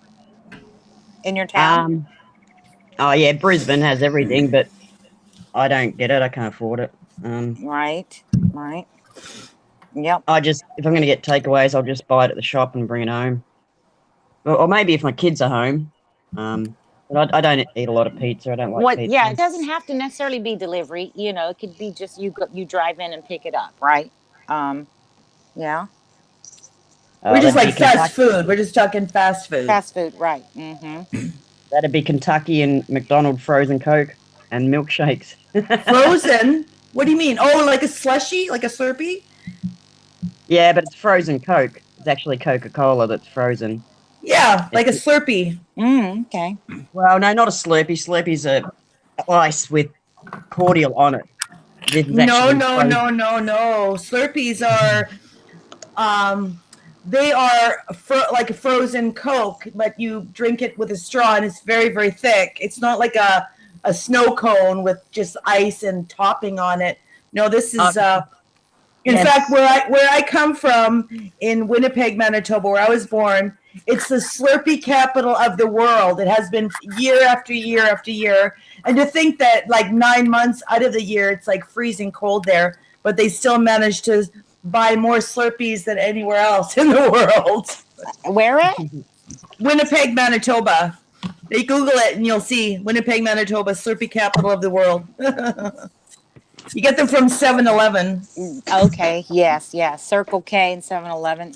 in your town. Oh yeah, Brisbane has everything, but I don't get it. I can't afford it. Right. Yep. if I'm going to get takeaways, I'll just buy it at the shop and bring it home. Or maybe if my kids are home. But I don't eat a lot of pizza. I don't like pizza. Yeah, it doesn't have to necessarily be delivery. You know, it could be just you drive in and pick it up, right? Yeah. We're just like fast food. We're just talking fast food. Fast food, right? That'd be Kentucky and McDonald's frozen Coke and milkshakes. Frozen? What do you mean? Oh, like a slushy, like a Slurpee? Yeah, but it's frozen Coke. It's actually Coca-Cola that's frozen. Yeah, like a Slurpee. Okay. Well, no, not a Slurpee. Slurpee's a ice with cordial on it. This is No. frozen. Slurpees are, they are like a frozen Coke, but you drink it with a straw, and it's very, very thick. It's not like a snow cone with just ice and topping on it. No, this is in fact where I come from in Winnipeg, Manitoba, where I was born. It's the Slurpee capital of the world. It has been year after year after year. And to think that like 9 months out of the year, it's like freezing cold there, but they still manage to buy more Slurpees than anywhere else in the world. Where at? Winnipeg, Manitoba. You Google it and you'll see Winnipeg, Manitoba, Slurpee capital of the world. You get them from 7-Eleven. Okay. Yes. Circle K and 7-Eleven.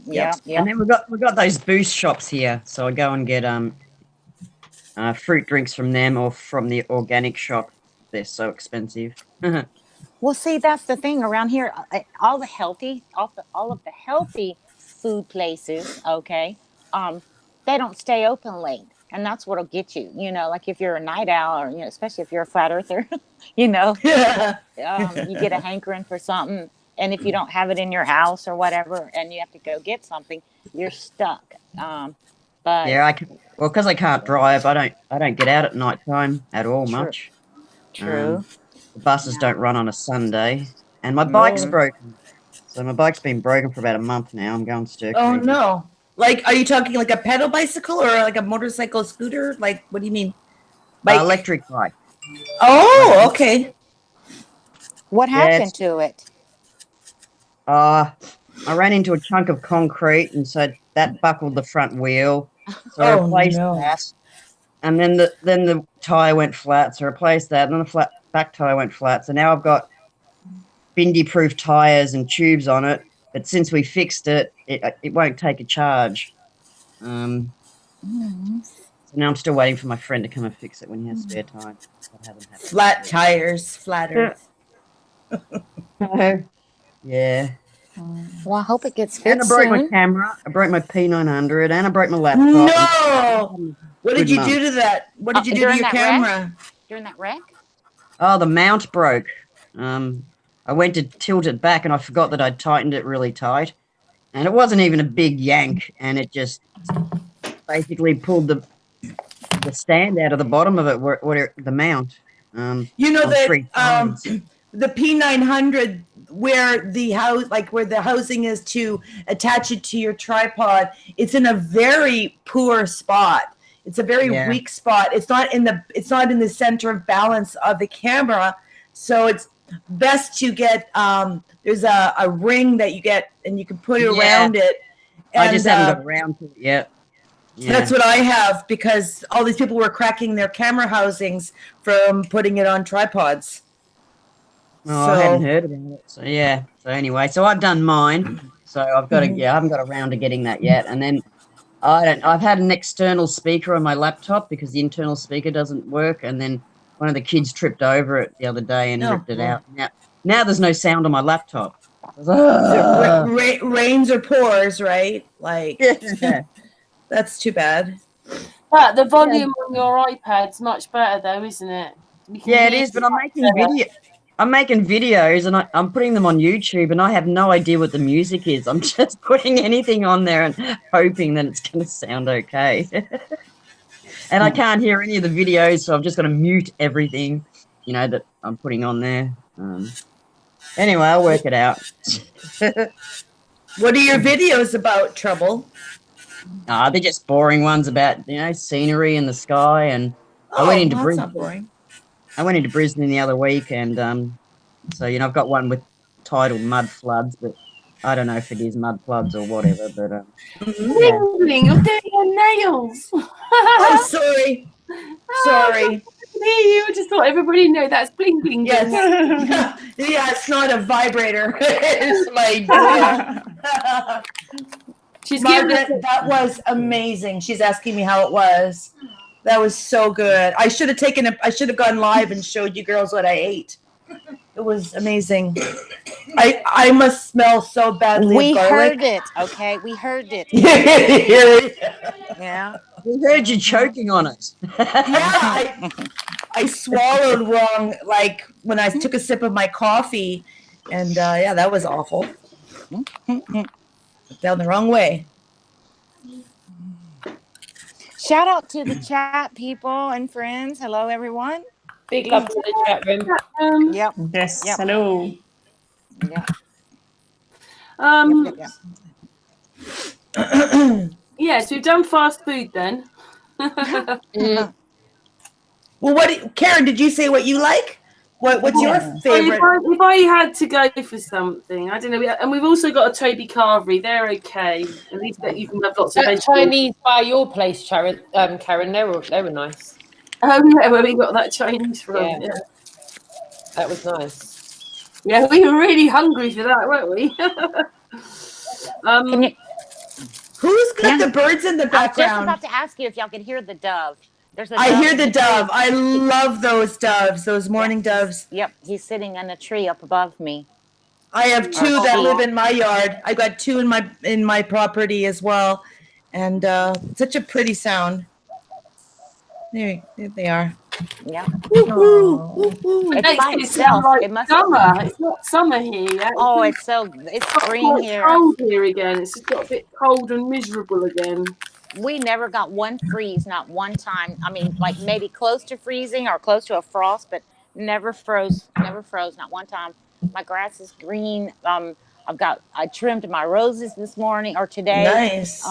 Yeah. And then we've got those boost shops here. So I go and get fruit drinks from them or from the organic shop. They're so expensive. Well, see, that's the thing around here. All of the healthy food places, okay, they don't stay open late, and that's what'll get you. You know, like if you're a night owl, or especially if you're a flat earther, you get a hankering for something, and if you don't have it in your house or whatever, and you have to go get something, you're stuck. But yeah, because I can't drive, I don't get out at night time at all much. True. The buses don't run on a Sunday, and my bike's broken. So my bike's been broken for about a month now. I'm going stir crazy. Oh no! Like, are you talking like a pedal bicycle or like a motorcycle scooter? Like, what do you mean? Electric bike. Oh, okay. What Yeah, happened to it? I ran into a chunk of concrete, and so that buckled the front wheel. So I Oh, replaced no. that, and then the tire went flat. So I replaced that, and then the back tire went flat. So now I've got windy-proof tires and tubes on it. But since we fixed it, it won't take a charge. So now I'm still waiting for my friend to come and fix it when he has spare time. That hasn't happened Flat yet. tires, flat earth. Yeah. Well, I hope it gets And I fixed broke my soon. camera. I broke my P900, and I broke my laptop. No! What did Good you month. do to that? What did you do to during your that wreck? camera? During that wreck? Oh, the mount broke. I went to tilt it back, and I forgot that I'd tightened it really tight. And it wasn't even a big yank, and it just basically pulled the stand out of the bottom of it, where the mount. You know on that 3 sides. the P900, where the house, like where the housing is to attach it to your tripod, it's in a very poor spot. It's a very Yeah. weak spot. It's not in the center of balance of the camera. So it's best to get there's a ring that you get and you can put it Yeah. around it. I And just haven't got around to it yet. Yeah. that's what I have, because all these people were cracking their camera housings from putting it on tripods. Oh, I hadn't heard about it. So yeah. So anyway, so I've done mine. So I've got to. Mhm. Yeah, I haven't got around to getting that yet. And then I've had an external speaker on my laptop because the internal speaker doesn't work. And then one of the kids tripped over it the other day and ripped it out. Now there's no sound on my laptop. Rains or pours, right? Like, Yeah. that's too bad. But the volume on your iPad's much better, though, isn't it? Yeah, it is. But I'm making videos, and I'm putting them on YouTube, and I have no idea what the music is. I'm just putting anything on there and hoping that it's going to sound okay. And I can't hear any of the videos, so I'm just going to mute everything, that I'm putting on there. Anyway, I'll work it out. What are your videos about, Trouble? They're just boring ones about, scenery and the sky. And I went into that's Brisbane. not boring. I went into Brisbane the other week, and so I've got one with titled Mud Floods, but I don't know if it is mud floods or whatever. But Bling, you're doing your nails. Oh, sorry. Sorry. You just thought everybody knew that's bling bling. Yes. Yeah, it's not a vibrator. It's my door. She's Margaret, that was amazing. She's asking me how it was. That was so good. I should have gone live and showed you girls what I ate. It was amazing. I must smell so badly. We of garlic. heard it, okay? We heard it. Yeah. We heard you choking on it. Yeah, I swallowed wrong, like when I took a sip of my coffee, and that was awful. Down the wrong way. Shout out to the chat people and friends. Hello, everyone. Big love to the chat room. Yep. Yes. Yep. Hello. Yep. Yes, we've done fast food then. Well, Karen, did you say what you like? What's your favorite? If I had to go for something, I don't know. And we've also got a Toby Carvery. They're okay. At least that you can have lots of That vegetables. Chinese by your place, Karen, they were nice. Oh yeah, where we got that Chinese from. Yeah. Yeah. That was nice. Yeah, we were really hungry for that, weren't we? Can you, Who's got the birds in the I was just background? about to ask you if y'all could hear the dove. There's a I dove hear in the dove. tree. I love those doves, those morning doves. Yep, he's sitting in a tree up above me. I have two that live in my yard. I got two in my property as well, and such a pretty sound. There they are. Yeah. Woo-hoo, woo-hoo. It's Makes by it itself. sound like It must summer. It's not summer here yet. Oh, it's spring quite here. cold here again. It's just got a bit cold and miserable again. We never got one freeze, not one time. I mean, like maybe close to freezing or close to a frost, but never froze, not one time. My grass is green. I trimmed my roses this morning or today. Nice.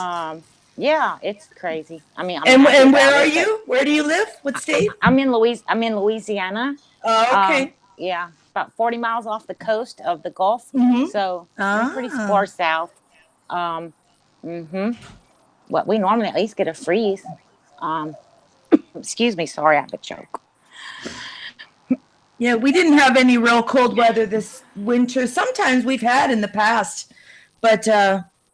Yeah, it's crazy. I mean, and where are you? Where do you live? What state? I'm in Louisiana. Oh, okay. Yeah, about 40 miles off the coast of the Gulf. Mhm. So we're pretty Ah. far south. What we normally at least get a freeze. Excuse me, sorry, I have a choke. Yeah, we didn't have any real cold weather this winter. Sometimes we've had in the past, but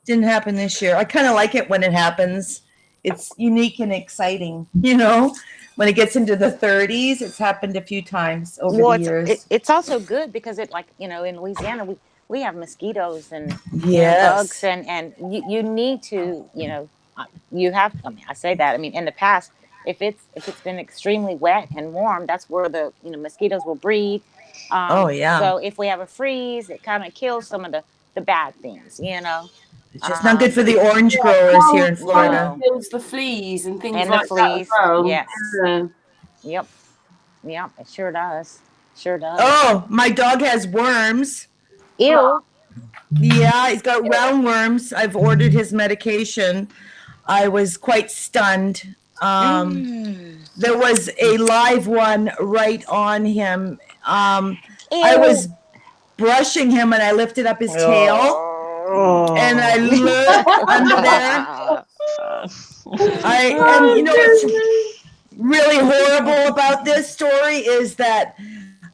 didn't happen this year. I kind of like it when it happens. It's unique and exciting, you know. When it gets into the 30s, it's happened a few times over the years. It's also good because it, like, you know, in Louisiana we have mosquitoes and Yes. bugs, and you need to, you know, you have. I mean, I say that. I mean, in the past, if it's been extremely wet and warm, that's where the mosquitoes will breed. Oh, yeah. So if we have a freeze, it kind of kills some of the bad things, you know. It's just not good for the orange growers here in Florida. No. Kills the fleas and things And like the that as fleas, well. yes. Yeah. Yep, it sure does. Sure does. Oh, my dog has worms. Ew. Yeah, he's got roundworms. I've ordered his medication. I was quite stunned. There was a live one right on him. I was brushing him and I lifted up his tail and I looked under there. And you know what's really horrible about this story is that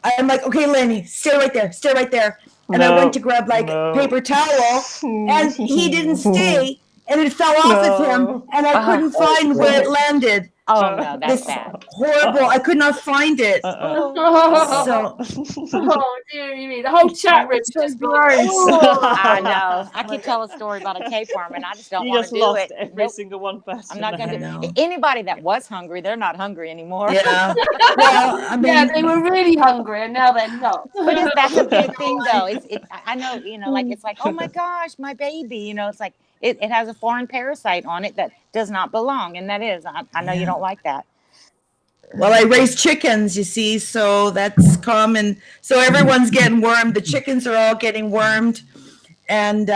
I'm like, okay, Lenny, stay right there. And I went to grab like paper towel and he didn't stay and it fell off of him and I couldn't find where it landed. Oh no, that's bad. Horrible. I could not find it. So Oh dear, the whole chat room just gross. I know. I could tell a story about a tapeworm and I just don't You want just to do lost it. every single one person. I'm not going to know. do anybody that was hungry, they're not hungry anymore. Yeah. Well, I mean, yeah, they were really hungry and now they're not. But that's a big thing though. I know, you know, like it's like, oh my gosh, my baby, you know, it's like it has a foreign parasite on it that does not belong. And that is, I know you don't like that. well, I raise chickens, you see, so that's common. So everyone's getting wormed. The chickens are all getting wormed. And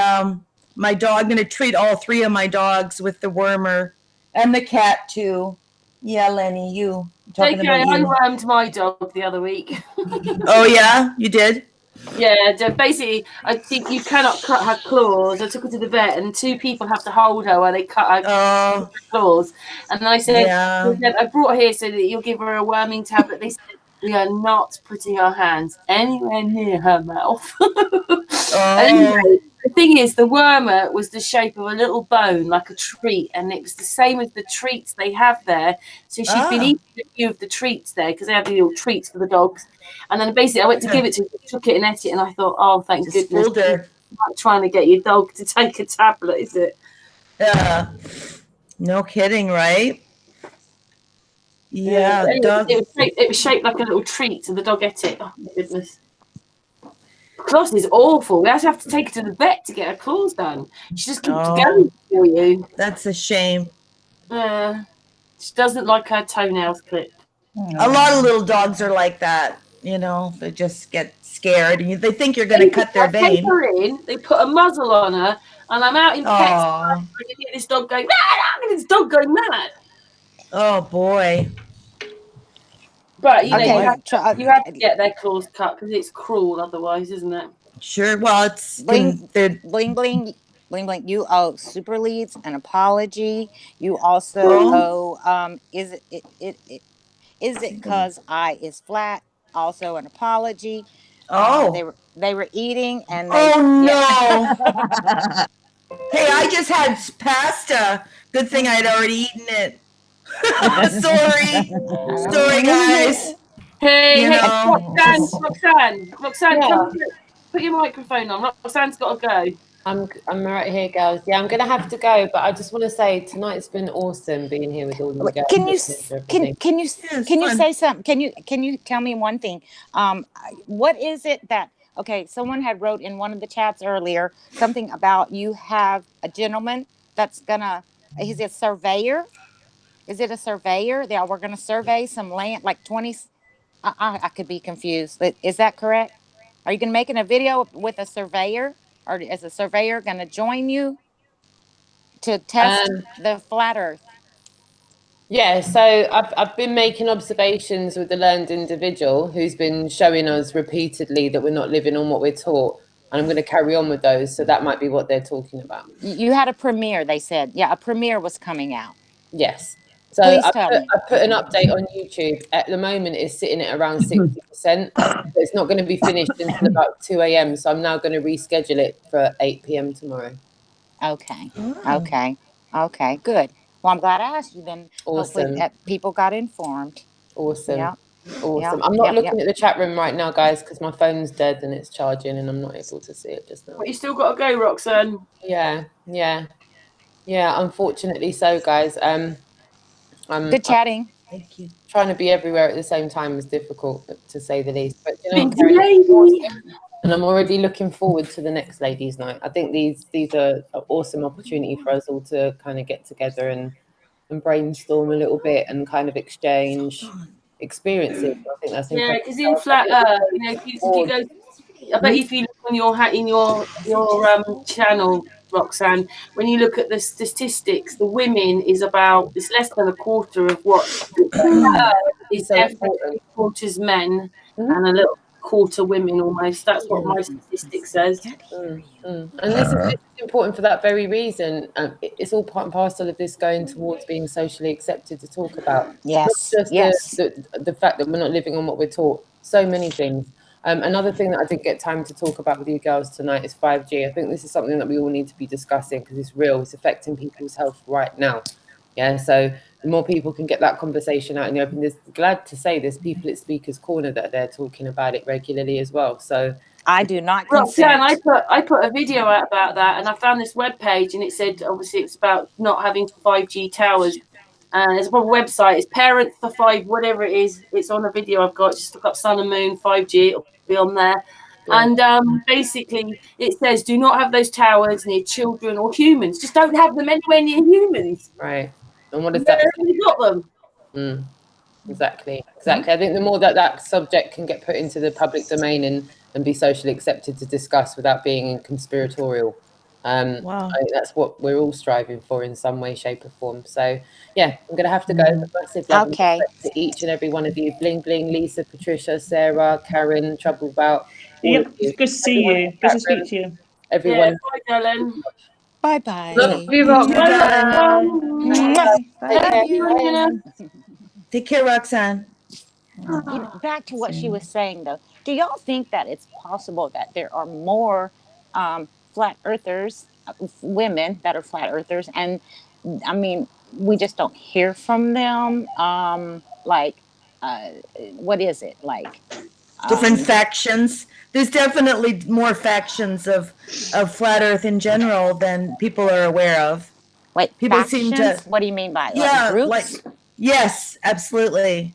my dog, I'm going to treat all three of my dogs with the wormer and the cat too. Yeah, Lenny, you. I'm talking Okay, about I you. wormed my dog the other week. Oh, yeah? You did? Yeah, basically, I think you cannot cut her claws. I took her to the vet, and two people have to hold her while they cut her claws. And then I said, I brought her here so that you'll give her a worming tablet. They said, we are not putting our hands anywhere near her mouth. Anyway, the thing is, the wormer was the shape of a little bone, like a treat, and it was the same as the treats they have there. So she's been eating a few of the treats there because they have the little treats for the dogs. And then basically I went to give it to her, took it and ate it, and I thought, oh, thank goodness. You're not trying to get your dog to take a tablet, is it? Yeah. No kidding, right? Yeah. It was shaped like a little treat, and the dog ate it. Oh, my goodness. Claws is awful. We have to take her to the vet to get her claws done. She just keeps going for you. That's a shame. She doesn't like her toenails clipped. A lot of little dogs are like that. You know, they just get scared and they think you're going to cut their vein. Take her in, they put a muzzle on her, and I'm out in pets. I can hear this dog going, nah, this dog going mad. Oh, boy. But, you know, you have to get their claws cut because it's cruel otherwise, isn't it? Sure. Well, it's... Bling, Bling, you owe Super Leads an apology. You also owe, is it because I is flat? Also an apology. They were eating and they, no. Hey, I just had pasta. Good thing I'd already eaten it. Sorry guys. Hey, Roxanne, come put your microphone on. Roxanne's got to go. I'm right here, girls. Yeah, I'm gonna have to go, but I just want to say tonight's been awesome being here with all the girls. Can you say something? Can you tell me one thing? What is it that? Okay, someone had wrote in one of the chats earlier something about you have a gentleman that's gonna. Is it a surveyor? Is it a surveyor? Yeah, we're gonna survey some land, like 20. I could be confused. Is that correct? Are you gonna making a video with a surveyor? Or is a surveyor going to join you to test the flat earth? Yeah, so I've been making observations with the learned individual who's been showing us repeatedly that we're not living on what we're taught, and I'm going to carry on with those. So that might be what they're talking about. You had a premiere, they said. Yeah, a premiere was coming out. Yes. So Please tell me. I put an update on YouTube. At the moment, it's sitting at around 60%. It's not going to be finished until about 2 a.m. So I'm now going to reschedule it for 8 p.m. tomorrow. Okay. Oh. Okay. Good. Well, I'm glad I asked you. Then hopefully Awesome. that people got informed. Awesome. Yeah. Awesome. Yeah, I'm not yep, looking yep. at the chat room right now, guys, because my phone's dead and it's charging and I'm not able to see it just now. But you still got to go, Roxanne. Yeah. Unfortunately, so guys. Good chatting. Thank you. Trying to be everywhere at the same time is difficult, to say the least. But you know, Busy lady. and I'm already looking forward to the next ladies' night. I think these are an awesome opportunity for us all to kind of get together and brainstorm a little bit and kind of exchange experiences. I think that's Yeah, important. because in flat Earth, you know, if you go, I bet if you look on your hat in your channel, Roxanne, when you look at the statistics, the women is about it's less than a quarter of what is So definitely important. quarters men Mhm. and a little quarter women almost. That's what my statistic says. And this is important for that very reason. It's all part and parcel of this going towards being socially accepted to talk about. Yes. Not just Yes. the fact that we're not living on what we're taught. So many things. Another thing that I didn't get time to talk about with you girls tonight is 5G. I think this is something that we all need to be discussing because it's real. It's affecting people's health right now. Yeah, so the more people can get that conversation out in the open, there's glad to say there's people at Speaker's Corner that they're talking about it regularly as well. So I do not Roxanne, consent. I put a video out about that, and I found this web page, and it said obviously it's about not having 5G towers. And there's a website. It's Parents for Five, whatever it is. It's on a video I've got. Just look up Sun and Moon 5G. It'll be on there. yeah. And basically, it says do not have those towers near children or humans. Just don't have them anywhere near humans. Right. And what does Where that have you got them? Exactly. I think the more that subject can get put into the public domain and be socially accepted to discuss without being conspiratorial, Wow. I think that's what we're all striving for in some way, shape, or form. So, yeah, I'm going to have to go. Massive love and Okay. respect to each and every one of you. Bling, Bling, Lisa, Patricia, Sarah, Karen, Trouble About, all Yep, of you. it's good to see Everyone in you. the Good chat to speak room, to you. everyone. Yeah, bye, darling. Bye Love bye. you, Thank you, Roxanne. darling. Love you. Take care, Roxanne. Back to what she was saying, though. Do y'all think that it's possible that there are more flat earthers, women that are flat earthers, and I mean, we just don't hear from them? What is it like? Different factions. There's definitely more factions of flat Earth in general than people are aware of. Wait, People seem factions? to, What do you mean by it? Like yeah, groups? yes, absolutely.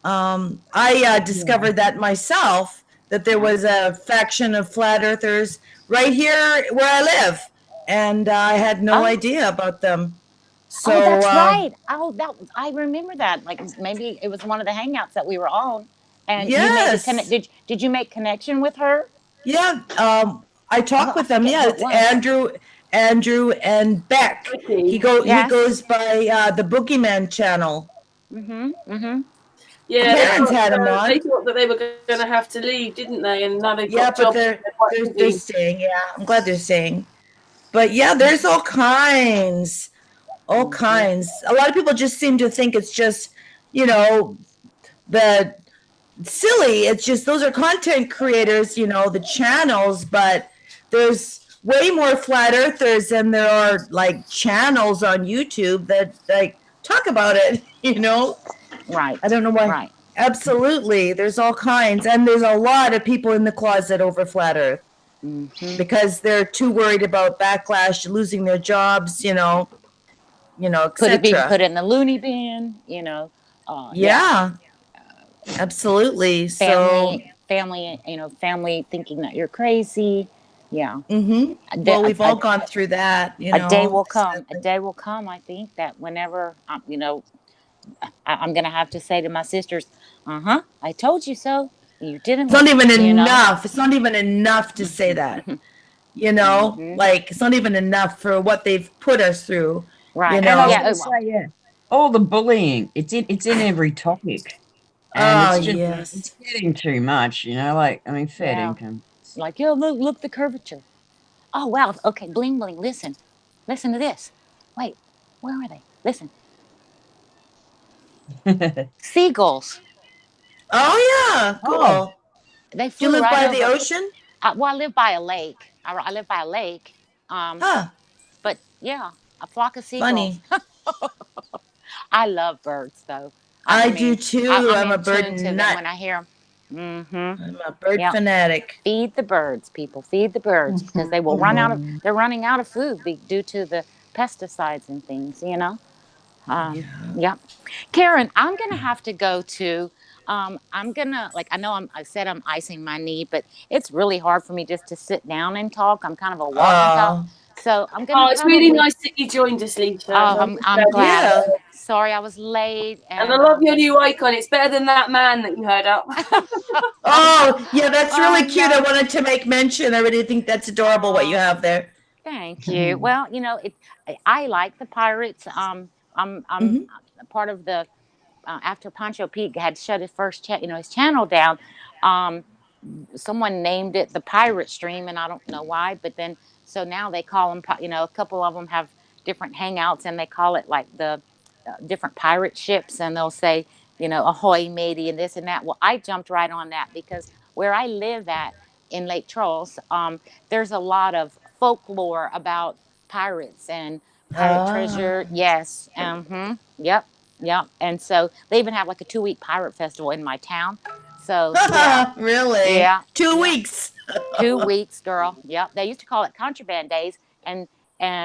I discovered that myself, that there was a faction of flat earthers right here where I live, and I had no Oh. idea about them. So Oh, that's right. Oh, I remember that. Like maybe it was one of the hangouts that we were on, and you made a yes, Did you make connection with her? yeah. I talk with I them. forget Yeah, who it it's was. Andrew, and Beck. He Yes. goes by the Boogeyman channel. Yeah, Karen's had him on. they thought that they were going to have to leave, didn't they? And now they've Yeah, got but jobs. they're staying. Yeah, I'm glad they're staying. But yeah, there's all kinds. All kinds. A lot of people just seem to think it's just, the silly. It's just those are content creators, the channels, but there's way more flat earthers than there are like channels on YouTube that like talk about it, Right. I don't know why. Right. Absolutely. There's all kinds. And there's a lot of people in the closet over flat earth because they're too worried about backlash, losing their jobs, Could it be etc. put in the loony bin? Yeah, absolutely. Family, family thinking that you're crazy. Yeah. Well, we've all gone through that, A day will come. A day will come. I think that whenever I'm going to have to say to my sisters, I told you so. You didn't It's not listen, even enough. It's not even enough to say that. Like it's not even enough for what they've put us through. Right. And I was Yeah. going to say, all the bullying. It's in every topic. And Oh, it's just yes. it's getting too much, like I mean, fair Yeah. income. Like, yeah, look the curvature. Oh wow. Okay, bling bling. Listen to this. Wait, where are they? Listen, seagulls. Oh, yeah. Oh, Cool. They Do you flew live right by the over. ocean? Well, I live by a lake. I live by a lake. Huh. But yeah, a flock of seagulls. Funny. I love birds, though. I I do mean, too. I'm I'm a in bird tune to them nut. when I hear them. Mm-hmm. I'm a bird Yeah. fanatic. Feed the birds, people. Feed the birds because they will run out of. They're running out of food due to the pesticides and things. Yeah. Yeah. Karen, I'm gonna have to go to. I'm gonna like. I know I said I'm icing my knee, but it's really hard for me just to sit down and talk. I'm kind of a walk and talk. Oh, So I'm gonna Oh, it's really probably. nice that you joined us, Lesia. Oh, I'm glad. yeah. Sorry, I was late, And I and love your new icon. It's better than that man that you heard up. Oh, yeah, that's really Oh, cute. I no. wanted to make mention. I really think that's adorable what you have there. Thank you. Well, I like the Pirates. I'm Hmm. part of the after Pancho Pete had shut his his channel down. Um, Someone named it the Pirate Stream, and I don't know why. But then, so now they call them. A couple of them have different hangouts, and they call it like the different pirate ships, and they'll say, ahoy matey, and this and that. Well, I jumped right on that because where I live at in Lake Charles, there's a lot of folklore about pirates and pirate treasure. Ah, Yes. Yep. Yep. And so they even have like a 2-week pirate festival in my town. So yeah. really? Yeah. 2 weeks. 2 weeks, girl. Yep. They used to call it Contraband Days, and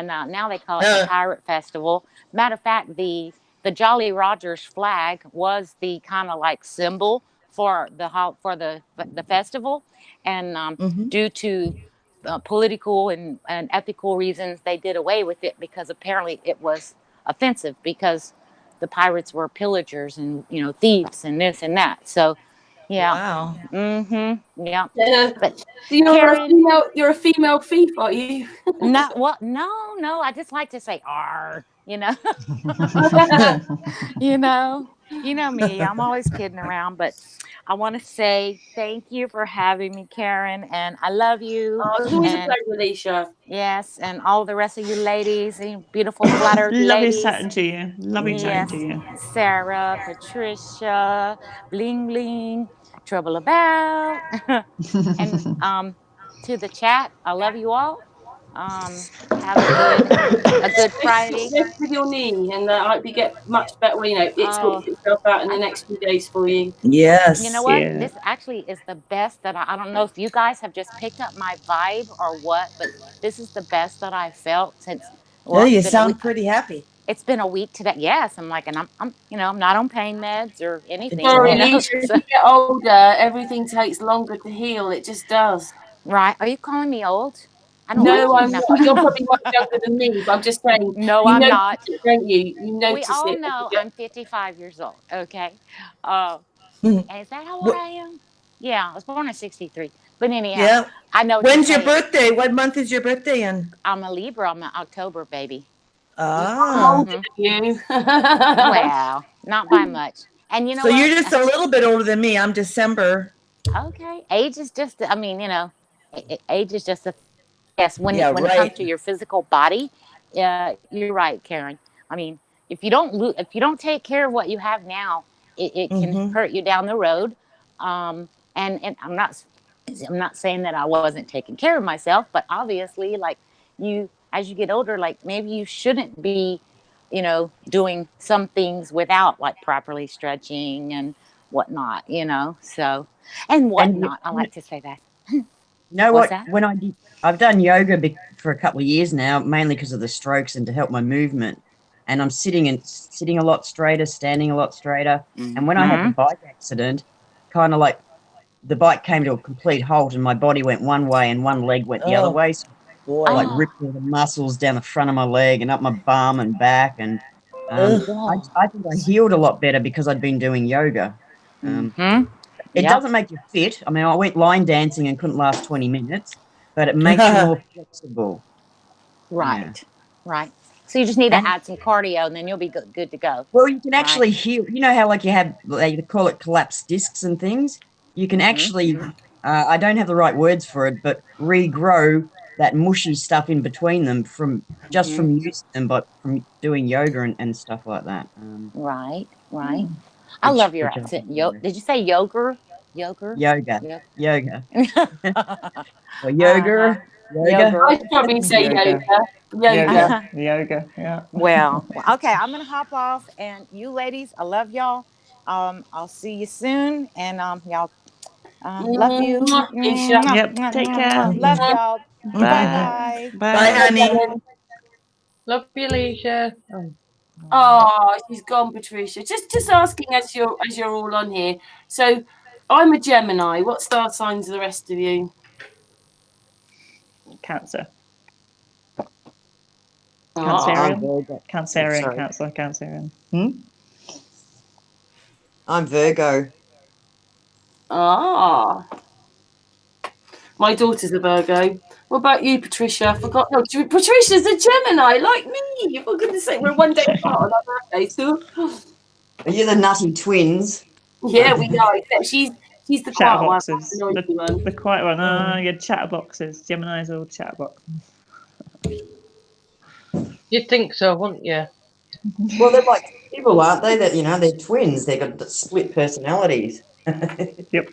now they call it the Uh, Pirate Festival. Matter of fact, the Jolly Rogers flag was the kind of like symbol for the festival, and mhm. due to political and ethical reasons, they did away with it because apparently it was offensive because the pirates were pillagers and thieves and this and that. So, yeah. Wow. Yeah. Yeah. But So Karen, you're a female thief, are you? not well, no. I just like to say "r," you know, me. I'm always kidding around, but I want to say thank you for having me, Karen, and I love you. Oh, it's always a And pleasure, Lesia. yes, and all the rest of you ladies, you beautiful, flattered Lovely ladies. chatting to you. Lovely chatting to Yes, you. Sarah, Patricia, Bling Bling, Trouble About, and to the chat. I love you all. Have a good Friday. Rest with your knee, and I hope you get much better. Well, it Oh, sorts itself out in the I, next few days for you. you know Yes. what? Yeah. This actually is the best that I don't know if you guys have just picked up my vibe or what, but this is the best that I felt since. Yeah, Well, it's you been a week. sound pretty happy. It's been a week today. Yes, I'm like, and I'm not on pain meds or anything. Sorry, No. Lesia. As So you get older, everything takes longer to heal. It just does. right. Are you calling me old? I don't like No, you. I'm No, not. You're probably much younger than me, but I'm just saying, no, you I'm notice not. it, don't you? You We notice all it as you know get. I'm 55 years old. Okay. Uh, Mhm. is that how old Wh- I am? Yeah, I was born in '63. But anyhow, Yeah. I know what you're When's your saying. birthday? What month is your birthday in? I'm a Libra. I'm an October baby. I'm Ah. older Hmm. than you. Well, not by much. And you know So you're what? just a little bit older than me. I'm December. Okay, age is just. I mean, age is just a. Yes, Yeah, when it comes right. to your physical body, you're right, Karen. I mean, if you don't take care of what you have now, it can Mm-hmm. hurt you down the road. And I'm not saying that I wasn't taking care of myself, but obviously, like as you get older, like maybe you shouldn't be, doing some things without like properly stretching and whatnot, So and and whatnot. I like to say that. you know What's what? that? I've done yoga for a couple of years now, mainly because of the strokes and to help my movement. And I'm sitting a lot straighter, standing a lot straighter. And when I had the Hmm. bike accident, kind of like the bike came to a complete halt, and my body went one way and one leg went the other Oh way. So like boy. Oh, ripped all the muscles down the front of my leg and up my bum and back. And Ugh. whoa. I think I healed a lot better because I'd been doing yoga. Um, Hmm. it Yep. doesn't make you fit. I mean, I went line dancing and couldn't last 20 minutes, but it makes you more flexible. Yeah. Right. Right. So you just need to And- add some cardio, and then you'll be good to go. Well, you can actually heal. You know how like you have, they call it collapsed discs and things? You can actually, I don't have the right words for it, but regrow that mushy stuff in between them from using them, but from doing yoga and stuff like that. Right. I love your accent. Did you say yoga? Yoga. Yoga. Or Uh-huh. yoga. I'd probably say yoga. Yoga. Yeah. Well, okay. I'm gonna hop off, and you ladies, I love y'all. I'll see you soon, and y'all, love you. Lesia. Yep. Take care. Love y'all. Bye. Bye. Bye, honey. Love you, Lesia. Oh. Oh, she's gone, Patricia. Just asking as you're all on here. So I'm a Gemini. What star signs are the rest of you? Cancer. Oh, Cancerian. Virgo. Cancerian. Sorry. Cancerian. I'm Virgo. My daughter's a Virgo. What about you, Patricia? I forgot. No, Patricia's a Gemini, like me. For goodness sake, we're one day apart on our birthdays too. Are you the nutty twins? Yeah, we are. Except she's the quiet one, Chatterboxes. the noisy one. The quiet one. Yeah, chatterboxes. Gemini's all chatterbox. You'd think so, wouldn't you? Well, they're like people, aren't they? That they're twins. They've got split personalities. Yep.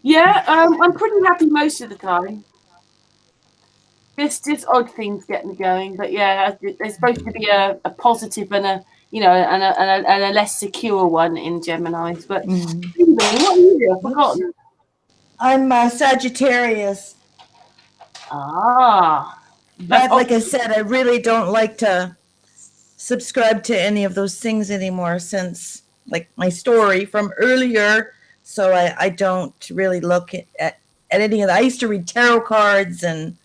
Yeah, I'm pretty happy most of the time. Just odd things get me going, but yeah, there's supposed to be a positive and a and a less secure one in Gemini's. But anyway, what are you? I've forgotten. I'm Sagittarius. But like I said, I really don't like to subscribe to any of those things anymore since like my story from earlier. So I don't really look at any of that. I used to read tarot cards and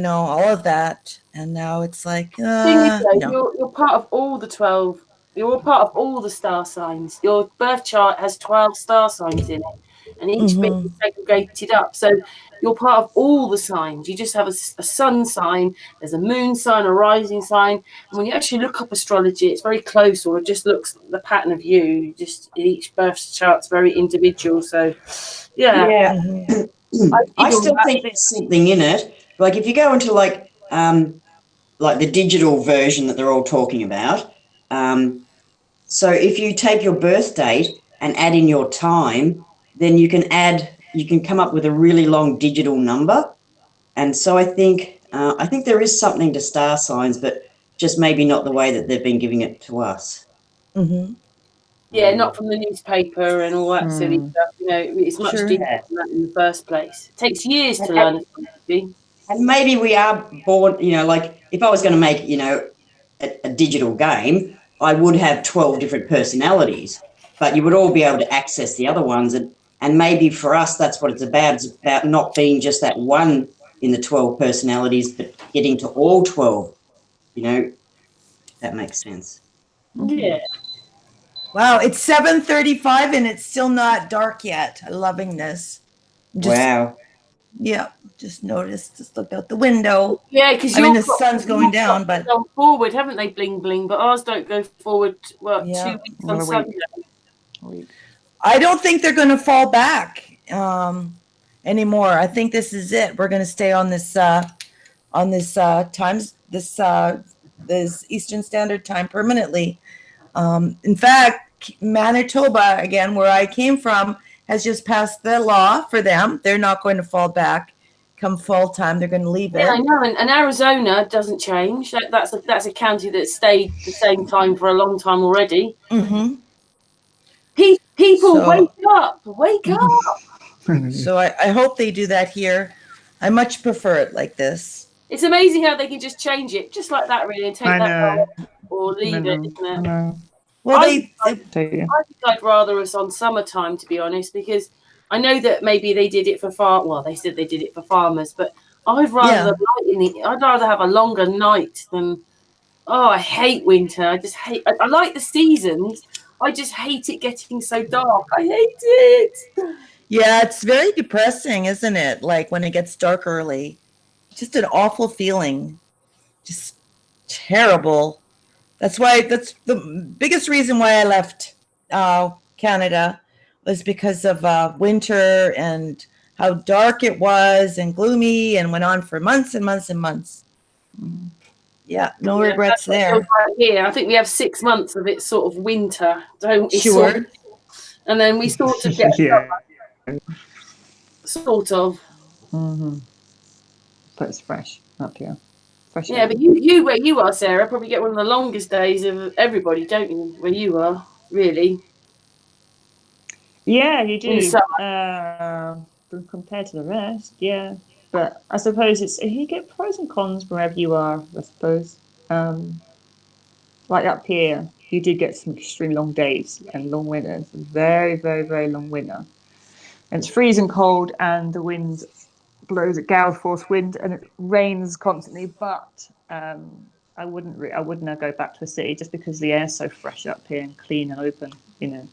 all of that, and now it's like Thing is, though, no. you're part of all the 12. You're all part of all the star signs. Your birth chart has 12 star signs in it, and each bit is segregated up. So you're part of all the signs. You just have a sun sign, there's a moon sign, a rising sign, and when you actually look up astrology, it's very close, or it just looks the pattern of you. Just each birth chart's very individual. So yeah. I still think there's something in it. Like if you go into like the digital version that they're all talking about. So if you take your birth date and add in your time, then you can come up with a really long digital number. And so I think there is something to star signs, but just maybe not the way that they've been giving it to us. Yeah, not from the newspaper and all that silly stuff. It's much deeper than that in the first place. It takes years to learn astrology. And maybe we are born, like if I was going to make, a digital game, I would have 12 different personalities, but you would all be able to access the other ones. And maybe for us, that's what it's about. It's about not being just that one in the 12 personalities, but getting to all 12, if that makes sense. Yeah. Wow, it's 7:35 and it's still not dark yet. I'm loving this. Wow. Yeah, just looked out the window. Yeah, because the sun's going down, but gone forward, haven't they? Bling bling, but ours don't go forward. 2 weeks on Sunday. I don't think they're going to fall back anymore. I think this is it. We're going to stay on this this Eastern Standard Time permanently. In fact, Manitoba, again, where I came from, has just passed the law for them. They're not going to fall back come fall time. They're going to leave it. Yeah, I know. And Arizona doesn't change. That's a county that's stayed the same time for a long time already. Mm-hmm. People, wake up. So I hope they do that here. I much prefer it like this. It's amazing how they can just change it just like that, really, and take that or leave it, isn't it? Well, I think I'd rather us on summertime, to be honest, because I know that maybe they did it for they said they did it for farmers, but I'd rather I'd rather have a longer night than. Oh, I hate winter. I like the seasons. I just hate it getting so dark. I hate it. Yeah, it's very depressing, isn't it? Like when it gets dark early. Just an awful feeling. just terrible. That's the biggest reason why I left Canada was because of winter and how dark it was and gloomy and went on for months and months and months. Yeah, no regrets there. Right here, I think we have 6 months of it sort of winter, don't we? Sure. And then we sort of get sort of. But it's fresh up here. Fresh Yeah, but you where you are, Sarah, probably get one of the longest days of everybody, don't you? Where you are, really. Yeah, you do. In summer. Compared to the rest, yeah. But I suppose you get pros and cons wherever you are, I suppose. Like up here, you do get some extremely long days and long winters. Very, very, very long winter. And it's freezing cold and the wind blows a gale force wind and it rains constantly. But I wouldn't go back to a city just because the air's so fresh up here and clean and open, you know.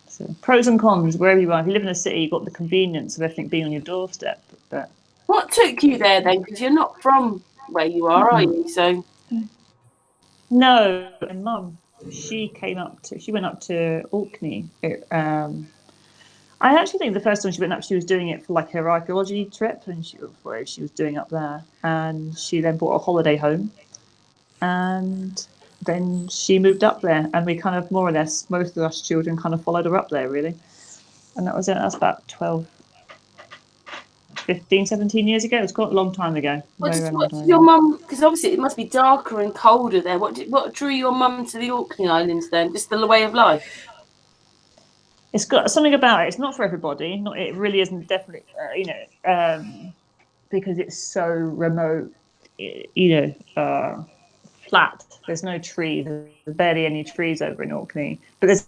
So pros and cons wherever you are. If you live in a city, you've got the convenience of everything being on your doorstep. But what took you there then? Because you're not from where you are you? So no, my mum, she went up to Orkney. I actually think the first time she went up, she was doing it for like her archaeology trip, and she was doing up there. And she then bought a holiday home, and then she moved up there, and we kind of more or less, most of us children kind of followed her up there, really. And that was it. That's about 15, 17 years ago. It was quite a long time ago. What's your mum? Because obviously it must be darker and colder there. What drew your mum to the Orkney Islands then? Just the way of life? It's got something about it. It's not for everybody. It really isn't. Definitely, because it's so remote. Flat. There's no trees. There's barely any trees over in Orkney. But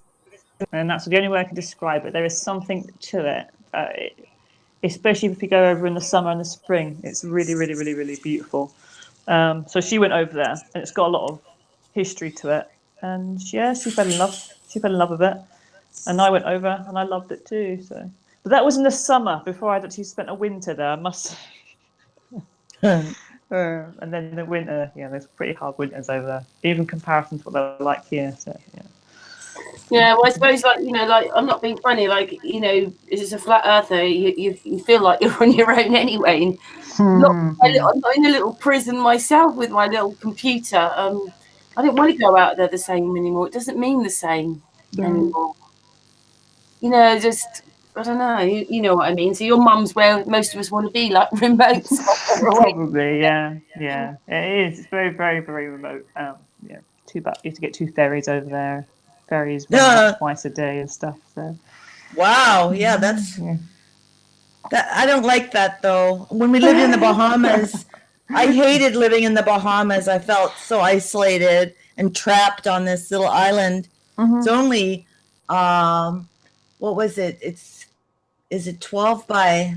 and that's the only way I can describe it. There is something to it. Especially if you go over in the summer and the spring, it's really, really, really, really beautiful. So she went over there, and it's got a lot of history to it. And yeah, she fell in love. She fell in love with it. And I went over and I loved it too. So, but that was in the summer before I'd actually spent a winter there. I must. And then the winter, there's pretty hard winters over there, even in comparison to what they're like here. So yeah. Yeah, well, I suppose I'm not being funny. It's a flat earther. You feel like you're on your own anyway. I'm not in a little prison myself with my little computer. I don't want to go out there the same anymore. It doesn't mean the same anymore. Just I don't know. You know what I mean. So your mum's where most of us want to be, like remote. Probably, yeah. It is. It's very, very, very remote. Too bad. You have to get 2 ferries over there. Ferries run twice a day and stuff. So. Wow. Yeah, that's. Yeah. I don't like that though. When we lived in the Bahamas, I hated living in the Bahamas. I felt so isolated and trapped on this little island. It's only, what was it? Is it 12 by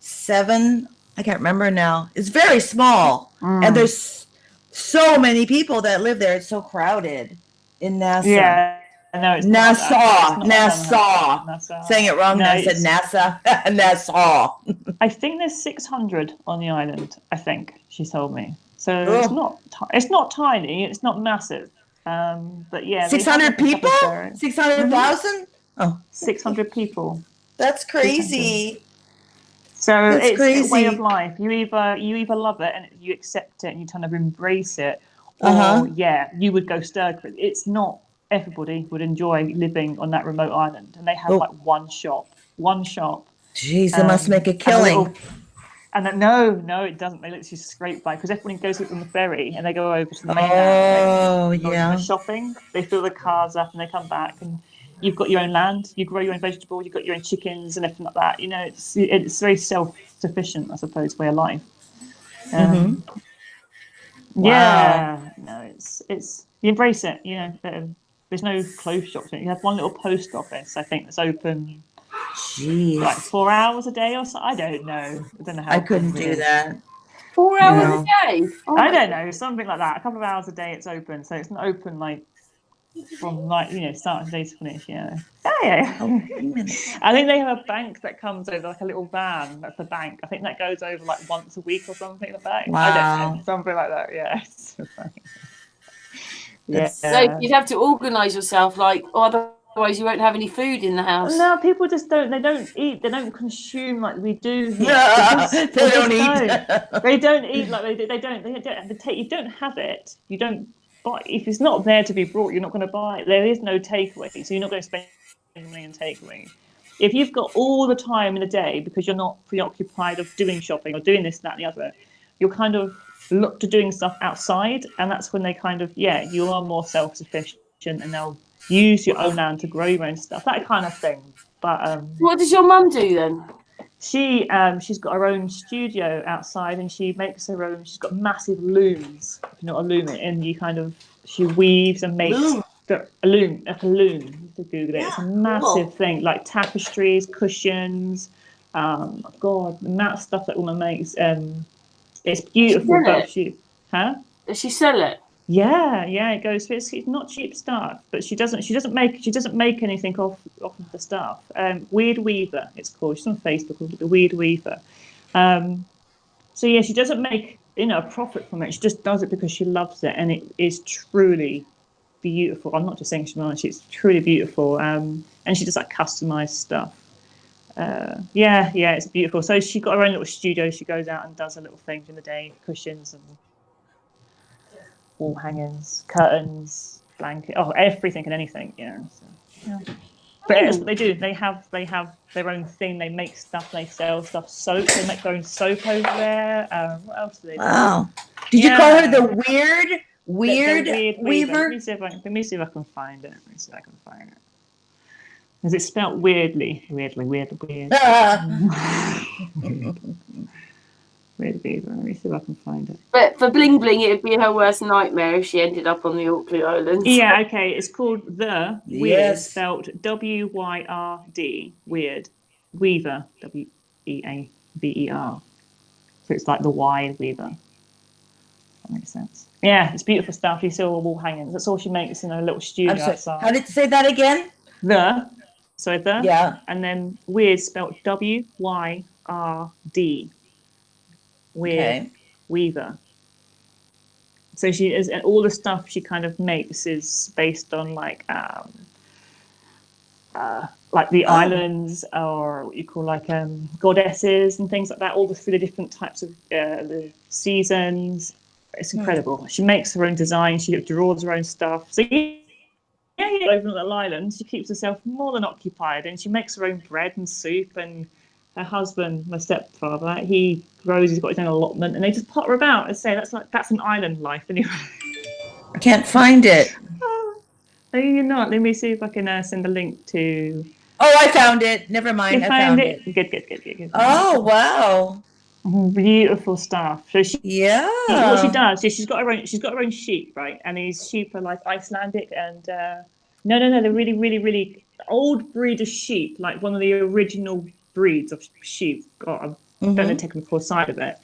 7? I can't remember now. It's very small, and there's so many people that live there. It's so crowded in Nassau. Yeah. No, it's Nassau. Saying it wrong. I said NASA. Nassau. I think there's 600 on the island. I think she told me. So it's not tiny. It's not massive. But yeah, 600 people. 600,000. Oh, 600 people. That's crazy. So it's a way of life. You either love it and you accept it and you kind of embrace it, or you would go stir crazy. It's not everybody would enjoy living on that remote island, and they have like one shop. Jeez, it must make a killing. No, it doesn't. They literally scrape by because everyone goes on the ferry and they go over to the mainland. They shopping. They fill the cars up and they come back, and you've got your own land. You grow your own vegetables. You've got your own chickens and everything like that. It's very self-sufficient, I suppose, way of life. Yeah, no, it's you embrace it. There's no clothes shops. You have one little post office, I think, that's open. Jeez. Like 4 hours a day or so. I don't know how. I couldn't do that. 4 hours a day? I don't know, something like that. A couple of hours a day it's open. So it's not open like from like start of the day to finish. Yeah. Oh yeah. Oh, wait a minute. I think they have a bank that comes over, like a little van. That's the bank. I think that goes over like once a week or something like that. I don't know, something like that. Yeah. It's so funny. Yeah. So you'd have to organise yourself, like, or otherwise you won't have any food in the house. No, people just don't. They don't eat. They don't consume like we do here. They don't eat. They don't eat like they do. They don't. You don't have it. You don't buy. If it's not there to be brought, you're not going to buy it. There is no takeaway, so you're not going to spend money on takeaway. If you've got all the time in the day because you're not preoccupied of doing shopping or doing this, that, and the other, you're kind of look to doing stuff outside, and that's when they kind of you are more self-sufficient, and they'll use your own land to grow your own stuff, that kind of thing. But what does your mum do then? she's got her own studio outside, and she makes her own. She's got massive looms, if you know what a loom is, and she weaves and makes a loom, like a loom. You have to Google it. It's a massive thing, like tapestries, cushions. God, the amount of stuff that woman makes. It's beautiful. Does she sell it? Yeah, it goes. It's not cheap stuff, but she doesn't make anything off of the stuff. Weird Weaver, it's called. She's on Facebook called the Weird Weaver. So yeah, she doesn't make a profit from it. She just does it because she loves it, and it is truly beautiful. I'm not just saying it's truly beautiful. And she does like customized stuff. It's beautiful. So she got her own little studio. She goes out and does a little thing in the day, cushions and wall hangers, curtains, blanket, everything and anything, But that's what they do. They have their own thing. They make stuff. They sell stuff. Soap. They make their own soap over there. What else do they do? Wow. Did you call her the weird weaver? Let me see if I can find it. Is it spelt weirdly? Weird. Weird Weaver. Let me see if I can find it. But for Bling Bling, it would be her worst nightmare if she ended up on the Orkney Islands. Yeah, okay. It's called the Weird, spelled WYRD. Weird Weaver. WEAVER. So it's like the Y Weaver. That makes sense. Yeah, it's beautiful stuff. You see all the wall hangings. That's all she makes in her little studio outside. How did you say that again? Yeah. And then Weird spelled WYRD. Weird Weaver. So she is, and all the stuff she kind of makes is based on like the islands, or what you call like goddesses and things like that. All through the different types of the seasons. It's incredible. She makes her own design. She draws her own stuff. So over on the little island, she keeps herself more than occupied, and she makes her own bread and soup. And her husband, my stepfather, he grows. He's got his own allotment, and they just potter about and say that's an island life anyway. I can't find it. You're not. Let me see if I can send a link to. Oh, I found it. Never mind. I found it. Good. Oh, wow. Beautiful stuff. So what she does is she's got her own sheep, right? And these sheep are like Icelandic and no, they're really, really, really old breed of sheep, like one of the original breeds of sheep. God, I don't know the technical side of it.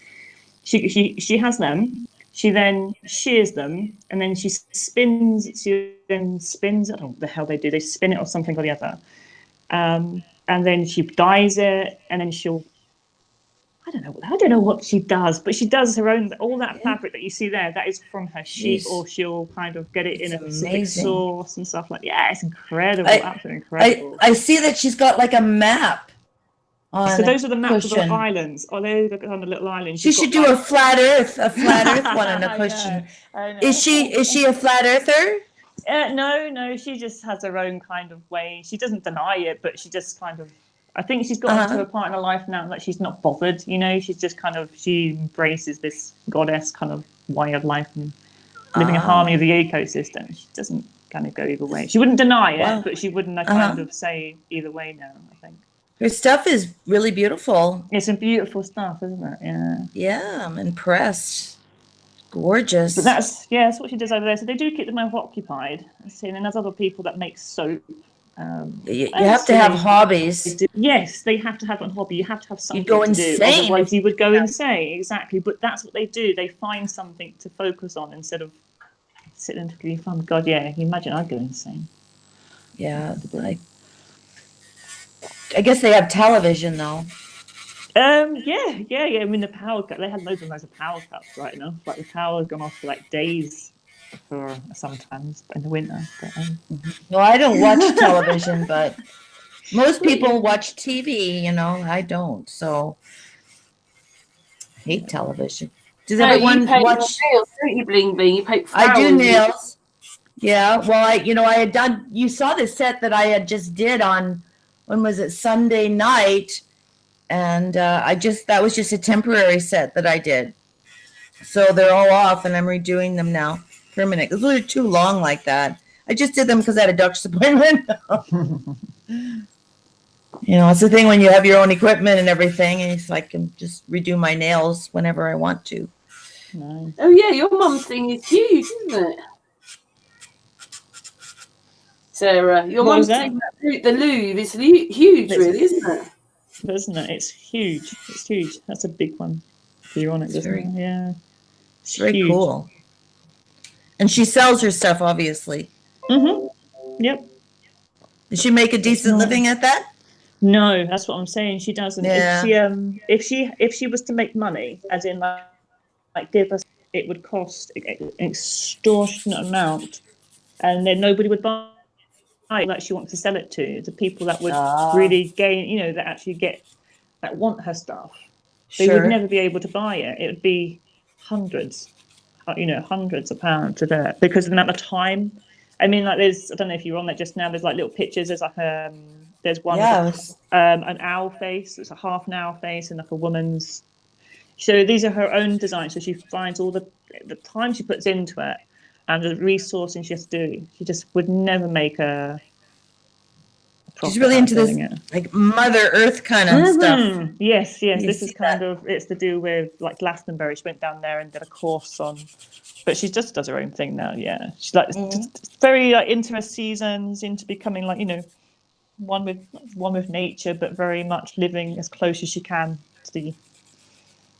She has them. She then shears them, and then she spins. She then spins. I don't know what the hell they do. They spin it or something or the other, and then she dyes it, and then she'll. I don't know what she does, but she does her own. All that fabric that you see there, that is from her sheep, or she'll kind of get it in a specific sauce and stuff like. Yeah, it's incredible, absolutely incredible. I see that she's got like a map. So those are the maps of the islands. Oh, they're on the little islands. She should do a flat Earth one on a cushion. I know. Is she a flat earther? No, she just has her own kind of way. She doesn't deny it, but she just kind of. I think she's got into a part in her life now that she's not bothered. She's just kind of she embraces this goddess kind of way of life and living in harmony with the ecosystem. She doesn't kind of go either way. She wouldn't deny it, but she wouldn't kind of say either way now. I think. Her stuff is really beautiful. It's some beautiful stuff, isn't it? Yeah. Yeah, I'm impressed. Gorgeous. But that's what she does over there. So they do keep them occupied. And then there's other people that make soap. You have to have hobbies. Yes, they have to have a hobby. You have to have something to do. Insane. Otherwise, you would go insane. Exactly. But that's what they do. They find something to focus on instead of sitting and twiddling your thumb. God, yeah, you imagine I'd go insane. Yeah, I guess they have television though. Yeah. I mean, the power cut. They had loads of power cuts, right enough. Like the power has gone off for like days for sometimes in the winter. But, No, I don't watch television, but most people watch TV. You know, I don't. So hate television. Does everyone you paint watch? your nails, don't you, Bling Bling? You paint I do flowers. nails. Yeah. Well, I had done. You saw the set that I had just did on. When was it? Sunday night. And that was just a temporary set that I did. So they're all off and I'm redoing them now permanent. Because they're too long like that. I just did them because I had a doctor's appointment. It's the thing when you have your own equipment and everything, and it's like I can just redo my nails whenever I want to. Nice. Oh yeah, your mum's thing is huge, isn't it? Sarah, your mum's thing, the Louvre is huge, really, isn't it? Isn't it? It's huge. It's huge. That's a big one for you on it, isn't it? Yeah. It's very cool. And she sells her stuff, obviously. Yep. Does she make a decent living at that? No, that's what I'm saying. She doesn't. Yeah. If she was to make money, as in like give us, it would cost an extortionate amount, and then nobody would buy it that she wants to sell it to. The people that would really gain, that actually that want her stuff. They would never be able to buy it. It would be hundreds of pounds to do it because of the amount of time. I mean, like I don't know if you were on that just now. There's like little pictures. There's like there's one with an owl face. It's a half an owl face and like a woman's. So these are her own designs. So she finds all the time she puts into it and the resourcing she has to do. She just would never make a. She's really into this, like Mother Earth kind of stuff. Yes. This is kind of, it's to do with like Glastonbury. She went down there and did a course on, but she just does her own thing now. Yeah, she's like very like into her seasons, into becoming like one with nature, but very much living as close as she can to the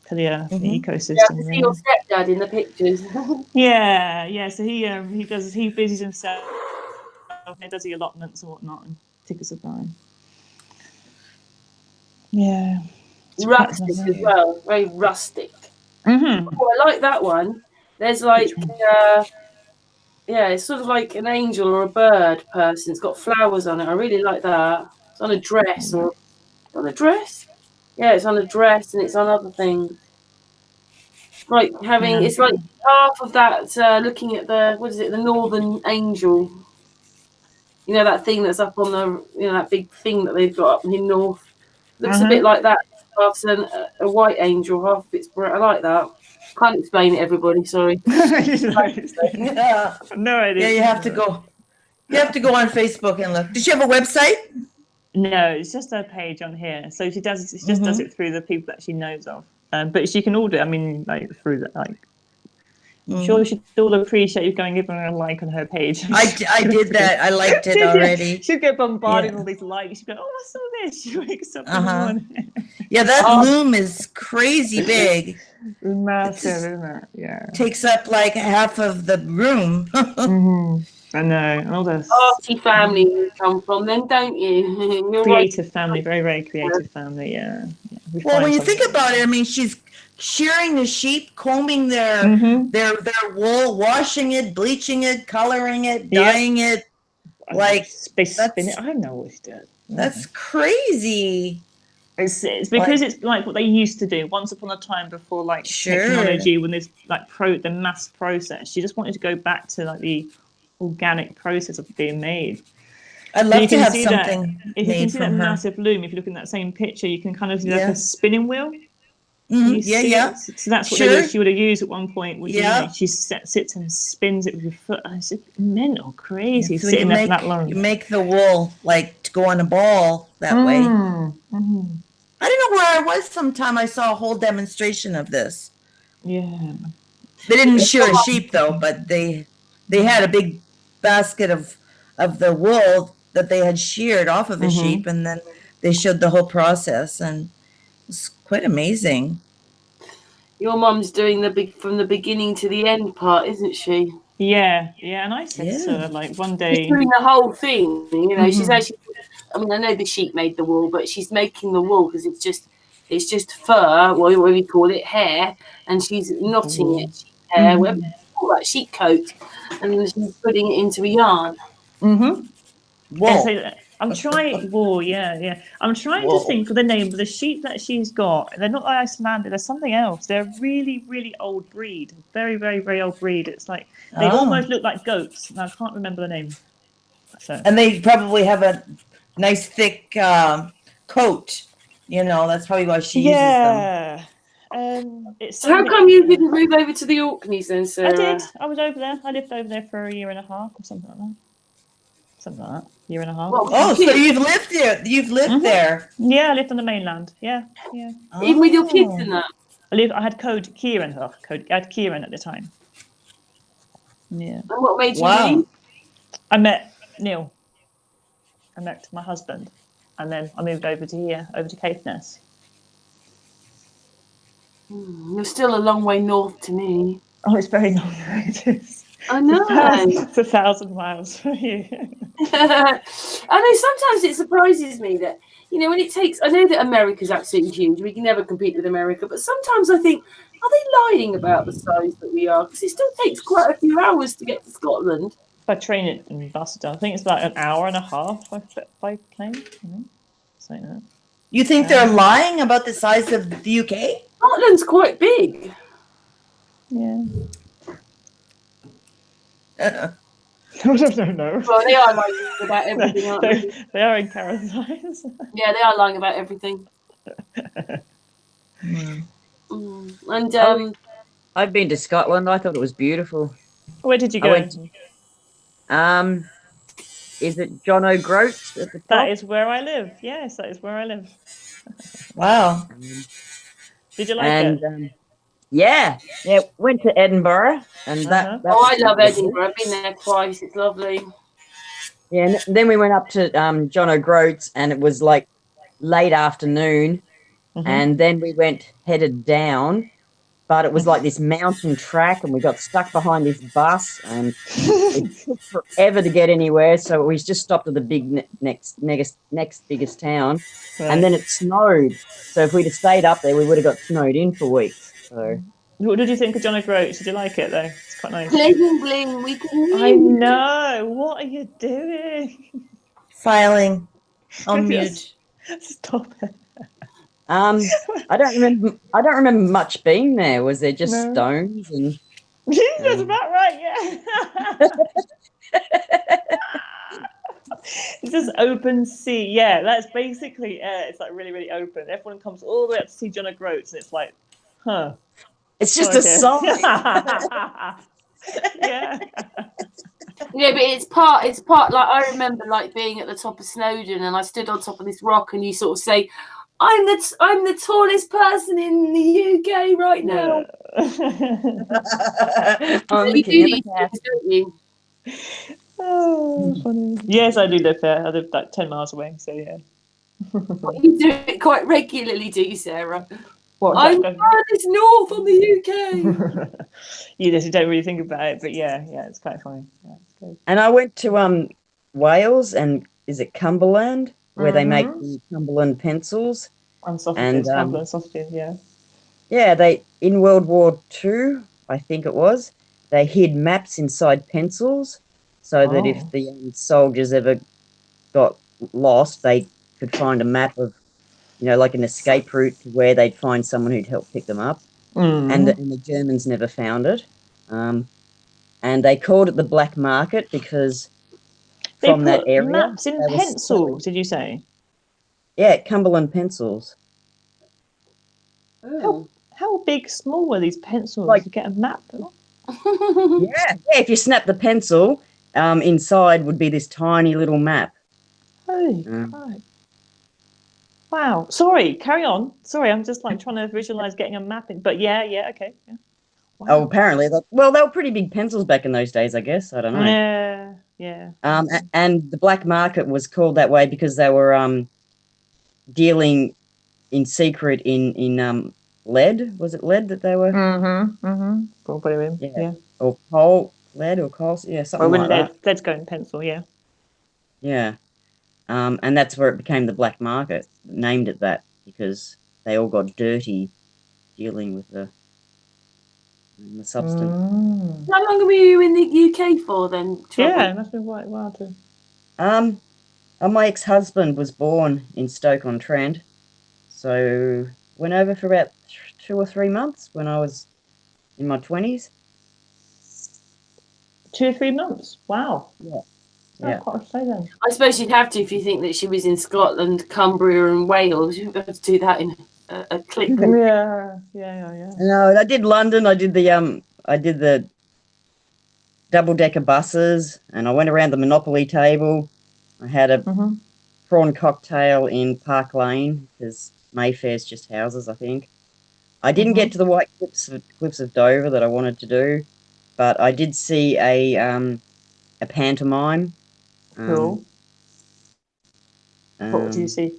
the ecosystem. Yeah, see your stepdad in the pictures. Yeah. So he busies himself. He does the allotments and whatnot. And tickets of time. Yeah. Rustic as well. Very rustic. Mm-hmm. Oh, I like that one. There's like, it's sort of like an angel or a bird person. It's got flowers on it. I really like that. It's on a dress or on a dress. Yeah, it's on a dress and it's on other things. Like it's like half of that. Looking at the northern angel. You know that thing that's up on the, that big thing that they've got up in the north. Looks a bit like that. Half a white angel, half of it's bright. I like that. Can't explain it, everybody. Sorry. No idea. Yeah, you have to go. You have to go on Facebook and look. Does she have a website? No, it's just her page on here. So she does. She just does it through the people that she knows of. But she can order. I mean, like through that, like. I'm sure she'd all appreciate you going giving her a like on her page. I did that. I liked it already. She'd get bombarded with all these likes. She'd go, "Oh, I saw this." She wakes up in the morning. Yeah, that loom is crazy big. Massive, isn't it? Yeah. Takes up like half of the room. I know. And all this arty family you come from, then, don't you? Creative family, very, very creative family. Yeah. Well, when you think about it, I mean, she's shearing the sheep, combing their wool, washing it, bleaching it, coloring it, dyeing it. Like they spin it. I don't know what she did. That's crazy. It's because it's like what they used to do once upon a time before like technology, when there's like the mass process. She just wanted to go back to like the organic process of being made. I'd love to have something if you can see that massive loom, if you look in that same picture, you can kind of see like a spinning wheel. Yeah. So that's what she would have used at one point. She sits and spins it with her foot. It's mental, crazy. So sitting there for that long. You make the wool like to go on a ball that way. I don't know where I was. Sometime I saw a whole demonstration of this. Yeah. They didn't shear a sheep though, but they had a big basket of the wool that they had sheared off of the sheep, and then they showed the whole process, and it was quite amazing. Your mum's doing from the beginning to the end part, isn't she? Yeah, and I said to her, Yeah. like, one She's day, doing the whole thing, you know. She's Mhm. actually. I mean, I know the sheep made the wool, but she's making the wool because it's just fur, what do we call it, hair, and she's knotting it, sheep hair, Mhm. whatever you call that, sheep coat, and she's putting it into a yarn. And Wool. so I'm trying. Wool, yeah. I'm trying to Wool. think of the name of the sheep that she's got. They're not Icelandic. They're something else. They're a really, really old breed. Very, very, very old breed. It's like they Oh. almost look like goats. And I can't remember the name. So And they probably have a nice thick coat. You know, that's probably why she uses them. It's So how something. come you didn't move over to the Orkneys then, I Sarah? did. I was over there. I lived over there for a year and a half or something like that. Something like that. Year and a half. Well, Oh, so kids? you've lived there. You've lived Mhm. there. Yeah, I lived on the mainland. Yeah. Even with your kids Oh. and that? I had Kieran. I had Kieran at the time. Yeah. And what made you Wow. leave? I met Neil. I met my husband, and then I moved over to here, over to Caithness. You're still a long way north to me. Oh, it's very long. It is. I know. It's 1,000 miles from you. I know sometimes it surprises me that, you know, when it takes, I know that America's absolutely huge. We can never compete with America, but sometimes I think, are they lying about the size that we are? Because it still takes quite a few hours to get to Scotland. By train it and bus it down. I think it's about an hour and a half by plane. Something like that. You think they're lying about the size of the UK? Scotland's quite big. Yeah. Uh-uh. No. Well, they are lying about everything, aren't they? They are in Caroline's. Yeah, they are lying about everything. And I've been to Scotland. I thought it was beautiful. Where did you I go? went. Is it John O'Groats at the top? That is where I live. Yes, that is where I live. Wow. Did you like And it? yeah, went to Edinburgh, and that oh, I was love lovely. Edinburgh. I've been there twice. It's lovely. Yeah, and then we went up to John O'Groats, and it was like late afternoon, and then we headed down, but it was like this mountain track, and we got stuck behind this bus, and it took forever to get anywhere. So we just stopped at the big next biggest town, and then it snowed. So if we'd have stayed up there, we would have got snowed in for weeks. So. What did you think of John O'Groats? Did you like it though? It's quite nice. Bling, we can I know. What are you doing? Filing on mute. Stop it. I don't remember much being there. Was there just No. stones and? That's about right. Yeah. It's just open sea. Yeah, that's basically it. It's like really, really open. Everyone comes all the way up to see John O'Groats, and it's like, huh. It's just a sign. Yeah. Yeah, but it's part like I remember like being at the top of Snowdon and I stood on top of this rock and you sort of say, I'm the tallest person in the UK right now. You do these things, don't you? Oh, funny. Yes, I do live there. I live like 10 miles away, so yeah. You do it quite regularly, do you, Sarah? What, I'm furthest north on the UK. You just don't really think about it, but yeah, it's quite funny. Yeah, it's good. And I went to Wales, and is it Cumberland, where they make the Cumberland pencils and sausages, Cumberland sausages, yeah. Yeah, they in World War II, I think it was, they hid maps inside pencils so that if the soldiers ever got lost, they could find a map of, like an escape route to where they'd find someone who'd help pick them up. And the Germans never found it. And they called it the black market because from that area. Maps in pencils, did you say? Yeah, Cumberland pencils. How big, small were these pencils to get a map? Yeah, if you snap the pencil, inside would be this tiny little map. Holy crap. Wow. Sorry, carry on. Sorry, I'm just like trying to visualize getting a map in. But yeah, okay. Yeah. Wow. Oh, apparently. They were pretty big pencils back in those days, I guess. I don't know. Yeah. And the black market was called that way because they were dealing in secret in lead. Was it lead that they were? Probably. Yeah. Or coal. lead or coal, yeah, Well, something when like that. lead's going pencil, yeah. Yeah. And that's where it became the black market, named it that, because they all got dirty dealing with the substance. How long were you in the UK for then? Yeah, it must have been quite a while to. My ex-husband was born in Stoke-on-Trent, so went over for about 2 or 3 months when I was in my 20s. 2 or 3 months. Wow. Yeah. That's quite a stay then. I suppose you'd have to if you think that she was in Scotland, Cumbria, and Wales. You'd have to do that in a click. Yeah. No, I did London. I did the double-decker buses, and I went around the Monopoly table. I had a prawn cocktail in Park Lane, because Mayfair's just houses, I think. I didn't get to the White Cliffs of Dover that I wanted to do, but I did see a pantomime. Cool. What did you see?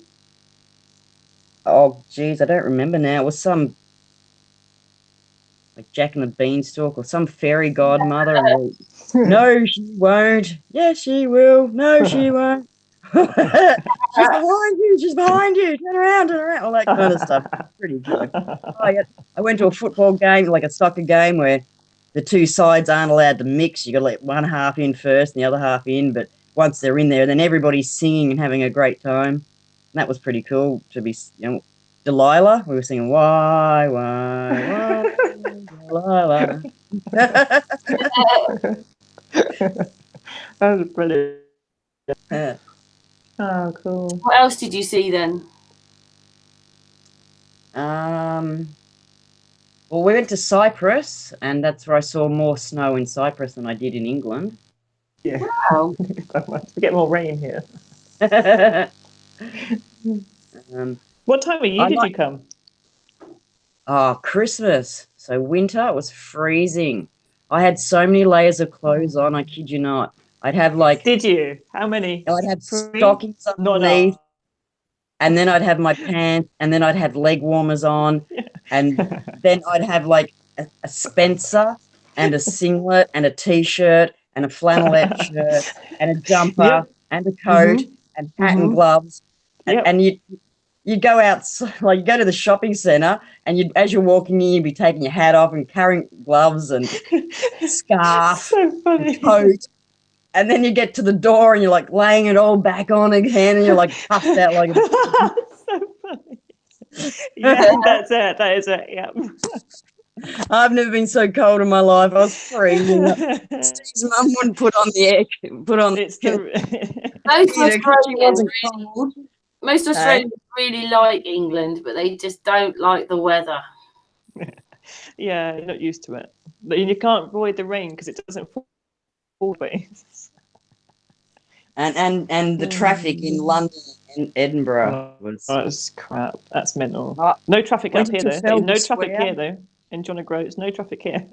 Oh, geez, I don't remember now. It was some like Jack and the Beanstalk or some fairy godmother. And no, she won't. Yes, she will. No, she won't. She's behind you. She's behind you. Turn around. All that kind of stuff. Pretty good. I went to a football game, like a soccer game, where the two sides aren't allowed to mix. You got to let one half in first and the other half in. But once they're in there, then everybody's singing and having a great time. And that was pretty cool to be, Delilah. We were singing, why, Delilah. That was brilliant. Oh, cool. What else did you see then? Well, we went to Cyprus, and that's where I saw more snow in Cyprus than I did in England. Yeah. Wow. We get more rain here. What time of year did you come? Oh, Christmas. So winter, it was freezing. I had so many layers of clothes on, I kid you not. I'd have like... Did you? How many? I'd have 3? stockings underneath, and then I'd have my pants, and then I'd have leg warmers on, and then I'd have like a Spencer and a singlet and a T-shirt and a flannelette shirt and a jumper and a coat and hat and gloves. And you'd go out, like you go to the shopping centre, and as you're walking in, you'd be taking your hat off and carrying gloves and scarf So funny. and coat. And then you get to the door and you're like laying it all back on again, and you're like puffed out like a... So funny. Yeah, that's it. That is it. Yeah. I've never been so cold in my life. I was freezing. Steve's mum wouldn't put on the air. Most Australians really like England, but they just don't like the weather. Yeah, you're not used to it. But you can't avoid the rain because it doesn't fall always. And the traffic in London and Edinburgh was... That's crap. That's mental. No traffic up here, though. No traffic here, though. In John O'Groats, no traffic here.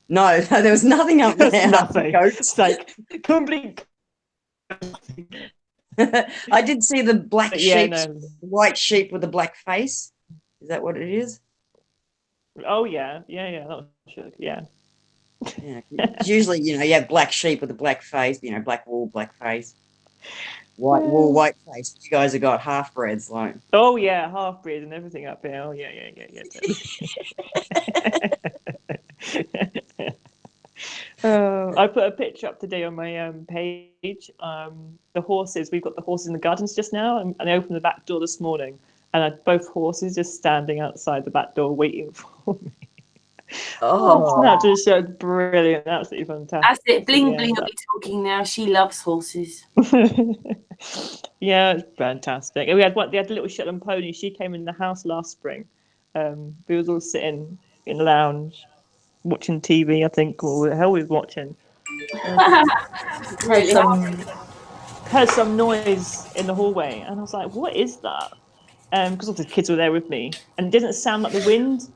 No, there was nothing up there. Nothing. It's like complete... I did see the black sheep, white sheep with a black face. Is that what it is? Oh, yeah. That was yeah. Yeah. Usually, you have black sheep with a black face, black wool, black face. White wool, white face. You guys have got half-breds, like. Oh, yeah, half-breed and everything up here. Oh, yeah. I put a picture up today on my page. The horses, we've got the horses in the gardens just now, and I opened the back door this morning, and I had both horses just standing outside the back door waiting for me. Oh, that just showed brilliant, absolutely fantastic. That's it. Bling will be talking now. She loves horses. Yeah, it's fantastic. And we had a little Shetland pony. She came in the house last spring. We was all sitting in the lounge watching TV, I think, or the hell we was watching. Heard some noise in the hallway, and I was like, "What is that?" Because all the kids were there with me, and it didn't sound like the wind.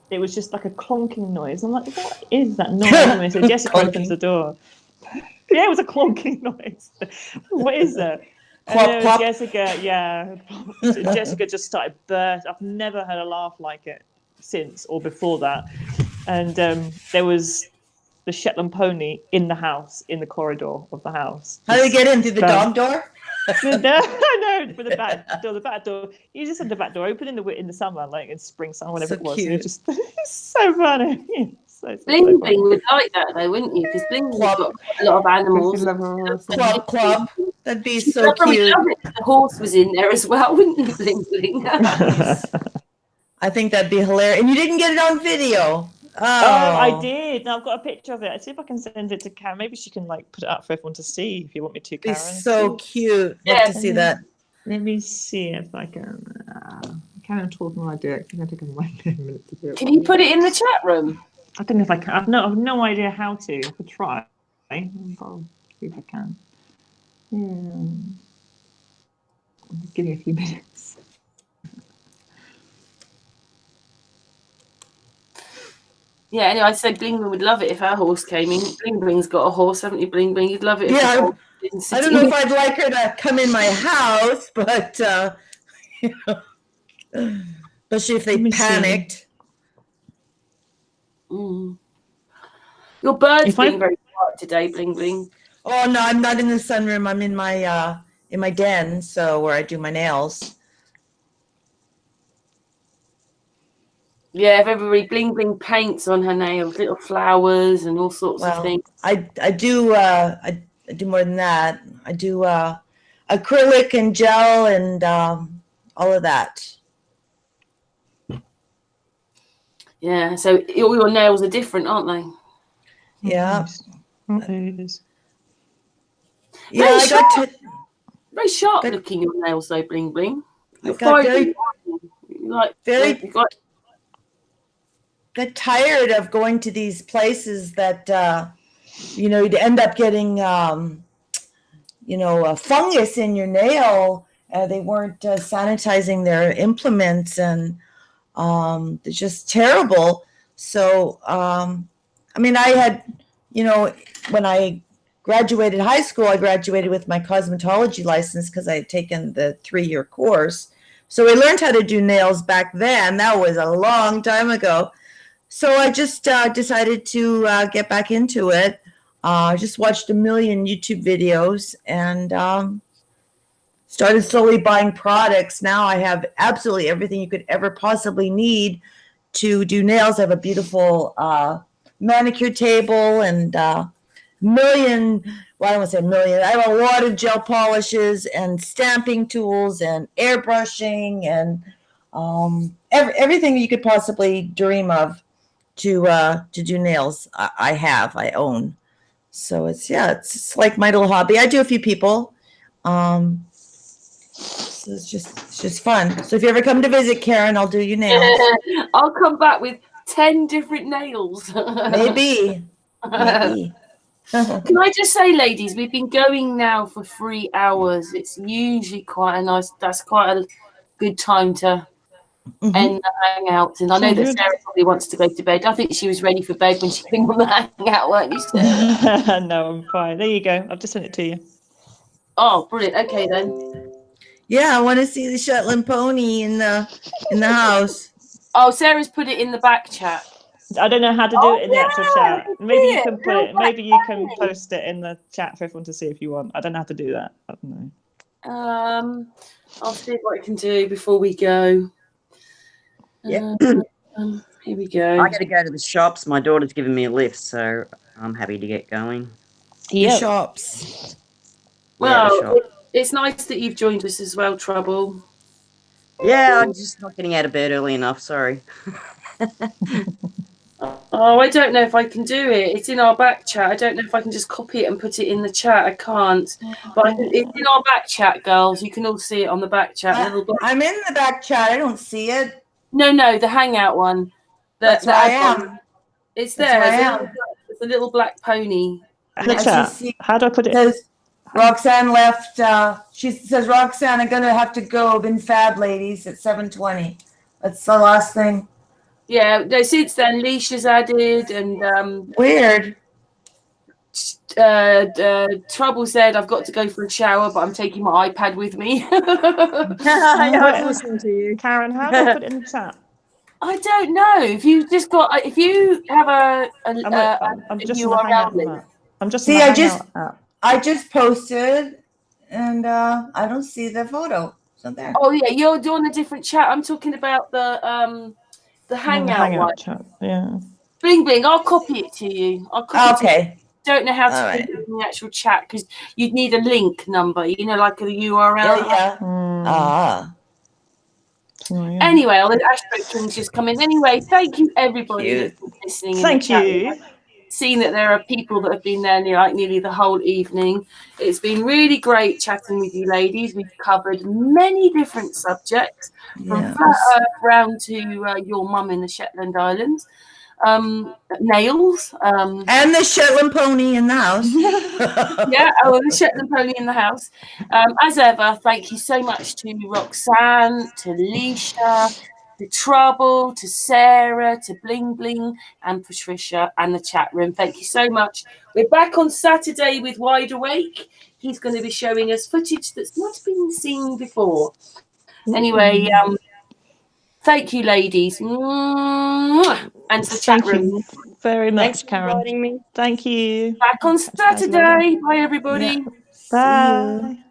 It was just like a clonking noise. I'm like, "What is that noise?" And so Jessica opens the door. Yeah, it was a clonking noise. What is that? And Plop. Jessica just started burst. I've never heard a laugh like it since or before that. And there was the the Shetland pony in the house, in the corridor of the house. How do they get in? Through the dog door? No, for the back door. The back door. You just had the back door open in the summer, like in spring, summer, whatever So it was. cute. And you just it's so funny. So Bling funny. Bling would like that though, wouldn't you? Because Bling Bling's got a lot of animals. Club. That'd be You'd so probably cute. love it if the horse was in there as well, wouldn't you, Bling Bling? I think that'd be hilarious. And you didn't get it on video. Oh, I did. Now I've got a picture of it. I'll see if I can send it to Karen. Maybe she can like put it up for everyone to see if you want me to, Karen. It's so cute. Love to see that. Let me see if I can. Karen, talking while I do it. It's going to take a minute to do it. Can you put it in the chat room? I don't know if I can. I've no idea how to. I could try. I'll see if I can. Give me a few minutes. Yeah, anyway, I'd say Bling Bling would love it if our horse came in. Bling Bling's got a horse, haven't you, Bling Bling? You'd love it if Yeah, the horse didn't sit I don't in know if it. I'd like her to come in my house, but you know, especially if they Let me see. panicked. Mm. Your bird's If I- being very quiet today, Bling Bling. Oh no, I'm not in the sunroom. I'm in my den, so where I do my nails. Yeah, if everybody Bling Bling paints on her nails, little flowers and all sorts of Well, things. I do I do more than that. I do acrylic and gel and all of that. Yeah, so all your nails are different, aren't they? Yeah. Oh, there it is. Yeah, Very I got to Very sharp But- looking your nails though, Bling Bling. You're got fine. very- you got got tired of going to these places that you know, you'd end up getting you know, a fungus in your nail. They weren't sanitizing their implements, and it's just terrible. So I mean, I had, you know, when I graduated high school, I graduated with my cosmetology license because I had taken the 3-year course. So I learned how to do nails back then. That was a long time ago. So I just decided to get back into it. I just watched a million YouTube videos and started slowly buying products. Now I have absolutely everything you could ever possibly need to do nails. I have a beautiful manicure table and million, well, I don't want to say a million. I have a lot of gel polishes and stamping tools and airbrushing and everything you could possibly dream of to do nails. I own. So it's like my little hobby. I do a few people. So it's just fun. So if you ever come to visit, Karen, I'll do your nails. I'll come back with 10 different nails. Maybe. Maybe. Can I just say, ladies, we've been going now for 3 hours. It's usually quite a good time to end the hangout. And I know that Sarah probably wants to go to bed. I think she was ready for bed when she came on the hangout, weren't you, Sarah? No, I'm fine. There you go. I've just sent it to you. Oh, brilliant. Okay, then. Yeah, I want to see the Shetland pony in the house. Oh, Sarah's put it in the back chat. I don't know how to do it in the actual chat. Maybe you can put it. Maybe you can Back. post it in the chat for everyone to see if you want. I don't know how to do that. I don't know. I'll see what I can do before we go. Yep. Here we go. I got to go to the shops. My daughter's giving me a lift, so I'm happy to get going. The shops. Well, Yeah, the shop. it's nice that you've joined us as well, Trouble. Yeah, I'm just not getting out of bed early enough. Sorry. Oh, I don't know if I can do it. It's in our back chat. I don't know if I can just copy it and put it in the chat. I can't. But it's in our back chat, girls. You can all see it on the back chat. I'm in the back chat. I don't see it. No, the hangout one. That's where I am. It's That's there. where I am. It's a little black pony. In the As chat. you see, How do I put it it? says Roxanne left. She says, Roxanne, I'm going to have to go. Been fab, ladies, at 7:20. That's the last thing. Yeah, no, since then, Lesia's added and Weird. Trouble said, I've got to go for a shower, but I'm taking my iPad with me. I was listening to you. Karen, how do I put it in the chat? I don't know. If you just got, if you have I'm just in the URL Hangout link. app. I'm just See, in the I Hangout app. I just posted, and I don't see the photo. It's not there. Oh yeah, you're doing a different chat. I'm talking about the I'm in the Hangout one. chat. Yeah. Bling Bling, I'll copy it to you. I'll copy it to you. Okay. Don't know how to All put right. it in the actual chat because you'd need a link number, you know, like a URL. Yeah. Ah, So, yeah. Anyway, I'll let Astro King's just come in. Anyway, thank you everybody Cute. that's been listening in Thank the chat. you. Seeing that there are people that have been there nearly the whole evening. It's been really great chatting with you ladies. We've covered many different subjects, from yeah. flat earth round to your mum in the Shetland Islands, nails, And the Shetland pony in the house. yeah, the Shetland pony in the house. As ever, thank you so much to Roxanne, to Lesia, to Trouble, to Sarah, to Bling Bling, and Patricia, and the chat room. Thank you so much. We're back on Saturday with Wide Awake. He's going to be showing us footage that's not been seen before. Anyway, thank you, ladies. Mwah. And to the chat Thank room. you very much, Thanks for Karen. inviting me. Thank you. Back on Catch you guys later. Saturday. Bye, everybody. Yeah. See you. Bye.